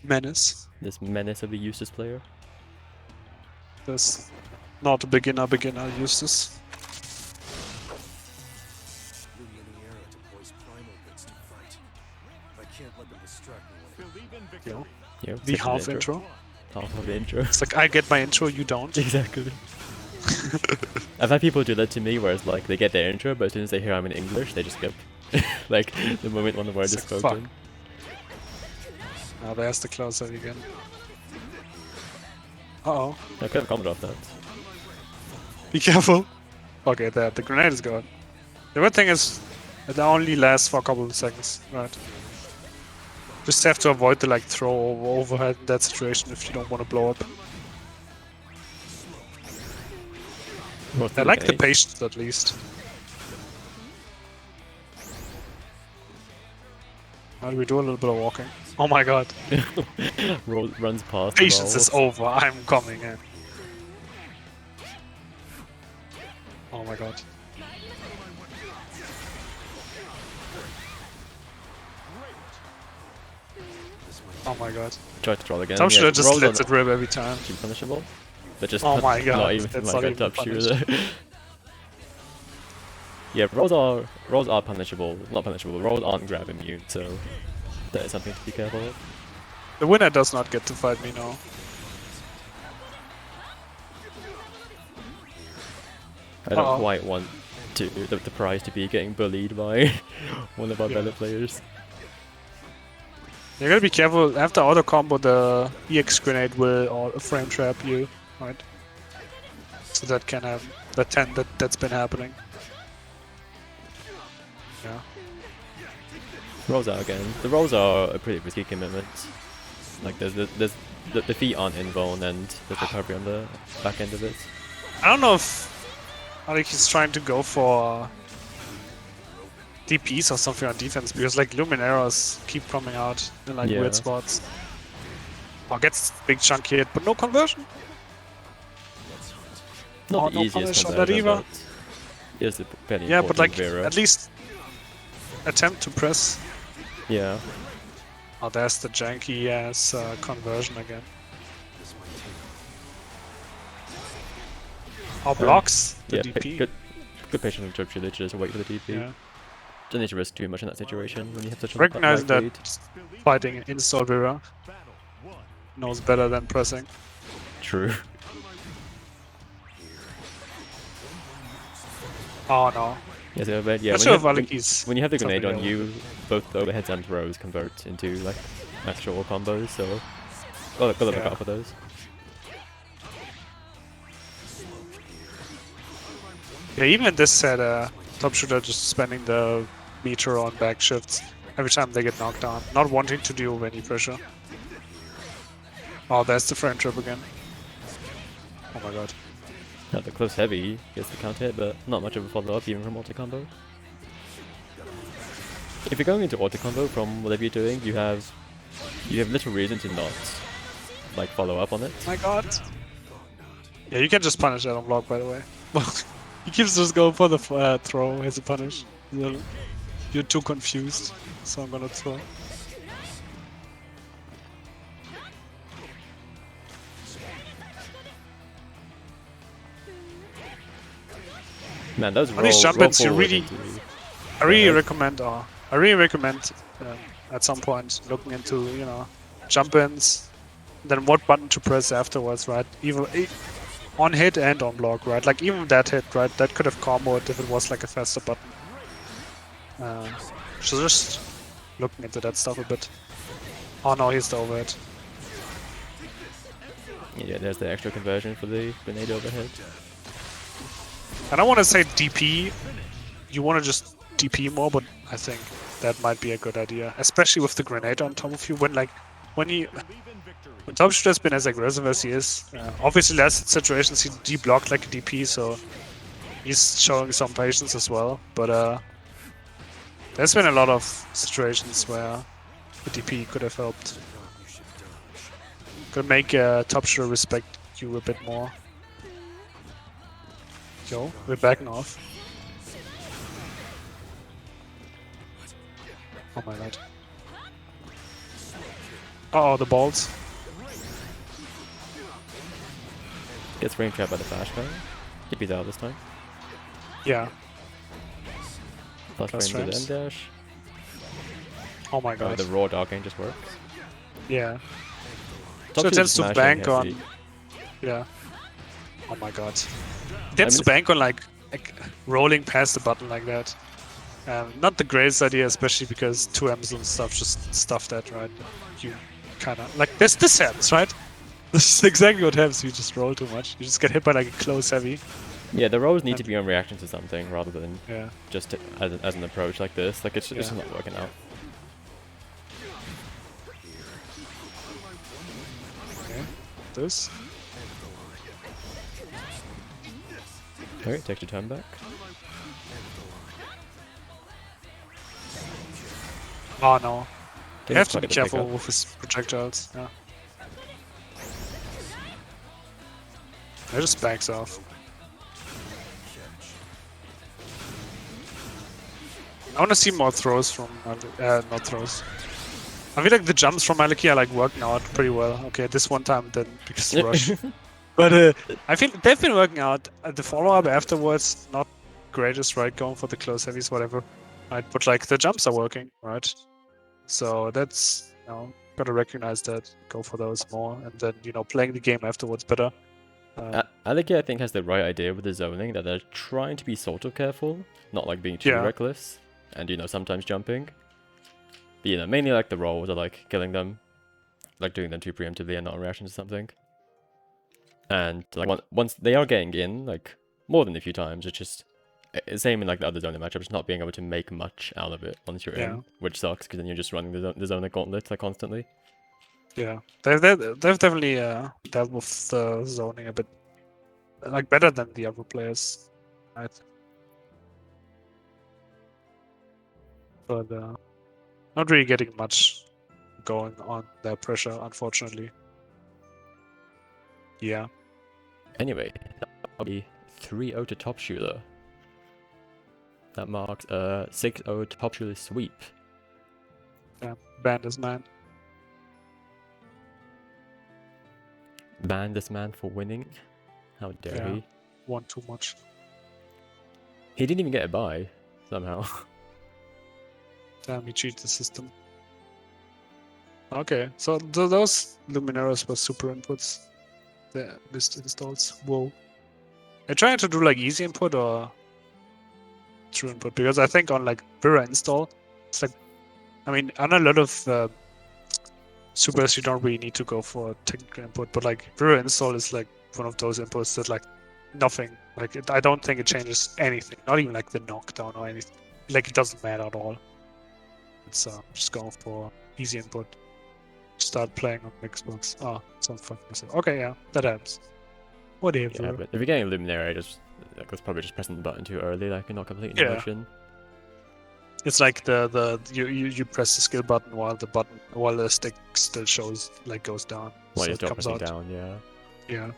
menace of a Eustace player? This not a beginner Eustace. Yo. The half intro. Half of the intro. It's like I get my intro, you don't. Exactly. I've had people do that to me, where it's like they get their intro, but as soon as they hear I'm in English, they just skip. Like the moment one word is spoken. Fuck. Now there's the closer again. Uh-oh. I could have commented off that. Be careful. Okay, there, the grenade is gone. The good thing is, it only lasts for a couple of seconds, right? Just have to avoid the like throw overhead in that situation if you don't want to blow up. I like the patience at least. How do we do a little bit of walking? Oh my god. Runs past. Patience is over, I'm coming in. Oh my god. Oh my god. Try to troll again. Tom should have just lets it rip every time. Too punishable. But just oh my god, not even that's like not a even top punished. shooter. Yeah, rolls are punishable. Not punishable. Rolls aren't grab immune, so that is something to be careful of. The winner does not get to fight me now. I don't quite want the prize to be getting bullied by one of our better players. You gotta be careful. After auto combo, the EX grenade will frame trap you, right? So that can happen. That's been happening. Yeah. Rolls out again. The rolls are a pretty risky commitment. Like the feet aren't invuln and there's recovery on the back end of it. I don't know if like he's trying to go for DPs or something on defense because like Lumineras keep coming out in like Yeah. weird spots. Oh, gets big chunky hit, but no conversion. Not Oh, the no easiest punish on conversion, that Eva. but is the fairly Yeah, but important like Vera. at least attempt to press. Yeah. Oh, there's the janky ass conversion again. Oh, blocks the Yeah, DP. good patient from Churchill to just wait for the DP. Yeah. Don't need to risk too much in that situation when you have such a Recognizing high that lead. fighting install Vera Battle 1. knows better than pressing. True. Oh no. Yes, yeah, but yeah. Not when sure you if have- Aleki's when you have the grenade on something you, both the overheads and throws convert into like actual combos, so gotta look Yeah. out for those. Yeah, even in this set, top shooter just spending the meter on back shifts every time they get knocked down, not wanting to deal with any pressure. Oh, there's the frame trip again. Oh my god. Now the close heavy gets the counter hit, but not much of a follow up even from auto combo. If you're going into auto combo from whatever you're doing, you have little reason to not like follow up on it. My god. Yeah, you can just punish that on block, by the way. Well, he keeps just going for the throw as a punish. You're too confused, so I'm gonna throw. Man, those On these roll jump-ins, you forward really- into- I really Yeah. recommend, at some point looking into, jump-ins, then what button to press afterwards, right? Even on hit and on block, right? Like even that hit, right? That could have comboed if it was like a faster button. So just looking into that stuff a bit. Oh no, he's the overhead. Yeah, there's the extra conversion for the grenade overhead. And I want to say DP. You want to just DP more, but I think that might be a good idea, especially with the grenade on top of you. When top shooter's been as aggressive as he is, obviously last situations he deblocked like a DP, so he's showing some patience as well. But there's been a lot of situations where the DP could have helped. Could make top shooter respect you a bit more. Yo, we're backing off. Oh my god. Uh oh, the balls. Gets frame trapped by the flashbang. Keep out this time. Yeah. Plus Plus frame to the frames. end dash. Oh my Oh, god. the raw darking just works. Yeah. Top So it two tends to smashing bank has on. the- Yeah. Oh my god. It tends to it's- bank on like rolling past the button like that. Not the greatest idea, especially because 2Ms and stuff just stuff that, right? You kind of like this happens, right? This is exactly what happens. You just roll too much. You just get hit by like a close heavy. Yeah, the rolls need to be on reaction to something rather than Yeah. just as an approach like this. Like it's just Yeah. not working out. Okay. This. Okay, takes your turn back. Oh no. You Didn't have to quite be get the careful pickup. with his projectiles. Yeah. It just backs off. I want to see more throws from not throws. I feel like the jumps from Maliki are like working out pretty well. Okay, this one time then because of rush. But I feel they've been working out. The follow-up afterwards, not greatest, right? Going for the close heavies, whatever. Right, but like the jumps are working, right? So that's gotta recognize that, go for those more, and then playing the game afterwards better. Aleki, I think, has the right idea with the zoning, that they're trying to be sort of careful, not like being too Yeah. reckless, and sometimes jumping. But mainly like the rolls are like killing them, like doing them too preemptively and not in reaction to something. And like once they are getting in, like more than a few times, it's just same in like the other zoning matchup, just not being able to make much out of it once you're Yeah. in, which sucks because then you're just running the zoning gauntlet like constantly. Yeah, they've definitely dealt with the zoning a bit like better than the other players. right? But not really getting much going on their pressure, unfortunately. Yeah. Anyway, that'll be 3-0 to Top Shooter. That marks a 6-0 Top Shooter sweep. Yeah. Ban this man. Ban this man for winning. How dare Yeah. he? Won too much. He didn't even get a buy, somehow. Damn, he cheated the system. Okay, so those Luminaries were super inputs. The list installs. Whoa. Are you trying to do like easy input or true input? Because I think on like Vira install, it's like, I mean, on a lot of supers you don't really need to go for technical input, but like Vira install is like one of those inputs that like nothing, like I don't think it changes anything, not even like the knockdown or anything. Like it doesn't matter at all. It's just going for easy input. Start playing on Xbox. Oh, sounds fucking myself. Okay, yeah, that happens. Whatever. Yeah, but if you're getting Luminary, that's probably just pressing the button too early, like you're not completing the Yeah. mission. It's like you press the skill button while the stick still shows like goes down. While so you're it still comes pressing out. down, yeah. Yeah.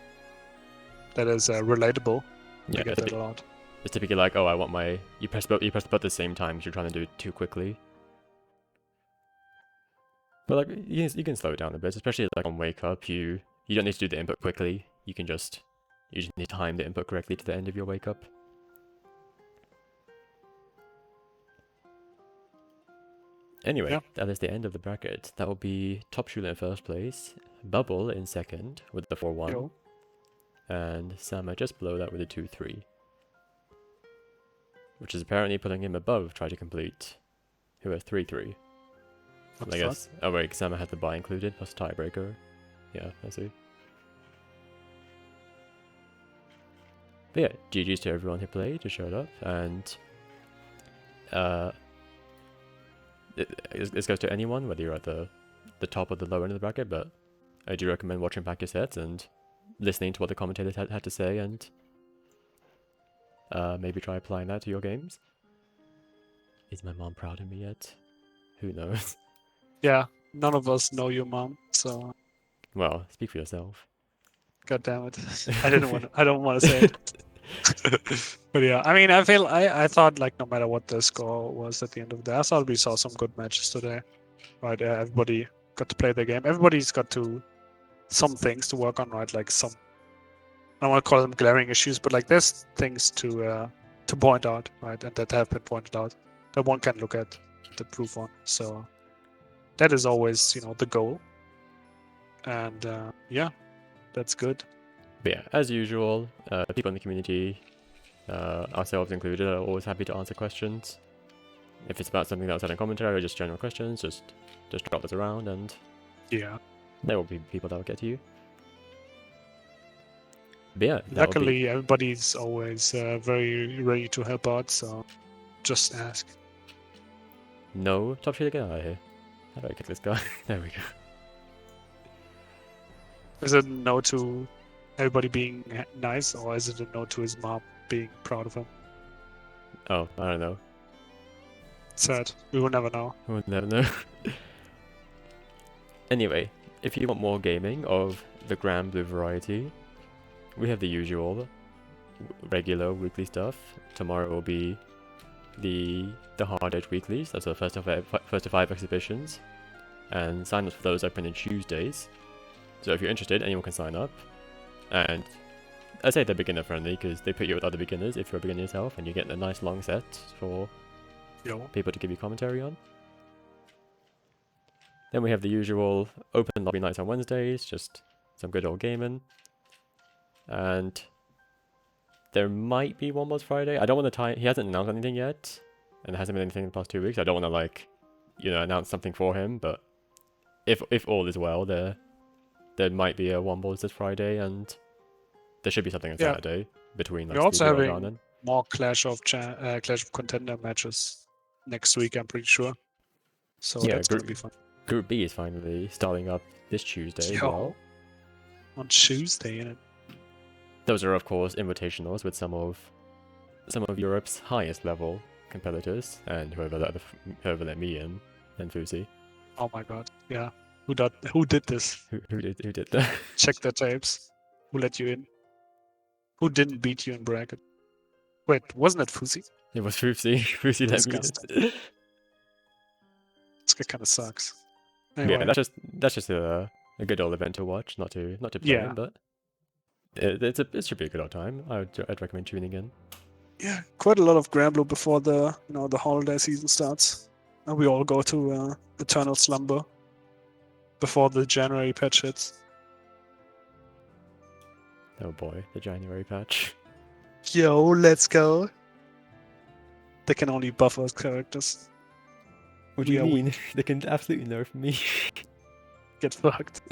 That is relatable. Yeah, I get that a lot. it's typically like, oh, I want my... You press the button at the same time because you're trying to do it too quickly. But like, you can slow it down a bit, especially like on Wake Up, you don't need to do the input quickly. You just need to time the input correctly to the end of your Wake Up. Anyway, Yeah. that is the end of the bracket. That will be Top Shooter in first place, Bubble in second with the 4-1, Yo. and Sama just below that with a 2-3. Which is apparently putting him above Try to Complete, who has 3-3. What I the fuck? guess. Oh wait, Sama had the buy included, plus tiebreaker. Yeah, I see. But yeah, GG's to everyone who played, who showed up, and this goes to anyone, whether you're at the top or the lower end of the bracket, but I do recommend watching back your sets and listening to what the commentators had to say, and maybe try applying that to your games. Is my mom proud of me yet? Who knows? Yeah, none of us know your mom, so Well, speak for yourself. god damn it. I don't want to say it. But yeah, I mean, I thought like no matter what the score was at the end of the day, I thought we saw some good matches today. Right, everybody got to play their game. Everybody's got some things to work on, right? Like some, I don't want to call them glaring issues, but like there's things to point out, right? And that have been pointed out that one can look at to prove on. So that is always, the goal. And yeah, that's good. But yeah, as usual, people in the community, ourselves included, are always happy to answer questions. If it's about something that was said in commentary or just general questions, just drop us around and Yeah. there will be people that will get to you. But yeah, that will be... Luckily, everybody's always very ready to help out, so just ask. No, Top Shooter, get out of here. How do I kick this guy? There we go. Is it a no to everybody being nice, or is it a no to his mom being proud of him? Oh, I don't know. Sad. We will never know. We'll never know. Anyway, if you want more gaming of the Grand Blue variety, we have the usual regular weekly stuff. Tomorrow will be the Hard Edge weeklies. That's the first of 5 exhibitions, and sign-ups for those open on Tuesdays. So if you're interested, anyone can sign up. And I say they're beginner friendly because they put you with other beginners if you're a beginner yourself, and you get a nice long set for people to give you commentary on. Then we have the usual open lobby nights on Wednesdays, just some good old gaming. And there might be one more Friday. I don't want to tie. He hasn't announced anything yet, and there hasn't been anything in the past 2 weeks. I don't want to announce something for him. But if all is well, there might be a one balls this Friday, and there should be something on Saturday between. Like, You're also Stevie having Organon. more Clash of Contender matches next week, I'm pretty sure. So Yeah, that's gonna be fun. Group B is finally starting up this Tuesday as well. On Tuesday, innit? Those are, of course, invitationals with some of some of Europe's highest level competitors, and whoever let me in, and Fusi. Oh my god. Yeah. Who did this? Who did that? Check the tapes. Who let you in? Who didn't beat you in bracket? Wait, wasn't it Fusi? It was Fusi. Fusi let me in. This guy kind of sucks. Yeah, Anyway, that's just a good old event to watch, not to play Yeah. in, but it should be a good old time. I'd recommend tuning in. yeah, quite a lot of Granblue before the the holiday season starts, and we all go to eternal slumber before the January patch hits. Oh boy, the January patch. Yo, let's go. They can only buff us characters. What do you Yeah, we- mean? They can absolutely nerf me. Get fucked.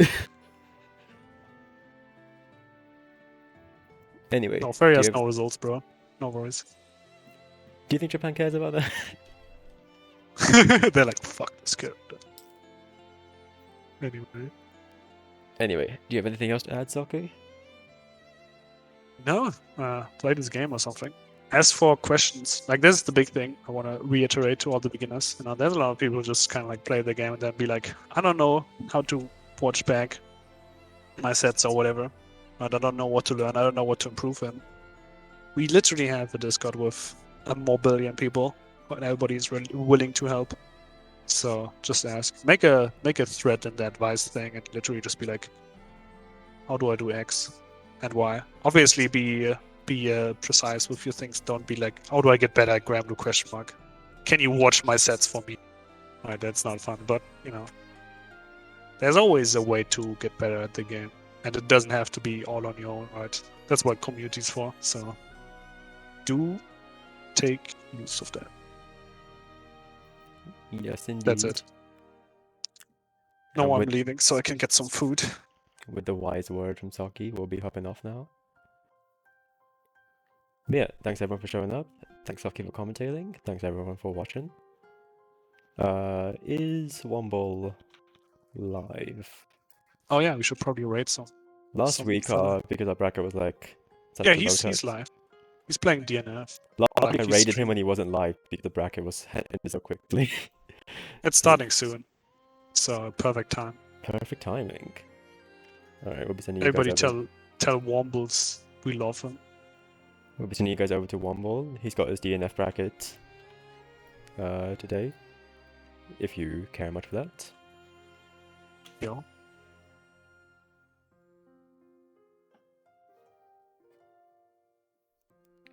Anyway, No, Ferry do has you, no results, bro. No worries. do you think Japan cares about that? They're like, fuck this character. Anyway. Anyway, do you have anything else to add, Soku? No, play this game or something. As for questions, like this is the big thing I want to reiterate to all the beginners. There's a lot of people who just kind of like play the game and then be like, I don't know how to watch back my sets or whatever. I don't know what to learn. I don't know what to improve in. We literally have a Discord with more billion people, and everybody is really willing to help. So just ask, make a thread in the advice thing, and literally just be like, how do I do X and Y? Obviously, be precise with your things. Don't be like, how do I get better at Granblue question mark? Can you watch my sets for me? Alright, that's not fun, but there's always a way to get better at the game, and it doesn't have to be all on your own, right? That's what community's for. So do take use of that. Yes, indeed. That's it. No, And I'm with- leaving so I can get some food. With the wise word from Saki, we'll be hopping off now. But yeah, thanks everyone for showing up. Thanks Saki for commentating. Thanks everyone for watching. Is Womble live? Oh yeah, we should probably rate some. Last Some week, fella. because our bracket was like... such Yeah, a low he's touch. live. He's playing DNF. Last like week I he's raided him streaming. when he wasn't live because the bracket was ended so quickly. It's starting soon, so perfect time. Perfect timing. Alright, we'll be sending Everybody you guys over. tell Wombles we love him. We'll be sending you guys over to Womble. He's got his DNF bracket today. If you care much for that. Yo.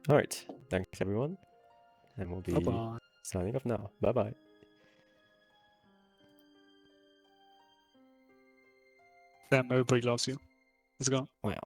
Alright, thanks everyone. And we'll be Bye-bye. signing off now. Bye bye. Damn, everybody loves you. Let's go. Wow.